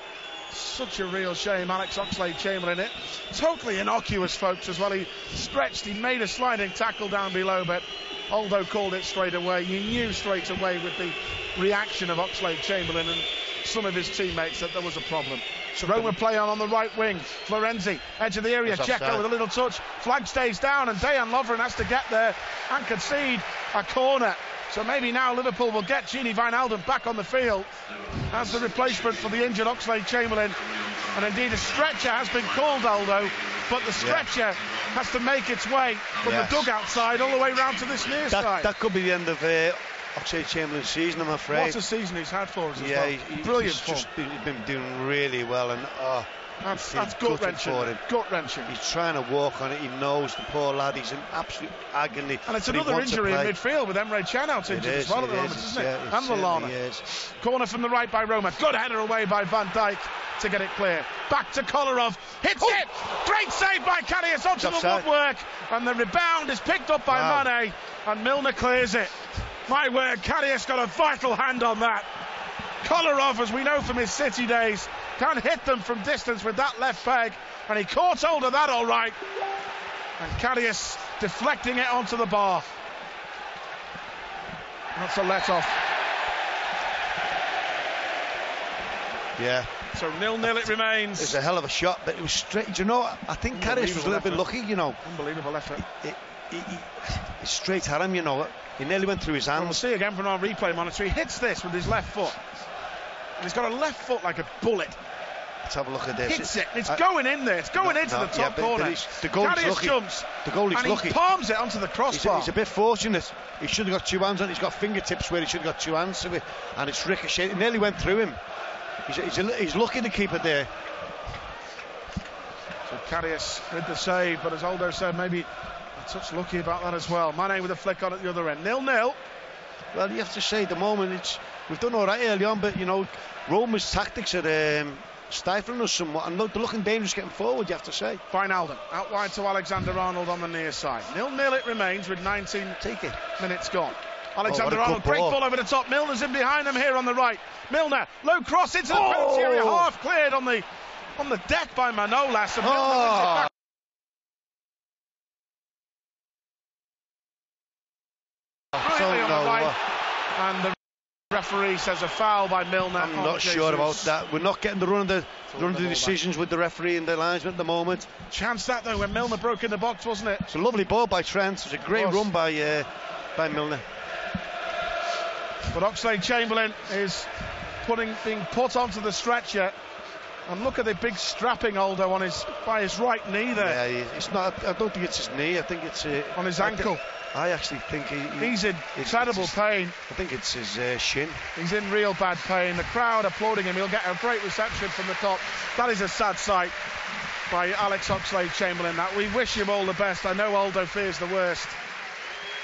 such a real shame, Alex Oxlade-Chamberlain. It totally innocuous, folks, as well. He stretched, he made a sliding tackle down below, but Aldo called it straight away. You knew straight away with the reaction of Oxlade-Chamberlain and some of his teammates that there was a problem. Roma play on the right wing. Florenzi, edge of the area. Dzeko with a little touch. Flag stays down, and Dejan Lovren has to get there and concede a corner. So maybe now Liverpool will get Gini Wijnaldum back on the field as the replacement for the injured Oxlade-Chamberlain. And indeed a stretcher has been called, Aldo, but the stretcher has to make its way from the dugout side all the way round to this near side. That could be the end of Oxlade-Chamberlain's season, I'm afraid. What a season he's had for us as well. Brilliant form. He's been doing really well, and that's gut-wrenching. Gut-wrenching. He's trying to walk on it. He knows, the poor lad. He's in absolute agony. And it's another injury in midfield with Emre Can out injured as well at the moment, isn't it? And Lallana. Corner from the right by Roma. Good header away by Van Dijk to get it clear. Back to Kolarov. Hits it! Great save by Karius onto the woodwork. And the rebound is picked up by Mane. And Milner clears it. My word, Karius got a vital hand on that. Kolarov, as we know from his City days, can hit them from distance with that left peg, and he caught hold of that all right. And Karius deflecting it onto the bar. That's a let-off. Yeah. So 0-0 it remains. It's a hell of a shot, but it was straight. Do you know, I think Karius was a little bit lucky, Unbelievable effort. It's straight at him, He nearly went through his hands. We'll see again from our replay monitor. He hits this with his left foot. And he's got a left foot like a bullet. Let's have a look at this. Hits it. It's going in there. It's going into the top corner. The goalie's lucky. Jumps. The goalie's and lucky. He palms it onto the crossbar. He's a bit fortunate. He should have got two hands on it. He's got fingertips where he should have got two hands to it. And it's ricocheted. It nearly went through him. He's lucky to keep it there. So Karius with the save, but as Aldo said, maybe a touch lucky about that as well. Mane with a flick on at the other end. 0-0. Well, you have to say at the moment we've done all right early on, but Roma's tactics are stifling us somewhat, and they're looking dangerous getting forward, you have to say. Wijnaldum out wide to Alexander-Arnold on the near side. 0-0 it remains with 19 minutes gone. Alexander-Arnold, great ball over the top. Milner's in behind them here on the right. Milner, low cross into the penalty area, half cleared on the deck by Manolas, and Milner wins it back. Brilliantly on the right, and the referee says a foul by Milner. I'm not sure about that. We're not getting the run of the decisions with the referee and the linesman at the moment. Chance that though when Milner broke in the box, wasn't it? It's a lovely ball by Trent. It was a great run by Milner. But Oxlade-Chamberlain is being put onto the stretcher, and look at the big strapping Aldo by his right knee there. Yeah, it's not. I don't think it's his knee. I think it's on his ankle. I actually think he's in incredible pain. I think it's his shin. He's in real bad pain. The crowd applauding him. He'll get a great reception from the top. That is a sad sight by Alex Oxlade-Chamberlain. That we wish him all the best. I know Aldo fears the worst.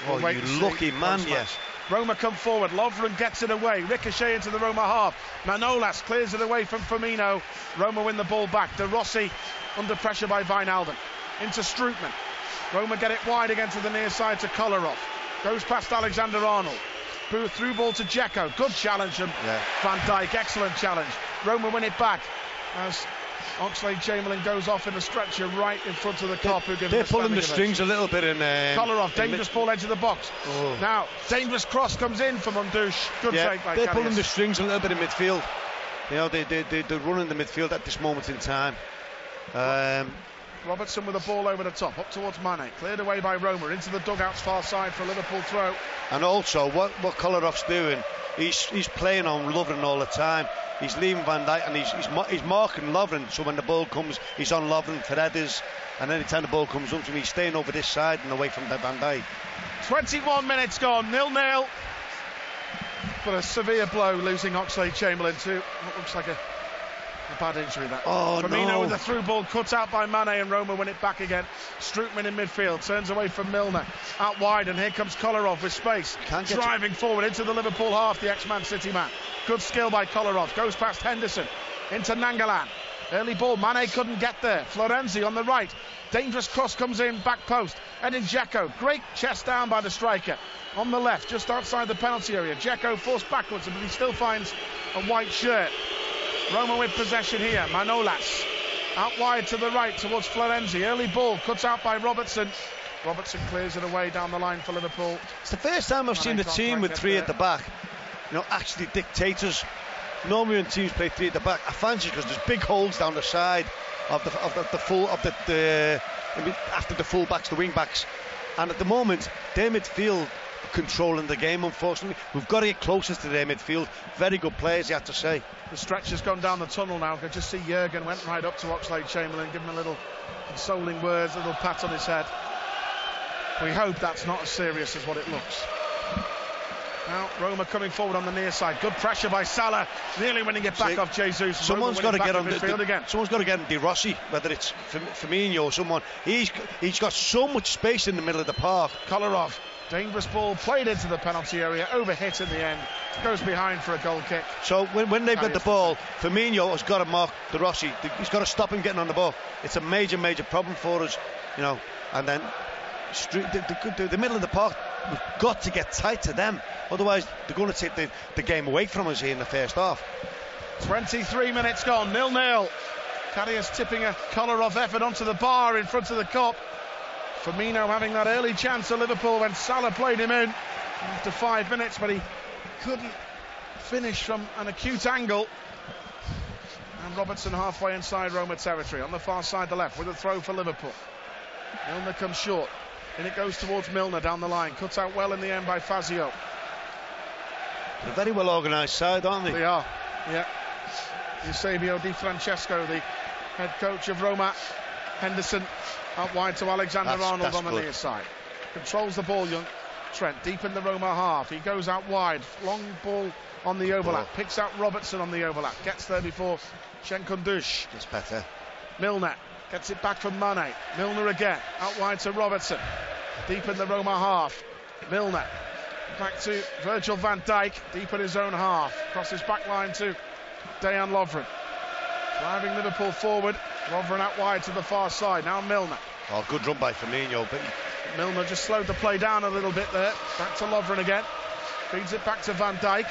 Oh, you lucky man, yes. Roma come forward. Lovren gets it away. Ricochet into the Roma half. Manolas clears it away from Firmino. Roma win the ball back. De Rossi under pressure by Wijnaldum. Into Strootman. Roma get it wide again to the near side to Kolarov. Goes past Alexander-Arnold. Through ball to Dzeko. Good challenge from Van Dijk. Excellent challenge. Roma win it back as Oxlade-Chamberlain goes off in a stretcher right in front of the cop. They're pulling the strings a little bit in Kolarov, dangerous ball edge of the box. Now, dangerous cross comes in from Mundouche. Good save by They're Karius. pulling the strings a little bit in midfield. They're running the midfield at this moment in time. Robertson with the ball over the top, up towards Mane, cleared away by Roma, into the dugouts far side for a Liverpool throw. And also, what Kollarov's doing, he's playing on Lovren all the time. He's leaving Van Dijk and he's marking Lovren, so when the ball comes, he's on Lovren for headers, and any time the ball comes up to him, he's staying over this side and away from Van Dijk. 21 minutes gone, 0-0. But a severe blow, losing Oxlade-Chamberlain to what looks like a bad injury. That. Firmino with the through ball cut out by Mane, and Roma win it back again. Strootman in midfield, turns away from Milner, out wide, and here comes Kolarov with space, driving forward into the Liverpool half, the ex-Man City man. Good skill by Kolarov, goes past Henderson, into Nangalan. Early ball, Mane couldn't get there. Florenzi on the right, dangerous cross comes in, back post. Edin Dzeko, great chest down by the striker. On the left, just outside the penalty area, Dzeko forced backwards, but he still finds a white shirt. Roma with possession here, Manolas out wide to the right towards Florenzi. Early ball, cut out by Robertson. Robertson clears it away down the line for Liverpool. It's the first time I've seen the team with three at the back, actually dictators. Normally when teams play three at the back, I fancy because there's big holes down the side after the full backs, the wing backs, and at the moment their midfield controlling the game. Unfortunately, we've got to get closer to their midfield. Very good players, you have to say. The stretch has gone down the tunnel now. I could just see Jurgen went right up to Oxlade-Chamberlain, give him a little consoling words, a little pat on his head. We hope that's not as serious as what it looks. Now Roma coming forward on the near side. Good pressure by Salah, nearly winning it back off Jesus. Someone's got to get on midfield again. Someone's got to get on De Rossi, whether it's Firmino or someone. He's got so much space in the middle of the park. Kolarov, dangerous ball, played into the penalty area, overhit in the end, goes behind for a goal kick. So when they've got the ball, Firmino has got to mark De Rossi. He's got to stop him getting on the ball. It's a major problem for us, and then the middle of the park, we've got to get tight to them, otherwise they're going to take the game away from us here in the first half. 23 minutes gone, 0-0. Karius tipping a Kolarov effort onto the bar in front of the Kop. Firmino having that early chance at Liverpool when Salah played him in after 5 minutes, but he couldn't finish from an acute angle. And Robertson halfway inside Roma territory, on the far side, the left, with a throw for Liverpool. Milner comes short, and it goes towards Milner down the line, cut out well in the end by Fazio. They're a very well organised side, aren't they? They are, yeah. Eusebio Di Francesco, the head coach of Roma. Henderson out wide to Alexander-Arnold on the near side. Controls the ball, young Trent, deep in the Roma half. He goes out wide, long ball on the overlap, picks out Robertson on the overlap, gets there before Shenkundush. It's better. Milner gets it back from Mane. Milner again, out wide to Robertson. Deep in the Roma half. Milner back to Virgil van Dijk, deep in his own half. Crosses back line to Dejan Lovren. Driving Liverpool forward. Lovren out wide to the far side. Now Milner. Oh, good run by Firmino. But Milner just slowed the play down a little bit there. Back to Lovren again. Feeds it back to Van Dijk.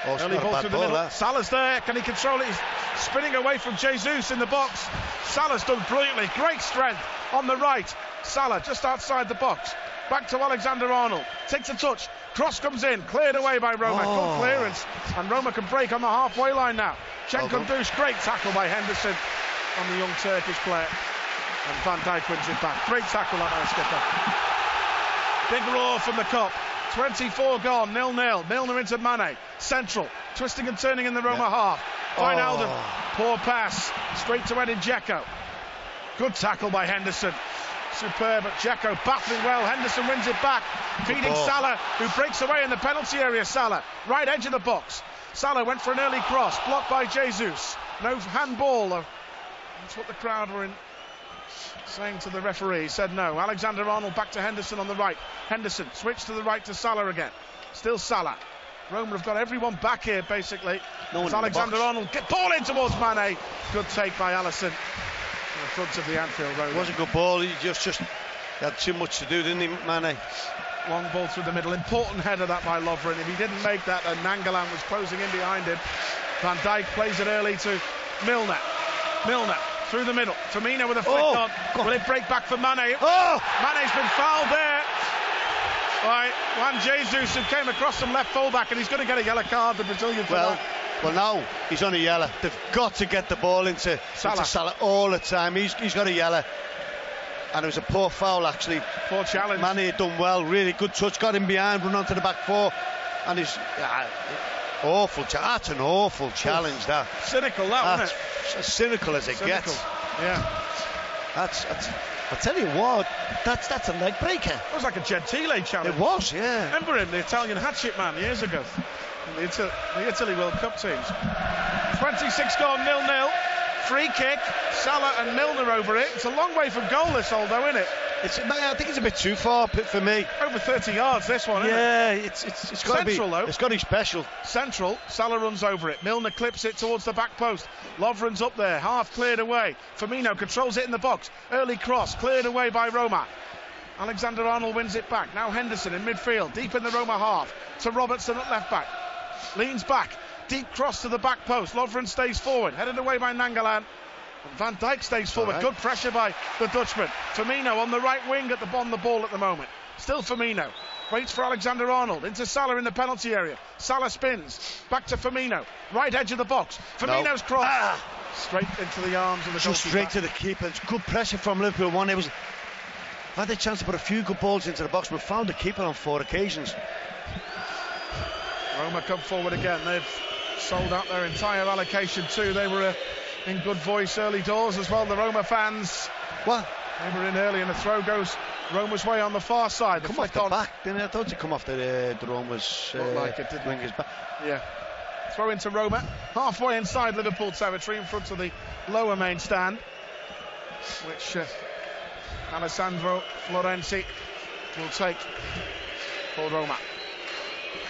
Early ball through the middle. Salah's there. Can he control it? He's spinning away from Jesus in the box. Salah's done brilliantly. Great strength on the right. Salah just outside the box. Back to Alexander-Arnold. Takes a touch. Cross comes in. Cleared away by Roma. Good clearance. And Roma can break on the halfway line now. Shenkundush, great tackle by Henderson on the young Turkish player. And Van Dijk wins it back. Great tackle on our skipper. Big roar from the Kop. 24 gone, 0-0. Milner into Mane. Central. Twisting and turning in the Roma half. Wijnaldum. Poor pass. Straight to Edin Dzeko. Good tackle by Henderson. Superb, but Dzeko battling well. Henderson wins it back. Feeding Salah, who breaks away in the penalty area. Salah, right edge of the box. Salah went for an early cross. Blocked by Jesus. No handball. That's what the crowd were saying to the referee. He said no. Alexander-Arnold back to Henderson on the right. Henderson switched to the right to Salah again. Still Salah. Roma have got everyone back here basically. Alexander-Arnold get ball in towards Mane. Good take by Alisson in the front of the Anfield Road. It was a good ball. He just had too much to do, didn't he, Mane? Long ball through the middle. Important header that by Lovren. If he didn't make that, and Nangalan was closing in behind him. Van Dijk plays it early to Milner. Milner through the middle. Firmino with a flick on. Will it break back for Mane? Mane's been fouled there by Juan Jesus, who came across from left fullback, and he's going to get a yellow card, the Brazilian. Well, now he's on a yellow. They've got to get the ball into Salah all the time. He's got a yellow. And it was a poor foul, actually. Poor challenge. Mane had done well, really good touch, got him behind, run onto the back four. And he's awful. That's an awful challenge, that. Cynical, that, wasn't it? As cynical as it gets. Yeah. That's I tell you what, that's a leg breaker. It was like a Gentile challenge. It was, yeah. Remember him, the Italian hatchet man, years ago, in the Italy World Cup teams. 26 gone, 0-0. Free kick, Salah and Milner over it. It's a long way from goal, this all, though, isn't it? I think it's a bit too far for me. Over 30 yards, this one, isn't it? Yeah, it's got to be. Though. It's got to be special. Central, Salah runs over it. Milner clips it towards the back post. Lovren's up there, half cleared away. Firmino controls it in the box. Early cross, cleared away by Roma. Alexander-Arnold wins it back. Now Henderson in midfield, deep in the Roma half. To Robertson at left back. Leans back. Deep cross to the back post. Lovren stays forward, headed away by Nangolan. Van Dijk stays forward. Good pressure by the Dutchman. Firmino on the right wing on the ball at the moment. Still Firmino. Waits for Alexander-Arnold. Into Salah in the penalty area. Salah spins. Back to Firmino. Right edge of the box. Firmino's cross. Straight into the arms of the goalkeeper. Straight to the keeper. It's good pressure from Liverpool. I've had the chance to put a few good balls into the box, but found the keeper on 4 occasions. Roma come forward again. They've sold out their entire allocation too. They were in good voice early doors as well, the Roma fans. What? They were in early, and the throw goes Roma's way on the far side. Come off the back, didn't it? I thought he'd come off the Roma's like it, didn't his back. Yeah. Throw into Roma, halfway inside Liverpool territory, in front of the lower main stand, which Alessandro Florenzi will take for Roma.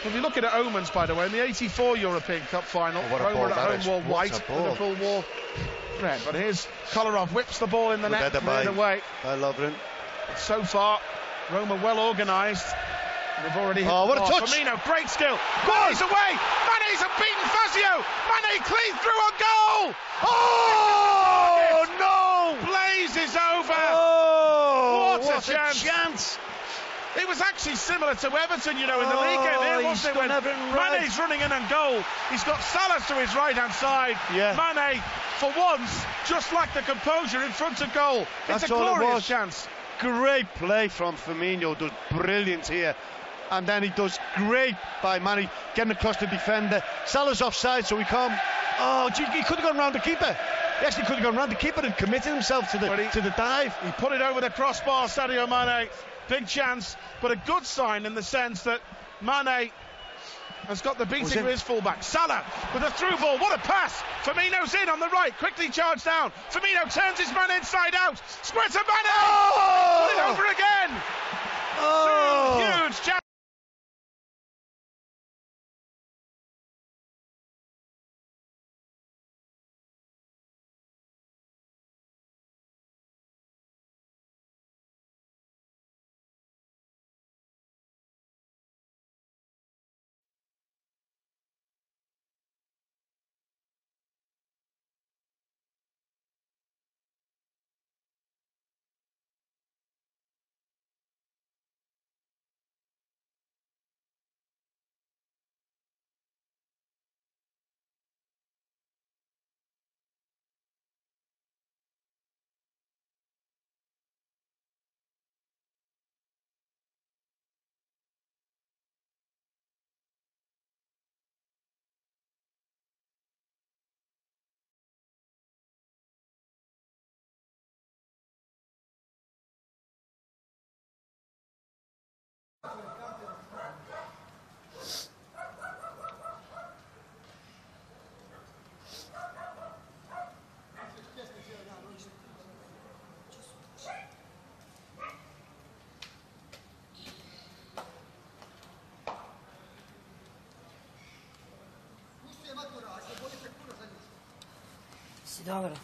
If you look at omens, by the way, in the 84 European Cup final, Roma at home wore white, Liverpool wore red. But here's Kolarov, whips the ball in the net, cleared away. I love it. So far, Roma well organised. They've already hit what a touch! Firmino, great skill. Mane's away! Mane's beaten Fazio! Mane clean through a goal! Oh, no! Blaze is over! Oh, what a chance! It was actually similar to Everton, in the league game here, wasn't it? When Mane's running in and goal, he's got Salah to his right-hand side. Yeah. Mane, for once, just like the composure in front of goal. It's a glorious chance. Great play from Firmino, does brilliant here. And then he does great by Mane, getting across the defender. Salah's offside, so he can't. Oh, gee, he could have gone round the keeper. He actually could have gone round the keeper and committed himself to the dive. He put it over the crossbar, Sadio Mane. Big chance, but a good sign in the sense that Mane has got the beating of his fullback. Salah with a through ball. What a pass! Firmino's in on the right, quickly charged down. Firmino turns his man inside out. Square to Mane! Put it over again! Huge chance. Добре.